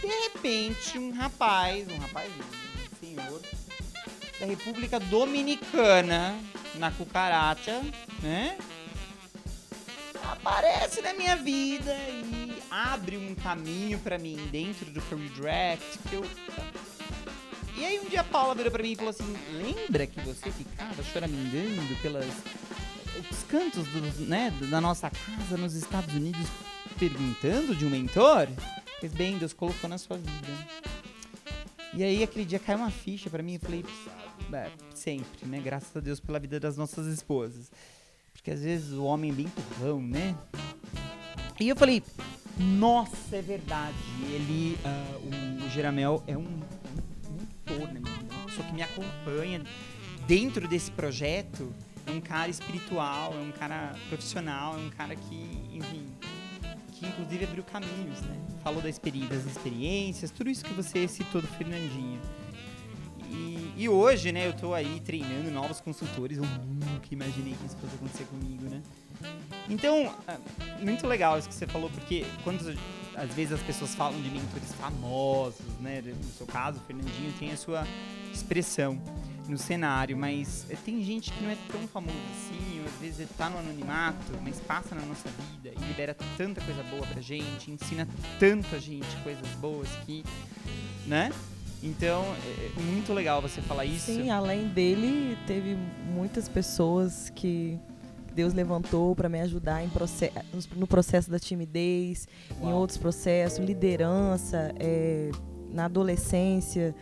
De repente, um senhor da República Dominicana, na Cucaracha, né? Aparece na minha vida e abre um caminho pra mim dentro do Career Direct. E aí um dia a Paula virou pra mim e falou assim, lembra que você ficava choramingando os cantos da nossa casa nos Estados Unidos perguntando de um mentor? Pois bem, Deus colocou na sua vida. E aí aquele dia caiu uma ficha pra mim e falei, sempre, né? Graças a Deus pela vida das nossas esposas. porque às vezes o homem é bem turrão, né? E eu falei, nossa, é verdade, ele, o Jeramel é um mentor, né? Uma pessoa que me acompanha dentro desse projeto, é um cara espiritual, é um cara profissional, é um cara que, enfim, que inclusive abriu caminhos, né? Falou das experiências, tudo isso que você citou do Fernandinho. E hoje, né, eu tô aí treinando novos consultores, eu nunca imaginei que isso fosse acontecer comigo, né? Então, muito legal isso que você falou, porque às vezes as pessoas falam de mentores famosos, né? No seu caso, o Fernandinho tem a sua expressão no cenário, mas tem gente que não é tão famoso assim, ou às vezes tá no anonimato, mas passa na nossa vida e libera tanta coisa boa pra gente, ensina tanto a gente coisas boas que, né? Então, é muito legal você falar isso. Sim, além dele, teve muitas pessoas que Deus levantou para me ajudar no processo da timidez, em outros processos, liderança, na adolescência,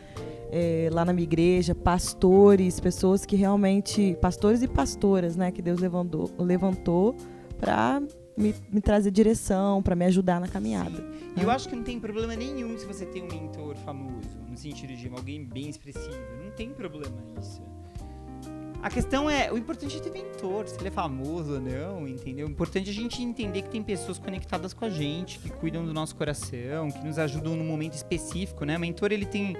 lá na minha igreja, pastores, pessoas que realmente, pastores e pastoras, né, que Deus levantou para me trazer direção, para me ajudar na caminhada. E eu acho que não tem problema nenhum se você tem um mentor famoso, no sentido de alguém bem expressivo. Não tem problema isso. A questão é, o importante é ter mentor, se ele é famoso ou não, entendeu? O importante é a gente entender que tem pessoas conectadas com a gente, que cuidam do nosso coração, que nos ajudam num momento específico, né? O mentor, ele tem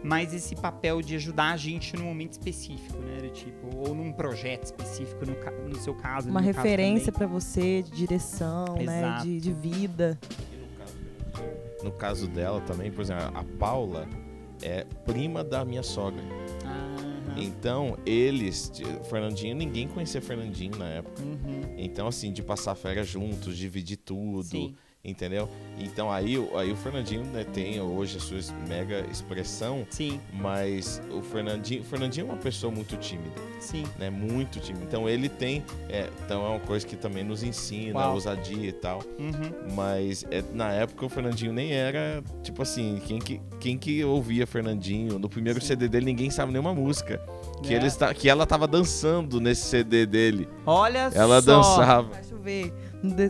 mais esse papel de ajudar a gente num momento específico, né? Tipo, ou num projeto específico, no seu caso. Uma referência para você, de direção, exato, né? De vida. No caso dela também, por exemplo, a Paula é prima da minha sogra. Então, Fernandinho, ninguém conhecia Fernandinho na época. Então, assim, de passar férias juntos, dividir tudo, sim, entendeu? Então, aí o Fernandinho, né, tem hoje a sua mega expressão, sim, mas o Fernandinho é uma pessoa muito tímida. Sim. Né, muito tímida. Então, ele tem... então, é uma coisa que também nos ensina, a ousadia e tal. Mas, na época, o Fernandinho nem era, tipo assim, quem que ouvia Fernandinho? No primeiro CD dele, ninguém sabe nenhuma música. Que ela tava dançando nesse CD dele. Olha só! Ela dançava. Faz chover.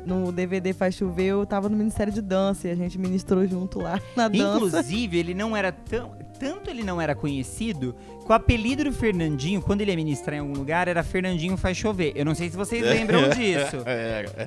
No DVD Faz Chover, eu tava no Ministério de Dança e a gente ministrou junto lá na dança. Inclusive, ele não era tanto ele não era conhecido, que o apelido do Fernandinho, quando ele ia ministrar em algum lugar, era Fernandinho Faz Chover. Eu não sei se vocês lembram disso,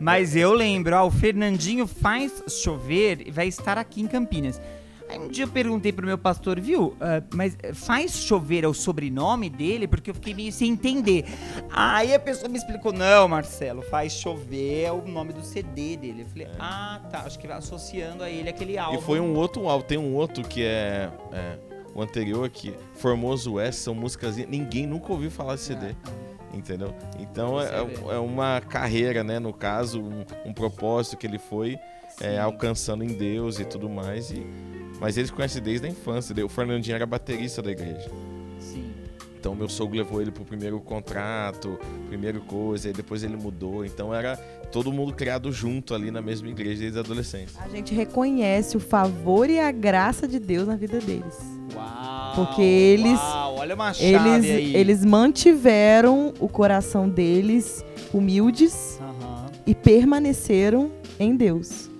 mas eu lembro. O Fernandinho Faz Chover vai estar aqui em Campinas. Aí um dia eu perguntei pro meu pastor, viu, mas Faz Chover é o sobrenome dele? Porque eu fiquei meio sem entender. Aí a pessoa me explicou, não, Marcelo, Faz Chover é o nome do CD dele. Eu falei, tá, acho que vai associando a ele aquele álbum. E foi um outro álbum, tem um outro que é o anterior aqui, Formoso S, são músicas, ninguém nunca ouviu falar de CD. Entendeu? Então é uma carreira, né, no caso, um propósito que ele foi alcançando em Deus e tudo mais. Mas eles conhecem desde a infância. O Fernandinho era baterista da igreja. Sim. Então meu sogro levou ele pro primeiro contrato, primeira coisa, e depois ele mudou. Então era todo mundo criado junto ali na mesma igreja desde a adolescência. A gente reconhece o favor e a graça de Deus na vida deles. Uau! Porque olha uma chave aí. Eles mantiveram o coração deles humildes e permaneceram em Deus.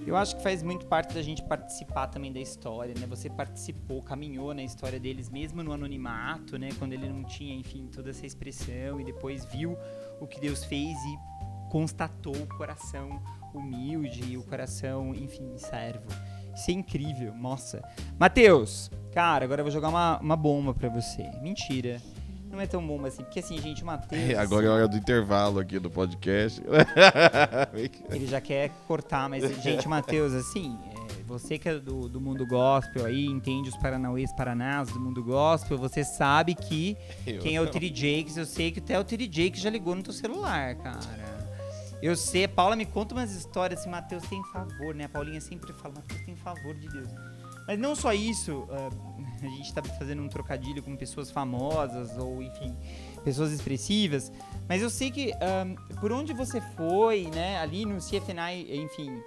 Eu acho que faz muito parte da gente participar também da história, né? Você participou, caminhou na história deles, mesmo no anonimato, né? Quando ele não tinha, enfim, toda essa expressão, e depois viu o que Deus fez e constatou o coração humilde e o coração, enfim, servo. Isso é incrível, nossa. Matheus, cara, agora eu vou jogar uma bomba pra você. Mentira. Não é tão bomba assim, porque assim, gente, o Matheus... Agora é hora do intervalo aqui do podcast. Ele já quer cortar, mas, gente, Matheus, assim, você que é do mundo gospel aí, entende os paranauês, paranás do mundo gospel, você sabe que quem é o T.D. Jakes, eu sei que até o T.D. Jakes já ligou no teu celular, cara. Eu sei, a Paula me conta umas histórias assim, Matheus tem favor, né? A Paulinha sempre fala, Matheus tem favor de Deus. Mas não só isso, a gente tá fazendo um trocadilho com pessoas famosas ou, enfim, pessoas expressivas, mas eu sei que por onde você foi, né, ali no CFNI, enfim,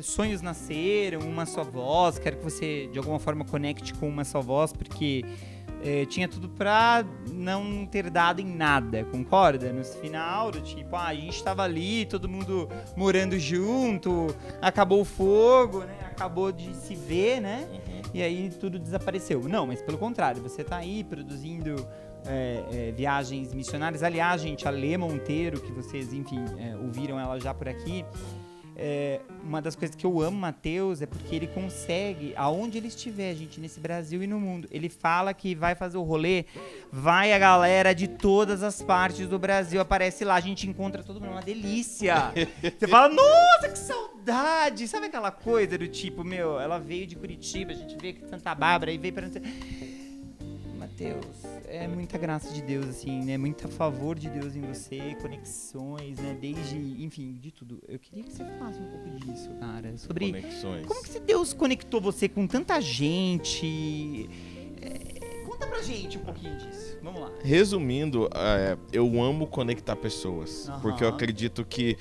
sonhos nasceram, uma só voz, quero que você de alguma forma conecte com uma só voz, porque tinha tudo pra não ter dado em nada, concorda? No final, do tipo, a gente tava ali, todo mundo morando junto, acabou o fogo, né? Acabou de se ver, né? E aí tudo desapareceu. Não, mas pelo contrário, você tá aí produzindo viagens missionárias. Aliás, gente, a Lê Monteiro, que vocês, enfim, ouviram ela já por aqui, uma das coisas que eu amo Mateus é porque ele consegue, aonde ele estiver, gente, nesse Brasil e no mundo, ele fala que vai fazer o rolê, vai a galera de todas as partes do Brasil, aparece lá, a gente encontra todo mundo, é uma delícia. Você fala, nossa, que saudade, sabe aquela coisa do tipo, meu, ela veio de Curitiba, a gente veio aqui de Santa Bárbara, e veio pra... Mateus, é muita graça de Deus, assim, né? Muito a favor de Deus em você, conexões, né? Desde, enfim, de tudo. Eu queria que você falasse um pouco disso, cara. Sobre conexões. Como que Deus conectou você com tanta gente? Conta pra gente um pouquinho disso. Vamos lá. Resumindo, eu amo conectar pessoas, porque eu acredito que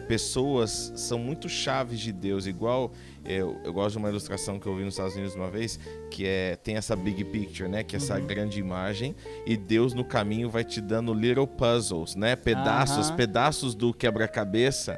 pessoas são muito chaves de Deus, igual eu gosto de uma ilustração que eu vi nos Estados Unidos uma vez, que tem essa big picture, né, que é essa grande imagem, e Deus no caminho vai te dando little puzzles, né, pedaços do quebra-cabeça,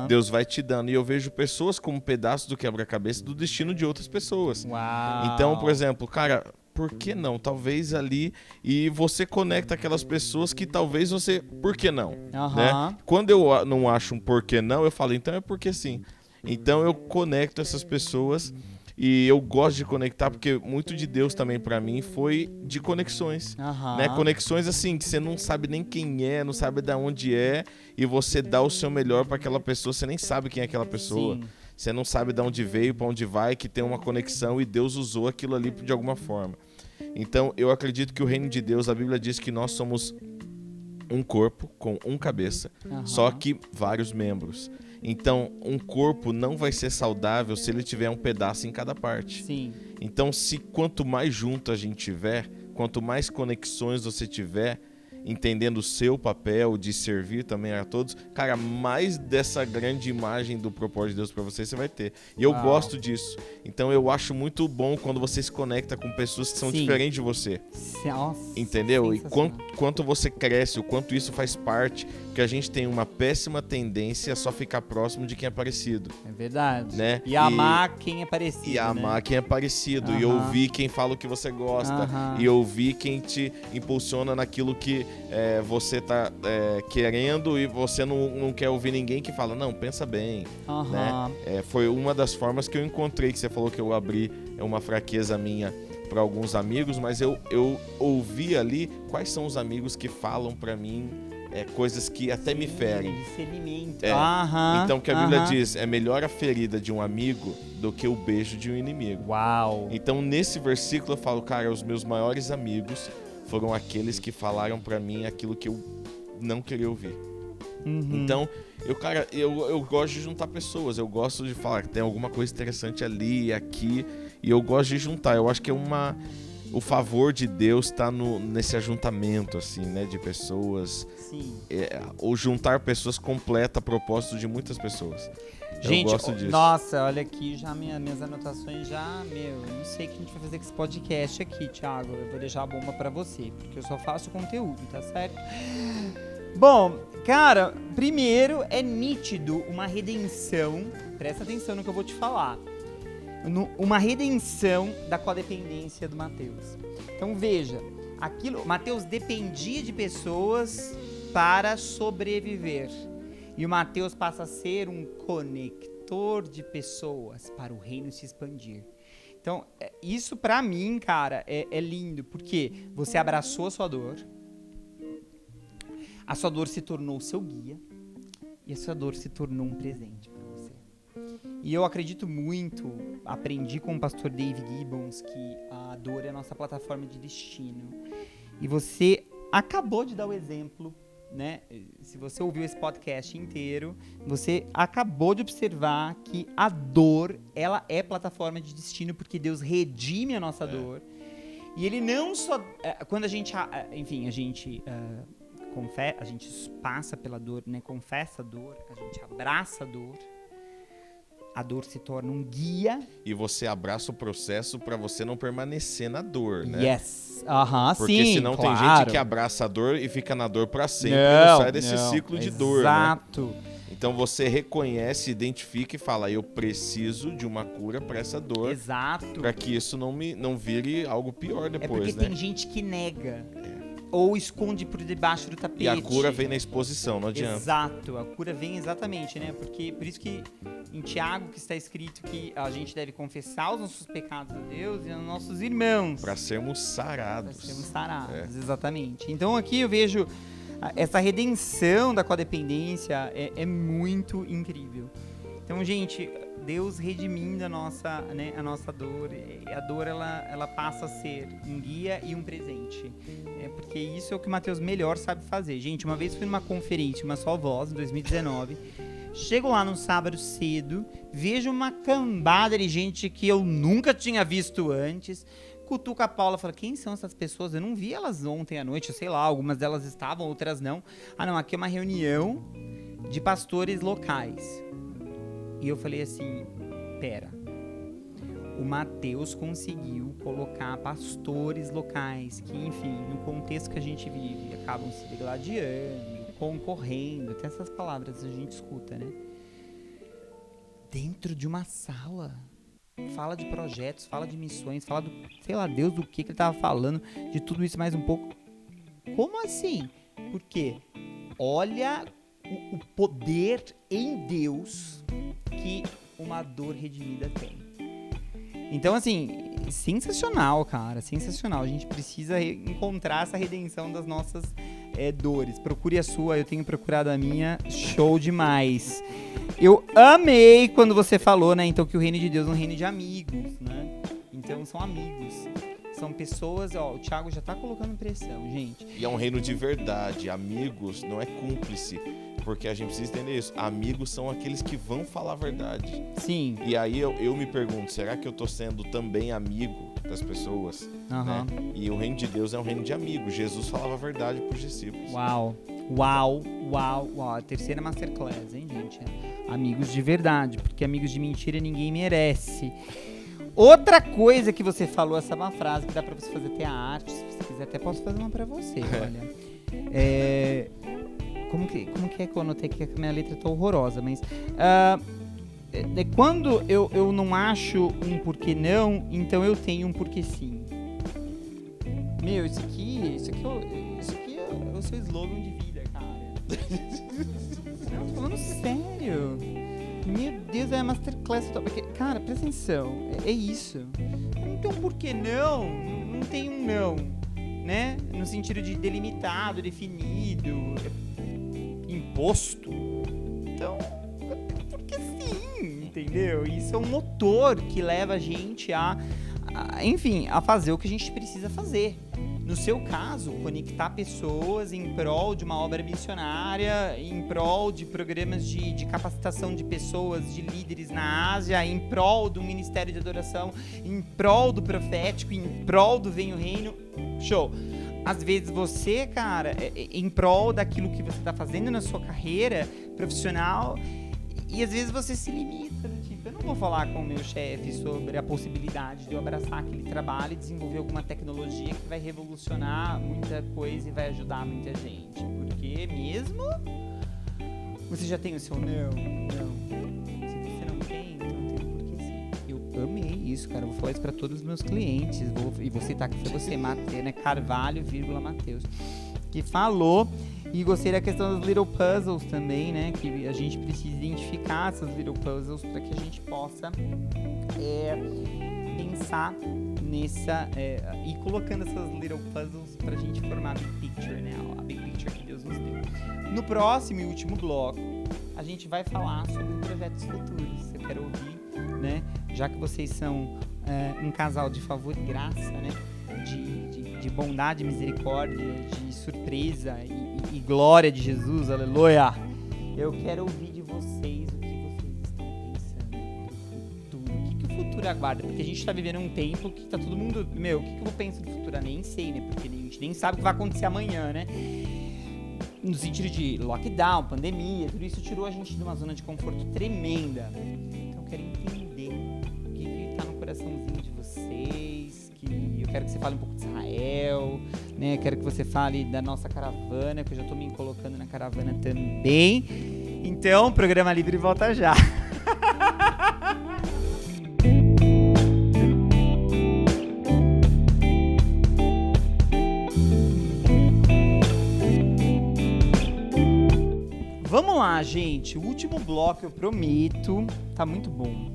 Deus vai te dando, e eu vejo pessoas como pedaços do quebra-cabeça do destino de outras pessoas. Uau. Então, por exemplo, cara, por que não? Talvez ali, e você conecta aquelas pessoas que talvez você, por que não? Né? Quando eu não acho um por que não, eu falo, então é porque sim. Então eu conecto essas pessoas e eu gosto de conectar porque muito de Deus também pra mim foi de conexões, né? Conexões assim, que você não sabe nem quem é, não sabe de onde é, e você dá o seu melhor pra aquela pessoa, você nem sabe quem é aquela pessoa. Sim. Você não sabe de onde veio, pra onde vai, que tem uma conexão e Deus usou aquilo ali de alguma forma. Então, eu acredito que o reino de Deus, a Bíblia diz que nós somos um corpo com uma cabeça, só que vários membros. Então, um corpo não vai ser saudável se ele tiver um pedaço em cada parte. Sim. Então, quanto mais junto a gente tiver, quanto mais conexões você tiver, entendendo o seu papel de servir também a todos, cara, mais dessa grande imagem do propósito de Deus pra você vai ter. E eu gosto disso. Então eu acho muito bom quando você se conecta com pessoas que são diferentes de você. Nossa, entendeu? E quanto você cresce, o quanto isso faz parte, que a gente tem uma péssima tendência a só ficar próximo de quem é parecido. É verdade. Né? E amar quem é parecido. E amar quem é parecido. E ouvir quem fala o que você gosta. E ouvir quem te impulsiona naquilo que você tá querendo, e você não quer ouvir ninguém que fala, não, pensa bem. Né? Foi uma das formas que eu encontrei, que você falou que eu abri uma fraqueza minha para alguns amigos, mas eu ouvi ali quais são os amigos que falam para mim coisas que até me ferem. Discernimento. Então, o que a Bíblia diz, é melhor a ferida de um amigo do que o beijo de um inimigo. Uau! Então, nesse versículo eu falo, cara, os meus maiores amigos foram aqueles que falaram pra mim aquilo que eu não queria ouvir. Então, eu gosto de juntar pessoas, eu gosto de falar que tem alguma coisa interessante ali e aqui, e eu gosto de juntar. Eu acho que o favor de Deus tá nesse ajuntamento, assim, né, de pessoas. Sim. O juntar pessoas completa propósito de muitas pessoas. Gente, eu gosto disso. Nossa, olha aqui já minhas anotações eu não sei o que a gente vai fazer com esse podcast aqui, Thiago. Eu vou deixar a bomba pra você, porque eu só faço conteúdo, tá certo? Bom, cara, primeiro é nítido uma redenção, presta atenção no que eu vou te falar, uma redenção da codependência do Mateus. Então veja, Mateus dependia de pessoas para sobreviver. E o Mateus passa a ser um conector de pessoas para o reino se expandir. Então, isso pra mim, cara, é lindo, porque você abraçou a sua dor se tornou o seu guia, e a sua dor se tornou um presente para você. E eu acredito muito, aprendi com o pastor Dave Gibbons, que a dor é a nossa plataforma de destino. E você acabou de dar o exemplo, né? Se você ouviu esse podcast inteiro, você acabou de observar que a dor, ela é plataforma de destino, porque Deus redime a nossa dor. E ele não só... quando a gente a gente passa pela dor, né? Confessa a dor, a gente abraça a dor. a dor se torna um guia. E você abraça o processo para você não permanecer na dor, né? Yes. Aham, sim, Porque senão claro. tem gente que abraça a dor e fica na dor para sempre e não sai desse ciclo de dor, né? Exato. Então você reconhece, identifica e fala, eu preciso de uma cura para essa dor. Exato. Para que isso não vire algo pior depois, porque né? tem gente que nega. Ou esconde por debaixo do tapete. E a cura vem na exposição, não adianta. Exato, a cura vem exatamente, né? Porque por isso que em Tiago que está escrito que a gente deve confessar os nossos pecados a Deus e aos nossos irmãos. Para sermos sarados. Para sermos sarados, exatamente. Então aqui eu vejo essa redenção da codependência é muito incrível. Então, gente, Deus redimindo a nossa dor. E a dor, ela passa a ser um guia e um presente. Porque isso é o que o Mateus melhor sabe fazer. Gente, uma vez fui numa conferência, uma só voz, em 2019. Chego lá no sábado cedo, vejo uma cambada de gente que eu nunca tinha visto antes. Cutuca a Paula e fala, quem são essas pessoas? Eu não vi elas ontem à noite, sei lá, algumas delas estavam, outras não. Ah, não, aqui é uma reunião de pastores locais. E eu falei assim, pera, o Mateus conseguiu colocar pastores locais que, enfim, no contexto que a gente vive, acabam se degladiando, concorrendo, até essas palavras a gente escuta, né? Dentro de uma sala, fala de projetos, fala de missões, fala do, sei lá, Deus do que ele tava falando, de tudo isso mais um pouco. Como assim? Por quê? Olha o poder em Deus que uma dor redimida tem. Então, assim, sensacional, cara, sensacional. A gente precisa encontrar essa redenção das nossas dores. Procure a sua, eu tenho procurado a minha, show demais. Eu amei quando você falou, né, então, que o reino de Deus é um reino de amigos, né? Então, são amigos. São pessoas, o Thiago já tá colocando pressão, gente. E é um reino de verdade. Amigos não é cúmplice. Porque a gente precisa entender isso. Amigos são aqueles que vão falar a verdade. Sim. E aí eu me pergunto, será que eu tô sendo também amigo das pessoas? Uhum. Né? E o reino de Deus é um reino de amigos. Jesus falava a verdade pros discípulos. Uau. A terceira masterclass, hein, gente? Amigos de verdade. Porque amigos de mentira ninguém merece. Outra coisa que você falou, essa é uma frase que dá pra você fazer até a arte. Se você quiser, até posso fazer uma pra você, olha. Como que é que eu anotei que a minha letra tá horrorosa, mas... quando eu não acho um porquê não, então eu tenho um porquê sim. Meu, isso aqui é o seu slogan de vida, cara. Não, tô falando sério. Meu Deus, é a masterclass. Cara, presta atenção. É isso. Não tem um porquê não tem um não, né? No sentido de delimitado, definido, imposto. Então, porque sim, entendeu? Isso é um motor que leva a gente enfim, a fazer o que a gente precisa fazer. No seu caso, conectar pessoas em prol de uma obra missionária, em prol de programas de capacitação de pessoas, de líderes na Ásia, em prol do ministério de adoração, em prol do profético, em prol do Venha o Reino. Show! Às vezes você, cara, em prol daquilo que você está fazendo na sua carreira profissional, e às vezes você se limita, né? Tipo, eu não vou falar com o meu chefe sobre a possibilidade de eu abraçar aquele trabalho e desenvolver alguma tecnologia que vai revolucionar muita coisa e vai ajudar muita gente. Porque mesmo você já tem o seu não. Se você não tem, então não tem porquê sim. Eu amei isso, cara. Eu vou falar isso para todos os meus clientes. E você tá aqui, foi você, Mateus, né? Carvalho, Mateus, que falou. E gostei da questão das little puzzles também, né? Que a gente precisa identificar essas little puzzles para que a gente possa pensar nessa... e colocando essas little puzzles para a gente formar a big picture, né? A big picture que Deus nos deu. No próximo e último bloco, a gente vai falar sobre projetos futuros. Eu quero ouvir, né? Já que vocês são um casal de favor e graça, né? De bondade, misericórdia, de surpresa e glória de Jesus, aleluia. Eu quero ouvir de vocês o que vocês estão pensando do futuro. O que o futuro aguarda? Porque a gente tá vivendo um tempo que tá todo mundo... Meu, o que eu vou pensar do futuro? Eu nem sei, né? Porque a gente nem sabe o que vai acontecer amanhã, né? No sentido de lockdown, pandemia, tudo isso tirou a gente de uma zona de conforto tremenda. Então, quero entender o que tá no coraçãozinho de vocês, que eu quero que você fale um pouco de Israel, né? Quero que você fale da nossa caravana, que eu já tô me colocando na caravana também. Então, Programa Livre volta já. Vamos lá, gente. O último bloco, eu prometo, tá muito bom.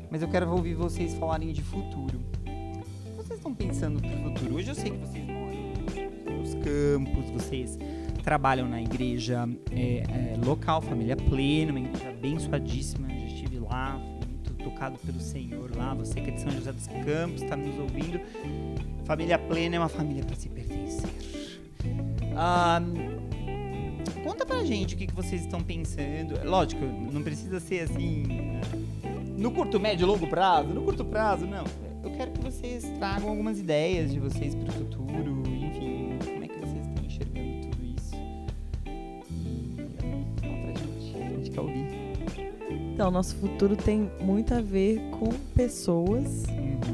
Mas eu quero ouvir vocês falarem de futuro. O que vocês estão pensando pro futuro? Hoje eu sei que vocês moram nos campos, vocês trabalham na igreja local, Família Plena, uma igreja abençoadíssima. Já estive lá, fui muito tocado pelo Senhor lá. Você que é de São José dos Campos, está nos ouvindo. Família Plena é uma família para se pertencer. Conta pra gente o que vocês estão pensando. Lógico, não precisa ser assim no curto, médio, longo prazo. No curto prazo, não. Eu quero que vocês tragam algumas ideias de vocês pro futuro. Enfim, como é que vocês estão enxergando tudo isso? E fala pra gente, a gente quer ouvir. Então, nosso futuro tem muito a ver com pessoas,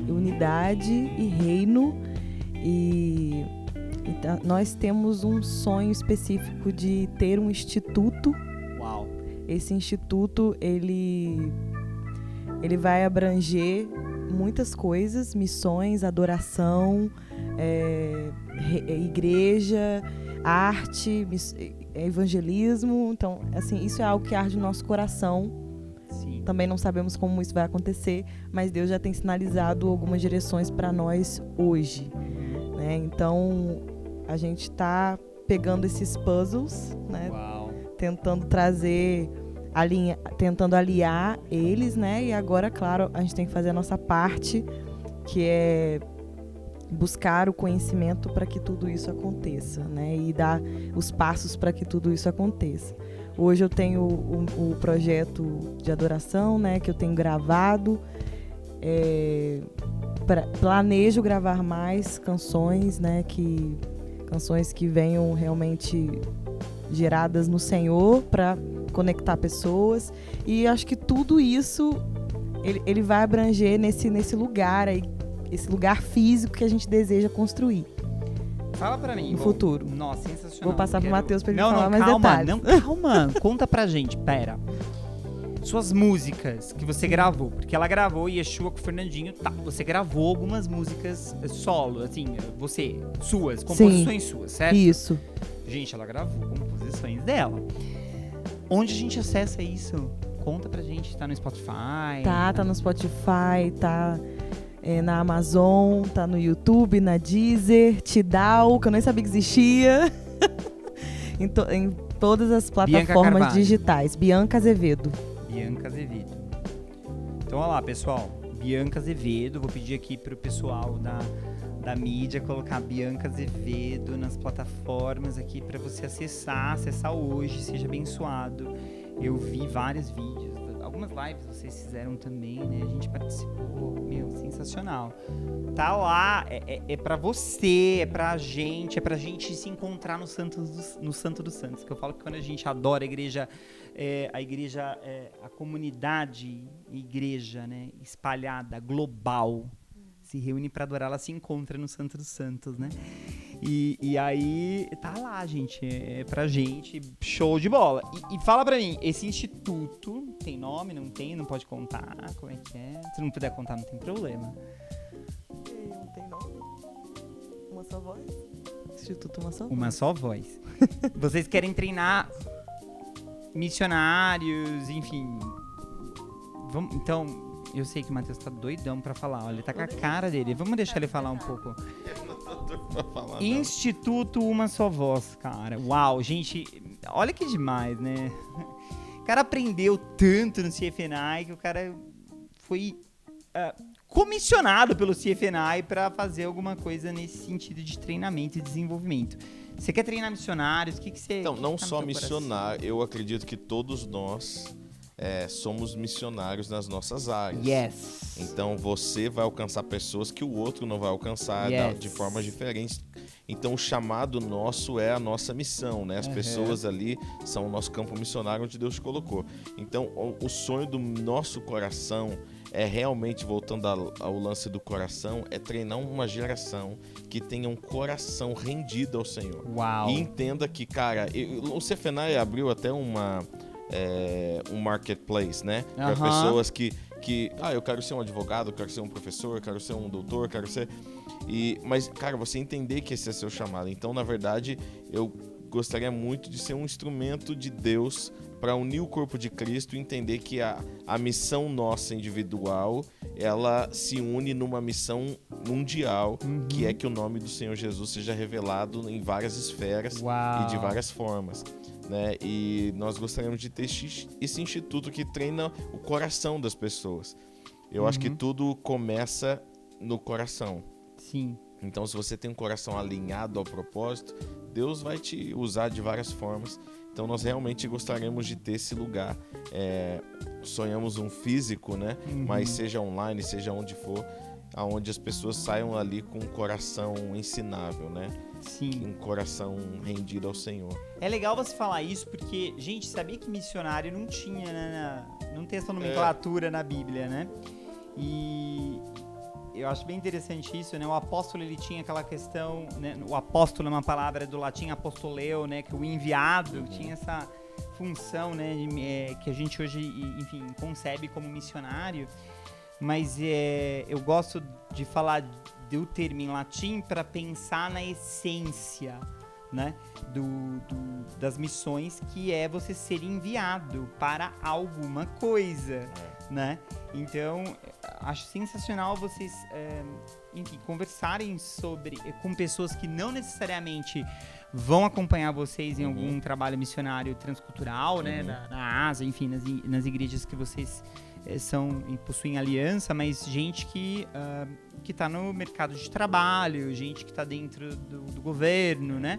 unidade e reino. E então, nós temos um sonho específico de ter um instituto. Uau! Esse instituto, ele vai abranger muitas coisas, missões, adoração, igreja, arte, evangelismo. Então, assim, isso é algo que arde no nosso coração. Sim. Também não sabemos como isso vai acontecer, mas Deus já tem sinalizado algumas direções para nós hoje, né? Então, a gente está pegando esses puzzles, né? Uau. Tentando trazer, tentando aliar eles, né? E agora, claro, a gente tem que fazer a nossa parte, que é buscar o conhecimento para que tudo isso aconteça, né? E dar os passos para que tudo isso aconteça. Hoje eu tenho o projeto de adoração, né? Que eu tenho gravado. Planejo gravar mais canções, né? Canções que venham realmente geradas no Senhor para conectar pessoas. E acho que tudo isso ele vai abranger nesse lugar aí, esse lugar físico que a gente deseja construir. Fala pra mim. No futuro. Nossa, sensacional. Vou passar pro Matheus pra ele falar não, mais calma, detalhes. Não, calma. Conta pra gente, pera. Suas músicas que você gravou, porque ela gravou Yeshua com o Fernandinho, tá, você gravou algumas músicas solo, assim, suas, composições suas, certo? Isso. Gente, ela gravou composições dela. Onde a gente acessa isso? Conta pra gente, tá no Spotify? Tá no Spotify, tá na Amazon, tá no YouTube, na Deezer, Tidal, que eu nem sabia que existia. em todas as plataformas digitais. Bianca Azevedo. Bianca Azevedo. Então, olha lá, pessoal. Bianca Azevedo. Vou pedir aqui pro pessoal da mídia colocar Bianca Azevedo nas plataformas aqui para você acessar hoje. Seja abençoado. Eu vi vários vídeos. Algumas lives vocês fizeram também, né? A gente participou. Meu, sensacional. Tá lá. É pra você, é pra gente se encontrar no Santo dos Santos. Que eu falo que quando a gente adora a igreja, a comunidade, igreja, né, espalhada, global, se reúne para adorar, ela se encontra no Santo dos Santos, né? E aí, tá lá, gente, pra gente, show de bola. E fala pra mim, esse instituto tem nome, não tem, não pode contar, como é que é? Se não puder contar, não tem problema. Não tem nome? Uma só voz? Instituto Uma Só Voz. Uma só voz. Vocês querem treinar missionários, enfim. Então, eu sei que o Matheus tá doidão pra falar. Olha, ele tá com a cara dele. Vamos deixar ele falar um pouco. Instituto Uma Só Voz, cara. Uau, gente, olha que demais, né? O cara aprendeu tanto no CFNI que o cara foi comissionado pelo CFNI para fazer alguma coisa nesse sentido de treinamento e desenvolvimento. Você quer treinar missionários? O que você... Então, não só missionário, eu acredito que todos nós somos missionários nas nossas áreas. Yes. Então você vai alcançar pessoas que o outro não vai alcançar de formas diferentes. Então o chamado nosso é a nossa missão, né? As pessoas ali são o nosso campo missionário onde Deus te colocou. Então o sonho do nosso coração é realmente, voltando ao lance do coração, é treinar uma geração que tenha um coração rendido ao Senhor. Uau. E entenda que, cara, o Cefenai abriu até um marketplace, né? Para pessoas que eu quero ser um advogado, eu quero ser um professor, eu quero ser um doutor, eu quero ser... Mas, cara, você entender que esse é seu chamado. Então, na verdade, eu gostaria muito de ser um instrumento de Deus para unir o corpo de Cristo e entender que a missão nossa individual, ela se une numa missão mundial, que é que o nome do Senhor Jesus seja revelado em várias esferas e de várias formas. Né? E nós gostaríamos de ter esse instituto que treina o coração das pessoas. Eu acho que tudo começa no coração. Sim. Então, se você tem um coração alinhado ao propósito, Deus vai te usar de várias formas. Então, nós realmente gostaríamos de ter esse lugar. Sonhamos um físico, né? Mas seja online, seja onde for, aonde as pessoas saiam ali com um coração ensinável, né? Sim. Um coração rendido ao Senhor. É legal você falar isso porque, gente, sabia que missionário não tinha, né? Não tem essa nomenclatura na Bíblia, né? E eu acho bem interessante isso, né? O apóstolo, ele tinha aquela questão, né? O apóstolo é uma palavra do latim apostoleo, né? Que o enviado tinha essa função, né? Que a gente hoje, enfim, concebe como missionário. Mas eu gosto de falar do termo em latim para pensar na essência, né? Das missões, que é você ser enviado para alguma coisa, né? Então, acho sensacional vocês, enfim, conversarem com pessoas que não necessariamente vão acompanhar vocês em algum trabalho missionário transcultural, né? Na Ásia, enfim, nas igrejas que vocês possuem aliança, mas gente que está no mercado de trabalho, gente que está dentro do governo, né?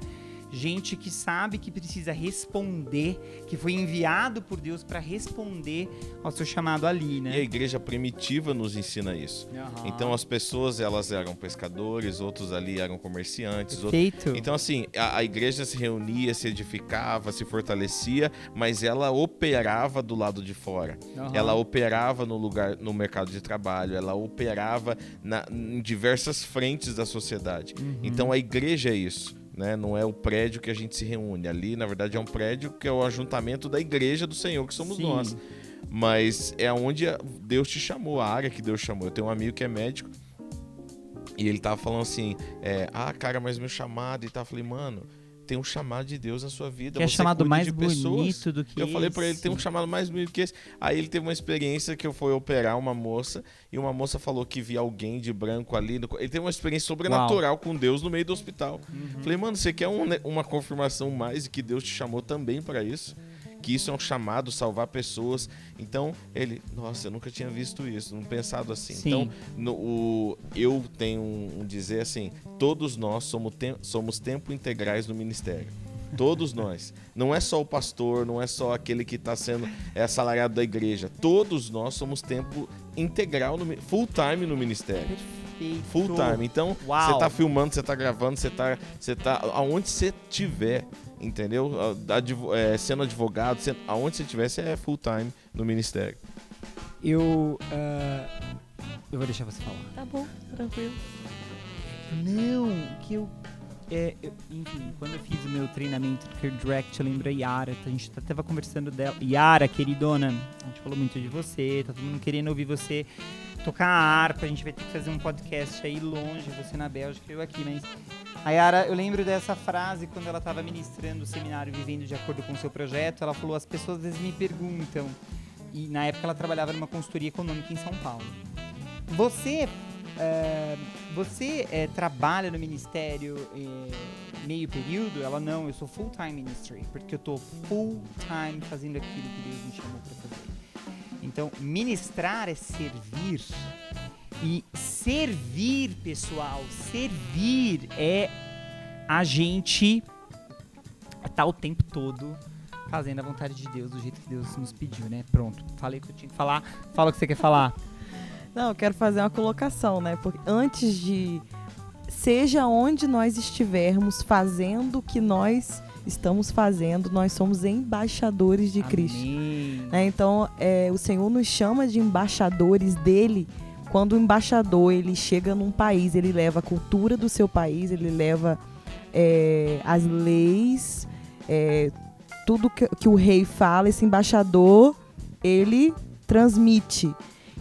Gente que sabe que precisa responder, que foi enviado por Deus para responder ao seu chamado ali, né? E a igreja primitiva nos ensina isso. Então as pessoas, elas eram pescadores, outros ali eram comerciantes. Perfeito. Então assim, a igreja se reunia, se edificava, se fortalecia, mas ela operava do lado de fora. Ela operava no mercado de trabalho, ela operava em diversas frentes da sociedade. Então a igreja é isso. Né? Não é o prédio que a gente se reúne. Ali, na verdade, é um prédio que é o ajuntamento da igreja do Senhor, que somos nós. Mas é onde Deus te chamou, a área que Deus chamou. Eu tenho um amigo que é médico e ele tava falando assim, cara, mas meu chamado... E tava falando, mano, tem um chamado de Deus na sua vida. Que é você chamado mais bonito do que Eu falei pra ele, tem um chamado mais bonito que esse. Aí ele teve uma experiência que eu fui operar uma moça, e uma moça falou que via alguém de branco ali. Ele teve uma experiência sobrenatural com Deus no meio do hospital. Falei, mano, você quer uma confirmação mais de que Deus te chamou também pra isso? Que isso é um chamado, salvar pessoas. Então, ele, nossa, eu nunca tinha visto isso, não pensado assim. Sim. Então, eu tenho um dizer assim, todos nós somos tempo integrais no ministério. Todos nós. Não é só o pastor, não é só aquele que está sendo assalariado da igreja. Todos nós somos tempo integral, full time no ministério. Perfeito. Full time. Então, você tá filmando, você tá gravando, você tá aonde você tiver, entendeu? Sendo advogado, aonde você tiver, você é full time no ministério. Eu vou deixar você falar. Tá bom, tranquilo. Não, que enfim, quando eu fiz o meu treinamento do Career Direct, eu lembro a Yara, a gente tava conversando dela. Yara, queridona, a gente falou muito de você, tá todo mundo querendo ouvir você tocar a harpa, a gente vai ter que fazer um podcast aí longe, você na Bélgica, eu aqui, mas... A Yara, eu lembro dessa frase quando ela estava ministrando o seminário Vivendo de Acordo com o Seu Projeto, ela falou, as pessoas às vezes me perguntam, e na época ela trabalhava numa consultoria econômica em São Paulo. Você trabalha no ministério meio período? Ela, não, eu sou full time ministry, porque eu tô full time fazendo aquilo que Deus me chamou para fazer. Então, ministrar é servir. E servir, pessoal, servir é a gente estar o tempo todo fazendo a vontade de Deus do jeito que Deus nos pediu, né? Pronto, falei o que eu tinha que falar. Fala o que você quer falar. Não, eu quero fazer uma colocação, né? Porque antes de... Seja onde nós estivermos fazendo o que nós estamos fazendo, nós somos embaixadores de Cristo. Né? Então, o Senhor nos chama de embaixadores dele. Quando o embaixador ele chega num país, ele leva a cultura do seu país, ele leva as leis, tudo que o rei fala, esse embaixador, ele transmite.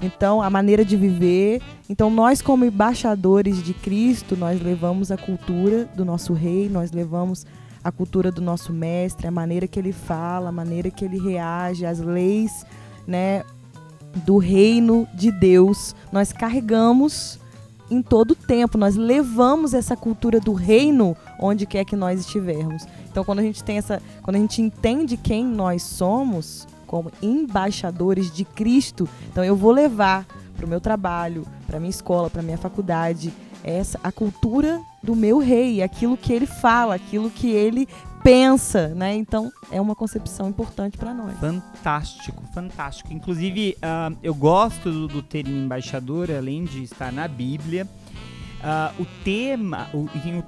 Então, a maneira de viver. Então, nós como embaixadores de Cristo, nós levamos a cultura do nosso rei, nós levamos a cultura do nosso mestre, a maneira que ele fala, a maneira que ele reage, as leis, né, do reino de Deus. Nós carregamos em todo o tempo, nós levamos essa cultura do reino onde quer que nós estivermos. Então, quando a gente entende quem nós somos como embaixadores de Cristo, então eu vou levar para o meu trabalho, para a minha escola, para a minha faculdade, a cultura do meu rei, aquilo que ele fala, aquilo que ele pensa, né? Então, é uma concepção importante para nós. Fantástico, fantástico. Inclusive, eu gosto do termo embaixador, além de estar na Bíblia. O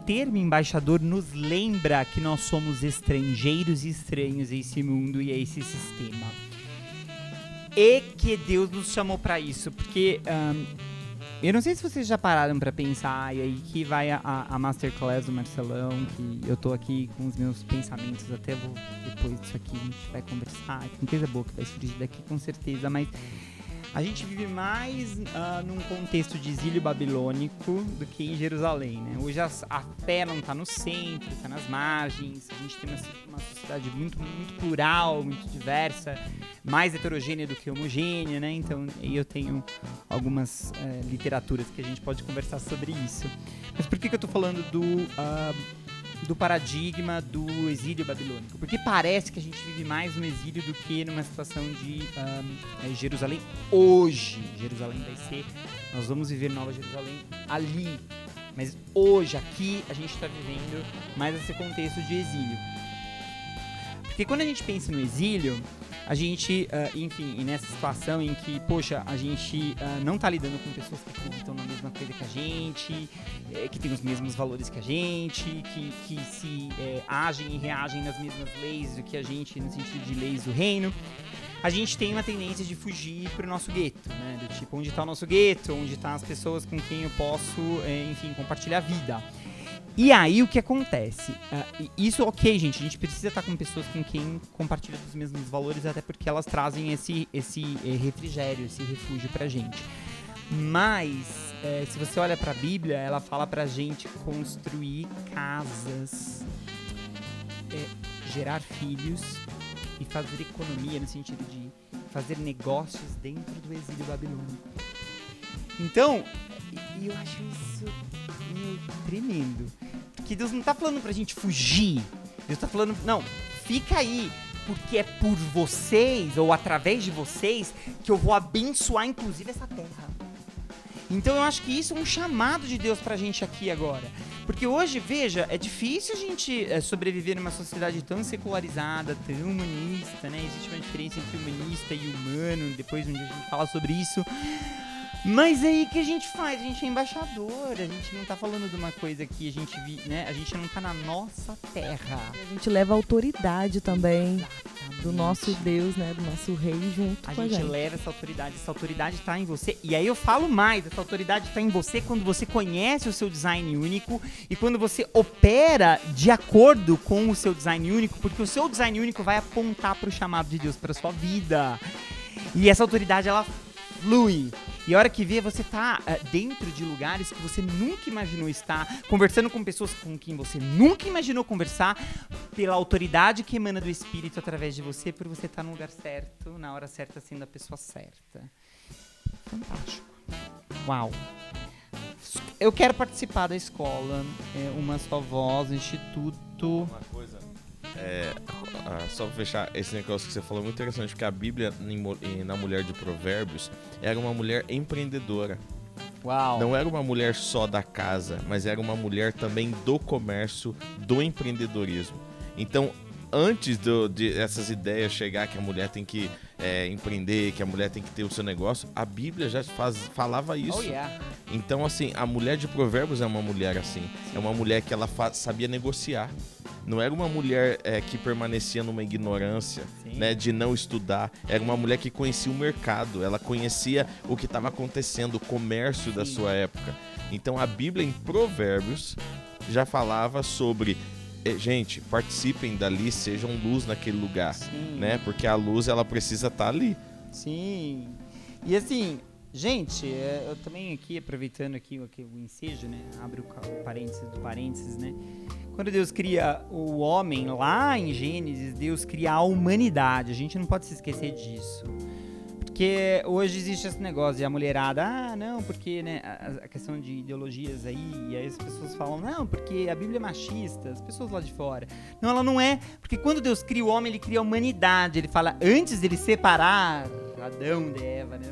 termo embaixador nos lembra que nós somos estrangeiros e estranhos a esse mundo e a esse sistema. E que Deus nos chamou para isso, porque eu não sei se vocês já pararam para pensar, e aí que vai a masterclass do Marcelão, que eu tô aqui com os meus pensamentos, até depois disso aqui a gente vai conversar, tem coisa boa que vai surgir daqui com certeza, mas a gente vive mais num contexto de exílio babilônico do que em Jerusalém, né? Hoje a fé não está no centro, está nas margens. A gente tem uma sociedade muito, muito plural, muito diversa, mais heterogênea do que homogênea, né? Então, eu tenho algumas literaturas que a gente pode conversar sobre isso. Mas por que eu estou falando do paradigma do exílio babilônico? Porque parece que a gente vive mais no exílio do que numa situação de Jerusalém. Hoje, Jerusalém vai ser... Nós vamos viver Nova Jerusalém ali. Mas hoje, aqui, a gente está vivendo mais esse contexto de exílio. Porque quando a gente pensa no exílio, a gente, enfim, nessa situação em que, poxa, a gente não tá lidando com pessoas que acreditam na mesma coisa que a gente, que tem os mesmos valores que a gente, que se agem e reagem nas mesmas leis do que a gente, no sentido de leis do reino, a gente tem uma tendência de fugir pro nosso gueto, né? Do tipo, onde tá o nosso gueto, onde tá as pessoas com quem eu posso, enfim, compartilhar a vida. E aí, o que acontece? Isso, ok, gente, a gente precisa estar com pessoas com quem compartilha dos mesmos valores, até porque elas trazem esse refrigério, esse refúgio pra gente. Mas, se você olha pra Bíblia, ela fala pra gente construir casas, gerar filhos e fazer economia, no sentido de fazer negócios dentro do exílio babilônico. Então, eu acho isso tremendo. Porque Deus não tá falando pra gente fugir. Deus tá falando, não, fica aí, porque é por vocês, ou através de vocês, que eu vou abençoar, inclusive, essa terra. Então eu acho que isso é um chamado de Deus pra gente aqui agora. Porque hoje, veja, é difícil a gente sobreviver numa sociedade tão secularizada, tão humanista, né? Existe uma diferença entre humanista e humano, depois um dia a gente fala sobre isso. Mas aí, o que a gente faz? A gente é embaixador, a gente não tá falando de uma coisa que a gente né? A gente não tá na nossa terra. A gente leva a autoridade também. Exatamente. Do nosso Deus, né? Do nosso rei junto com a gente. A gente leva essa autoridade tá em você. E aí eu falo mais, essa autoridade tá em você quando você conhece o seu design único e quando você opera de acordo com o seu design único, porque o seu design único vai apontar pro chamado de Deus para sua vida. E essa autoridade, ela flui. E a hora que vê, você tá dentro de lugares que você nunca imaginou estar, conversando com pessoas com quem você nunca imaginou conversar, pela autoridade que emana do Espírito através de você, por você estar no lugar certo, na hora certa, sendo a pessoa certa. Fantástico. Uau. Eu quero participar da escola, Uma Só Voz, Instituto... Uma coisa... só pra fechar esse negócio que você falou, é muito interessante, porque a Bíblia na mulher de Provérbios era uma mulher empreendedora. Uau. Não era uma mulher só da casa, mas era uma mulher também do comércio, do empreendedorismo. Então, antes de essas ideias chegar que a mulher tem que empreender, que a mulher tem que ter o seu negócio, a Bíblia já falava isso. Oh, yeah. Então, assim, a mulher de Provérbios é uma mulher assim. É uma mulher que ela sabia negociar. Não era uma mulher que permanecia numa ignorância, né, de não estudar. Era uma mulher que conhecia o mercado. Ela conhecia o que estava acontecendo, o comércio da sua época. Então, a Bíblia em Provérbios já falava sobre... gente, participem dali, sejam luz naquele lugar, né? Porque a luz, ela precisa estar ali. Sim. E assim, gente, eu também aqui, aproveitando aqui o ensejo, né? Abro o parênteses do parênteses, né? Quando Deus cria o homem, lá em Gênesis, Deus cria a humanidade. A gente não pode se esquecer disso. Porque hoje existe esse negócio de a mulherada, não, porque, né, a questão de ideologias aí, e aí as pessoas falam, não, porque a Bíblia é machista, as pessoas lá de fora. Não, ela não é, porque quando Deus cria o homem, ele cria a humanidade, ele fala, antes dele separar Adão de Eva, né,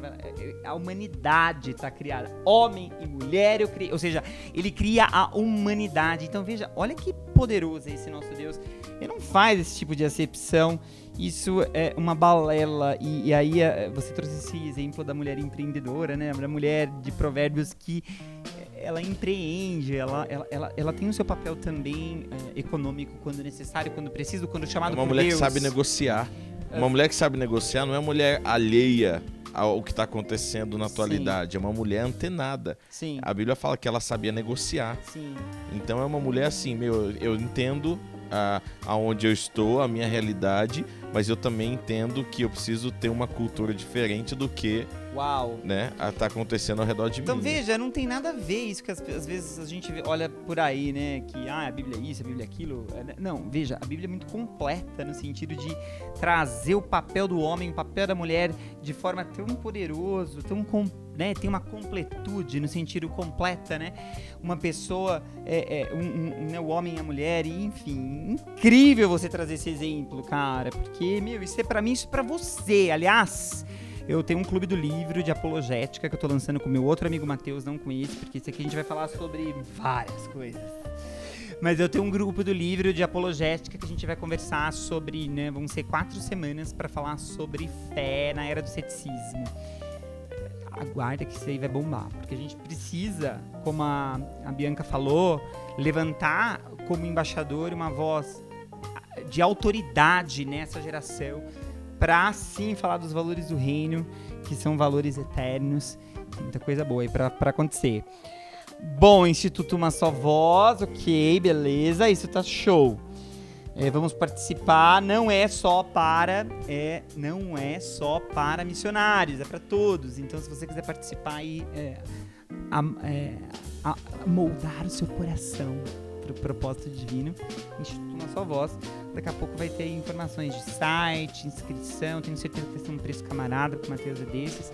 a humanidade está criada, homem e mulher, ou seja, ele cria a humanidade. Então veja, olha que poderoso é esse nosso Deus, ele não faz esse tipo de acepção. Isso é uma balela, e aí você trouxe esse exemplo da mulher empreendedora, né? Da mulher de Provérbios que ela empreende, ela tem o seu papel também econômico quando necessário, quando preciso, quando chamado por Deus. Uma mulher que sabe negociar. Uma mulher que sabe negociar não é mulher alheia ao que está acontecendo na atualidade. É uma mulher antenada. Sim. A Bíblia fala que ela sabia negociar. Sim. Então é uma mulher assim, eu entendo aonde eu estou, a minha realidade, mas eu também entendo que eu preciso ter uma cultura diferente do que né, tá acontecendo ao redor de mim. Então veja, não tem nada a ver isso que às vezes a gente olha por aí, né, que a Bíblia é isso, a Bíblia é aquilo. Não, veja, a Bíblia é muito completa no sentido de trazer o papel do homem, o papel da mulher de forma tão poderoso, tão né, tem uma completude no sentido completa, né? Uma pessoa, né, o homem e a mulher, e enfim, incrível você trazer esse exemplo, cara, porque, isso é pra mim, isso é pra você. Aliás, eu tenho um clube do livro de apologética que eu tô lançando com meu outro amigo Matheus, não com esse, porque esse aqui a gente vai falar sobre várias coisas. Mas eu tenho um grupo do livro de apologética que a gente vai conversar sobre, né, vão ser 4 semanas para falar sobre fé na era do ceticismo. Aguarda que isso aí vai bombar, porque a gente precisa, como a Bianca falou, levantar como embaixador uma voz de autoridade nessa geração para sim falar dos valores do reino, que são valores eternos. Tem muita coisa boa aí para acontecer. Bom, Instituto Uma Só Voz, ok, beleza, isso tá show. Vamos participar, não é só para missionários, é para todos. Então, se você quiser participar e moldar o seu coração para o propósito divino, Instituto Uma Só Voz. Daqui a pouco vai ter informações de site, inscrição. Tenho certeza que vai ser um preço camarada, porque o Matheus é desses.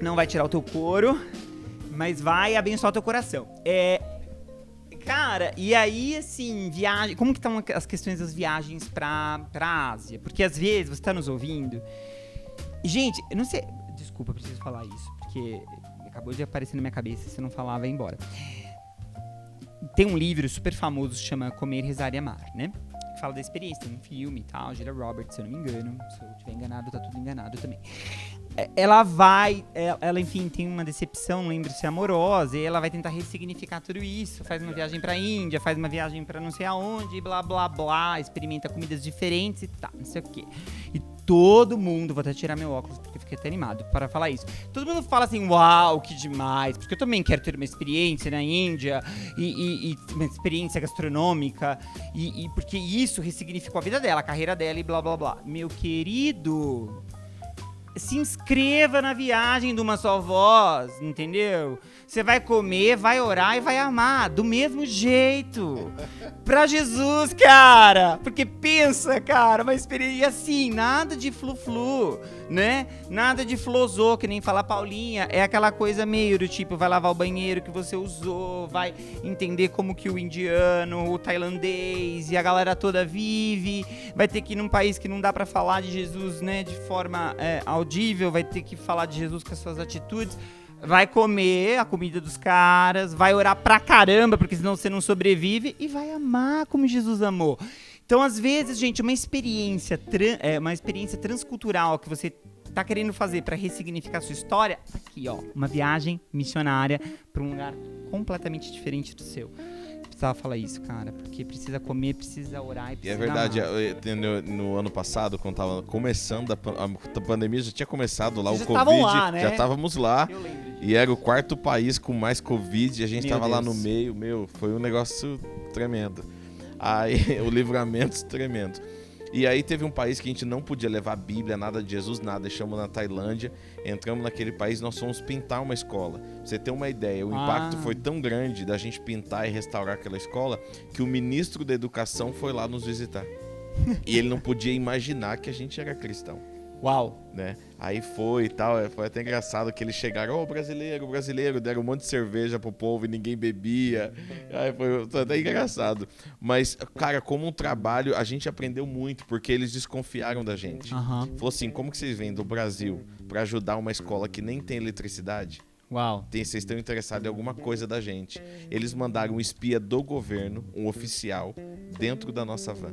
Não vai tirar o teu couro, mas vai abençoar o teu coração. Cara, e aí, assim, viagem... Como que estão as questões das viagens pra Ásia? Porque, às vezes, você tá nos ouvindo... Gente, eu não sei... Desculpa, eu preciso falar isso, porque acabou de aparecer na minha cabeça, se eu não falar, vai embora. Tem um livro super famoso que chama Comer, Rezar e Amar, né? Que fala da experiência, tem um filme e tal, Julia Roberts, se eu não me engano. Se eu estiver enganado, tá tudo enganado também. Ela, enfim, tem uma decepção, não lembro se é amorosa, e ela vai tentar ressignificar tudo isso, faz uma viagem pra Índia, faz uma viagem pra não sei aonde, blá, blá, blá, experimenta comidas diferentes e tal, não sei o quê. E todo mundo, vou até tirar meu óculos, porque eu fiquei até animado para falar isso, todo mundo fala assim, uau, que demais, porque eu também quero ter uma experiência na Índia, e uma experiência gastronômica, e porque isso ressignificou a vida dela, a carreira dela e blá, blá, blá. Meu querido... Se inscreva na viagem de Uma Só Voz, entendeu? Você vai comer, vai orar e vai amar, do mesmo jeito. Pra Jesus, cara. Porque pensa, cara, uma experiência assim, nada de flu-flu, né? Nada de flosô, que nem fala Paulinha. É aquela coisa meio do tipo, vai lavar o banheiro que você usou, vai entender como que o indiano, o tailandês e a galera toda vive. Vai ter que ir num país que não dá pra falar de Jesus, né, de forma audível, vai ter que falar de Jesus com as suas atitudes. vai comer a comida dos caras, vai orar pra caramba, porque senão você não sobrevive, e vai amar como Jesus amou. Então, às vezes, gente, uma experiência transcultural que você tá querendo fazer pra ressignificar a sua história, tá aqui, ó, uma viagem missionária pra um lugar completamente diferente do seu. Precisava falar isso, cara, porque precisa comer, precisa orar e precisa E é verdade, amar. no ano passado, quando tava começando a pandemia, já tinha começado lá, Vocês o já estavam Covid, lá, né? já estávamos lá, Eu lembro disso. e era o 4º país com mais Covid, e a gente Meu tava lá no Deus. meio, foi um negócio tremendo. Aí, o livramento tremendo. E aí teve um país que a gente não podia levar a Bíblia, nada de Jesus, nada. Deixamos na Tailândia, entramos naquele país, nós fomos pintar uma escola. Pra você ter uma ideia, o impacto foi tão grande da gente pintar e restaurar aquela escola que o ministro da Educação foi lá nos visitar. E ele não podia imaginar que a gente era cristão. Uau. Né? Aí foi e tal, foi até engraçado que eles chegaram, brasileiro, deram um monte de cerveja pro povo e ninguém bebia. Aí foi até engraçado. Mas, cara, como um trabalho, a gente aprendeu muito, porque eles desconfiaram da gente. Falou assim, como que vocês vêm do Brasil pra ajudar uma escola que nem tem eletricidade? Uau. Vocês estão interessados em alguma coisa da gente. Eles mandaram um espia do governo, um oficial, dentro da nossa van.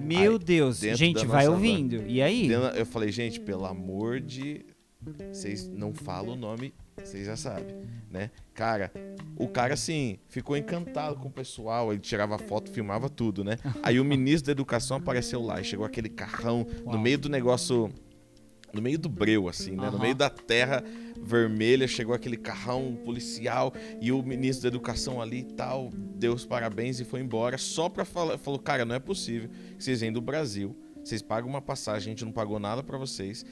Meu Deus, dentro gente, da vai nossa ouvindo. E aí? Eu falei, gente, pelo amor de... Vocês não falam o nome, vocês já sabem, né? Cara, o cara, assim, ficou encantado com o pessoal, ele tirava foto, filmava tudo, né? Aí o ministro da Educação apareceu lá e chegou aquele carrão no meio do negócio... No meio do breu, assim, né? No meio da terra vermelha, chegou aquele carrão policial e o ministro da Educação ali e tal, deu os parabéns e foi embora só pra falar. Falou, cara, não é possível que vocês vêm do Brasil, vocês pagam uma passagem, a gente não pagou nada pra vocês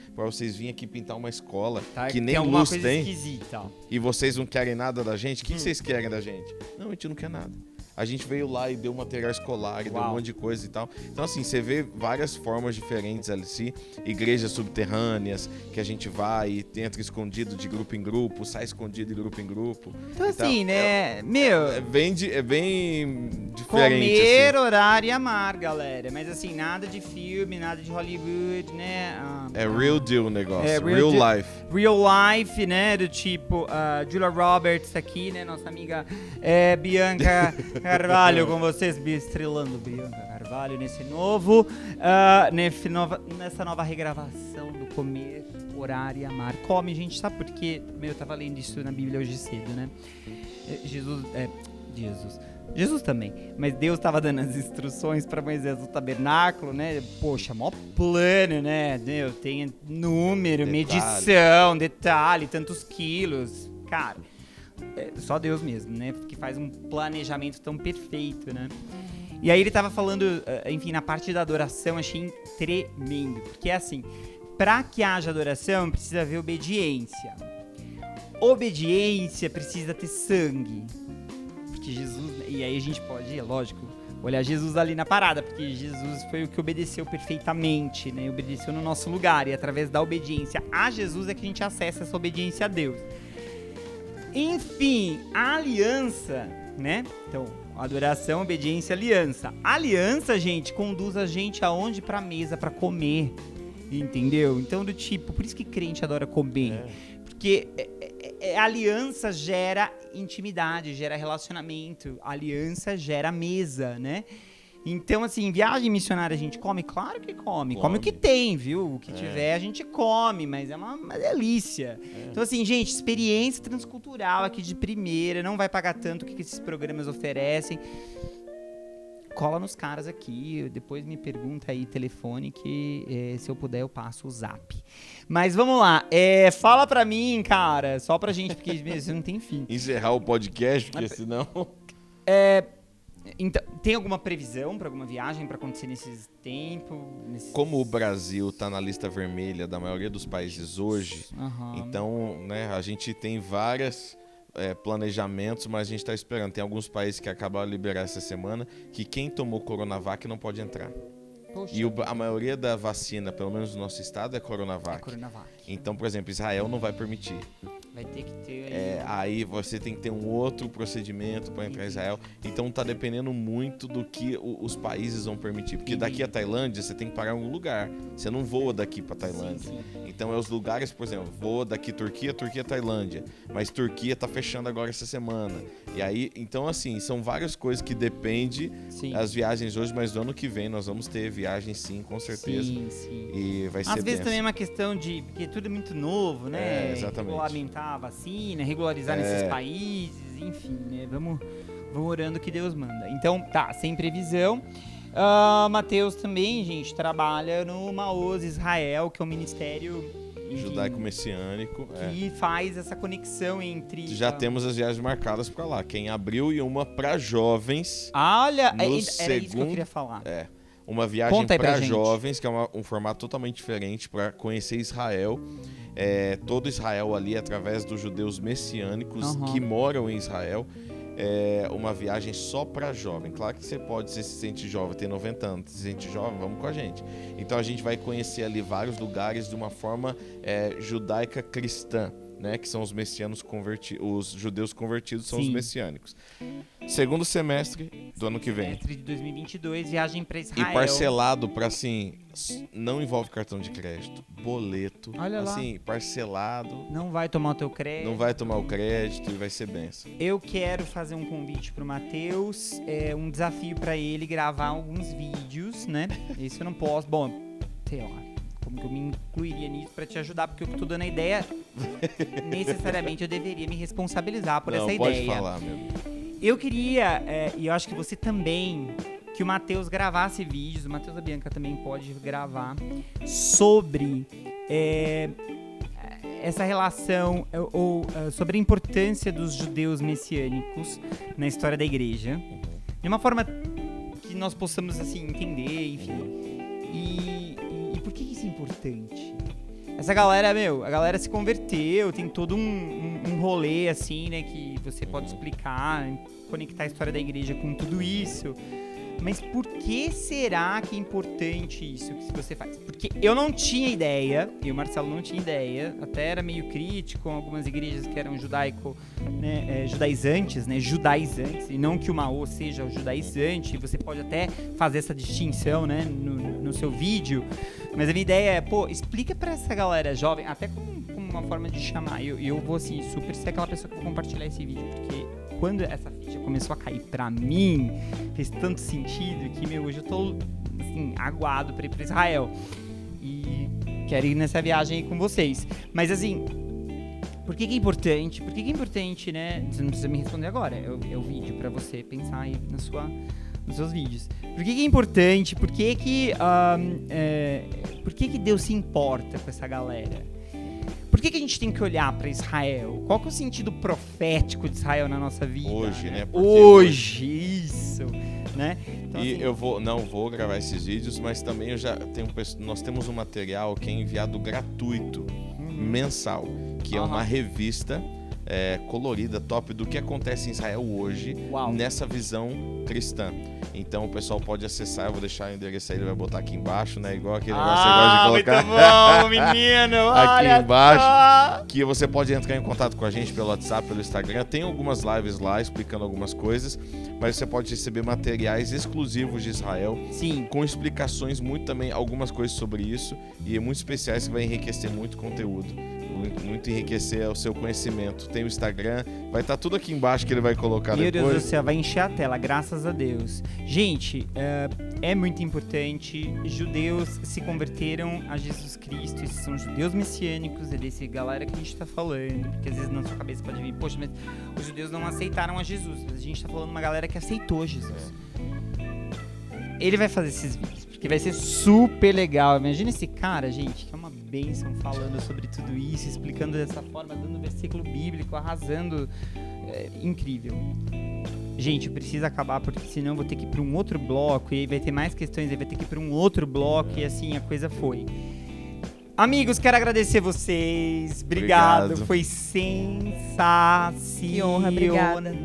virem aqui pintar uma escola que nem luz tem. Esquisita. E vocês não querem nada da gente? O que vocês querem da gente? Não, a gente não quer nada. A gente veio lá e deu material escolar, e deu um monte de coisa e tal. Então, assim, você vê várias formas diferentes ali, igrejas subterrâneas, que a gente vai e entra escondido de grupo em grupo, sai escondido de grupo em grupo. Então, assim, né, meu... É bem diferente, Comer, assim. orar e amar, galera. Mas, assim, nada de filme, nada de Hollywood, né? É real deal o negócio, É real life. Real life, né? Do tipo, Julia Roberts aqui, né? Nossa amiga Bianca Carvalho com vocês, estrelando Bianca Carvalho nessa nova regravação do Comer, Orar e Amar. Come, gente, sabe por quê? Eu tava lendo isso na Bíblia hoje cedo, né? Jesus também, mas Deus tava dando as instruções para Moisés do tabernáculo, né? Poxa, mó plano, né? Tem número, medição, detalhe, tantos quilos. Cara, só Deus mesmo, né? Que faz um planejamento tão perfeito, né? E aí ele tava falando, enfim, na parte da adoração, achei tremendo. Porque é assim, pra que haja adoração, precisa haver obediência. Obediência precisa ter sangue. Porque Jesus... E aí a gente pode, lógico, olhar Jesus ali na parada, porque Jesus foi o que obedeceu perfeitamente, né? Obedeceu no nosso lugar. E através da obediência a Jesus é que a gente acessa essa obediência a Deus. Enfim, a aliança, né? Então, adoração, obediência, aliança. A aliança, gente, conduz a gente aonde? Pra mesa, pra comer. Entendeu? Então, do tipo, por isso que crente adora comer. Porque a aliança gera intimidade, gera relacionamento. A aliança gera mesa, né? Então, assim, viagem missionária a gente come? Claro que come. Come o que tem, viu? O que tiver a gente come, mas é uma delícia. Então, assim, gente, experiência transcultural aqui de primeira. Não vai pagar tanto o que esses programas oferecem. Cola nos caras aqui, depois me pergunta aí, telefone, que se eu puder eu passo o zap. Mas vamos lá, fala pra mim, cara, só pra gente, porque isso não tem fim. Encerrar o podcast, porque senão... Então, tem alguma previsão pra alguma viagem pra acontecer nesses tempos? Como o Brasil tá na lista vermelha da maioria dos países hoje, então, né, a gente tem várias... planejamentos, mas a gente está esperando. Tem alguns países que acabaram de liberar essa semana que quem tomou Coronavac não pode entrar. Poxa. E a maioria da vacina, pelo menos no nosso estado, é Coronavac. É Coronavac. Então, por exemplo, Israel não vai permitir. Vai ter que ter aí você tem que ter um outro procedimento para entrar em Israel. Então tá dependendo muito do que os países vão permitir. Porque daqui a Tailândia você tem que parar em algum lugar. Você não voa daqui para Tailândia. Sim. Então os lugares, por exemplo, voa daqui Turquia, Tailândia. Mas Turquia tá fechando agora essa semana. E aí, então assim, são várias coisas que dependem as viagens hoje, mas do ano que vem nós vamos ter viagens sim, com certeza. Sim. E vai ser às vezes também é uma questão de... Porque tudo é muito novo, né? Exatamente. Regulamentar a vacina, regularizar nesses países, enfim, né? Vamos orando que Deus manda. Então, tá, sem previsão. Matheus também, gente, trabalha no Maoz Israel, que é um ministério... judaico-messiânico. Que faz essa conexão entre... Já temos as viagens marcadas para lá. Quem abriu e uma para jovens. Olha, era isso que eu queria falar. Uma viagem para jovens, que é um formato totalmente diferente para conhecer Israel. Todo Israel ali, através dos judeus messiânicos que moram em Israel. Uma viagem só para jovem. Claro que você pode, se sente jovem, ter 90 anos, se sente jovem, vamos com a gente. Então a gente vai conhecer ali vários lugares de uma forma judaica cristã, né? Que são os messianos convertidos, os judeus convertidos são os messiânicos. Segundo semestre do ano que vem. Semestre de 2022, viagem para Israel. E parcelado para, assim, não envolve cartão de crédito, boleto. Olha assim, lá. Parcelado. Não vai tomar o teu crédito. Não vai tomar o crédito e vai ser benção. Eu quero fazer um convite pro Matheus, um desafio para ele gravar alguns vídeos, né? Isso eu não posso. Bom, sei lá. Como que eu me incluiria nisso pra te ajudar? Porque eu tô dando a ideia, necessariamente eu deveria me responsabilizar por essa ideia. Pode falar, meu. Eu queria, e eu acho que você também, que o Matheus gravasse vídeos, o Matheus e a Bianca também pode gravar, sobre essa relação, ou sobre a importância dos judeus messiânicos na história da igreja, de uma forma que nós possamos, assim, entender, enfim. E por que isso é importante? Essa galera, a galera se converteu, tem todo um rolê, assim, né, que você pode explicar, conectar a história da igreja com tudo isso. Mas por que será que é importante isso que você faz? Porque eu não tinha ideia, e o Marcelo não tinha ideia, até era meio crítico com algumas igrejas que eram judaizantes, e não que o Maoz seja o judaizante, você pode até fazer essa distinção, né, no seu vídeo, mas a minha ideia é, explica pra essa galera jovem, até como uma forma de chamar, eu vou, assim, super ser aquela pessoa que vou compartilhar esse vídeo, porque quando essa ficha começou a cair pra mim, fez tanto sentido que, hoje eu tô, assim, aguado pra ir pra Israel. E quero ir nessa viagem aí com vocês. Mas, assim, por que é importante? Por que é importante, né? Você não precisa me responder agora, é o vídeo pra você pensar aí nos seus vídeos. Por que é importante? Por que Deus se importa com essa galera? Por que a gente tem que olhar para Israel? Qual que é o sentido profético de Israel na nossa vida? Hoje, né? Hoje, isso, né? Então, e assim, eu não vou gravar esses vídeos, mas também nós temos um material que é enviado gratuito, mensal, que é uma revista colorida, top, do que acontece em Israel hoje, nessa visão cristã. Então o pessoal pode acessar, eu vou deixar o endereço aí, ele vai botar aqui embaixo, né? Igual aquele negócio que você gosta de colocar. Muito bom, menino! Aqui embaixo, que você pode entrar em contato com a gente pelo WhatsApp, pelo Instagram. Tem algumas lives lá explicando algumas coisas, mas você pode receber materiais exclusivos de Israel. Sim. Com explicações também, algumas coisas sobre isso, e muito especiais que vai enriquecer muito o conteúdo. Muito enriquecer o seu conhecimento. Tem o Instagram, vai estar tudo aqui embaixo que ele vai colocar depois. Meu Deus do céu, vai encher a tela, graças a Deus. Gente, é muito importante, judeus se converteram a Jesus Cristo, esses são judeus messiânicos, é desse galera que a gente tá falando, porque às vezes na sua cabeça pode vir, poxa, mas os judeus não aceitaram a Jesus, mas a gente tá falando de uma galera que aceitou Jesus. Ele vai fazer esses vídeos, porque vai ser super legal. Imagina esse cara, gente, que é uma bênção, falando sobre tudo isso, explicando dessa forma, dando versículo bíblico, arrasando. Incrível. Gente, precisa acabar, porque senão eu vou ter que ir para um outro bloco, e aí vai ter mais questões, aí vai ter que ir para um outro bloco, e assim a coisa foi. Amigos, quero agradecer vocês. Obrigado. Foi sensacional. Que honra, obrigada.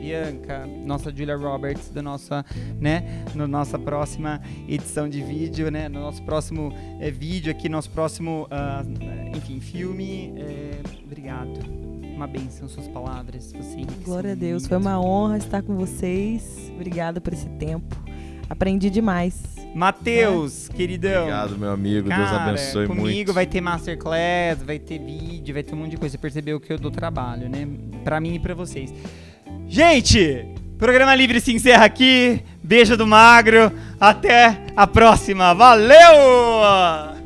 Bianca, nossa Julia Roberts, da nossa, né, na nossa próxima edição de vídeo, né, no nosso próximo vídeo aqui, nosso próximo, enfim, filme. Obrigado. uma bênção suas palavras. Você Glória a Deus, foi uma honra estar com vocês. Obrigada por esse tempo. Aprendi demais. Matheus, queridão. Obrigado, meu amigo. Cara, Deus abençoe muito. Comigo vai ter masterclass, vai ter vídeo, vai ter um monte de coisa. Você percebeu que eu dou trabalho, né? Pra mim e pra vocês. Gente, Programa Livre se encerra aqui. Beijo do Magro. Até a próxima. Valeu!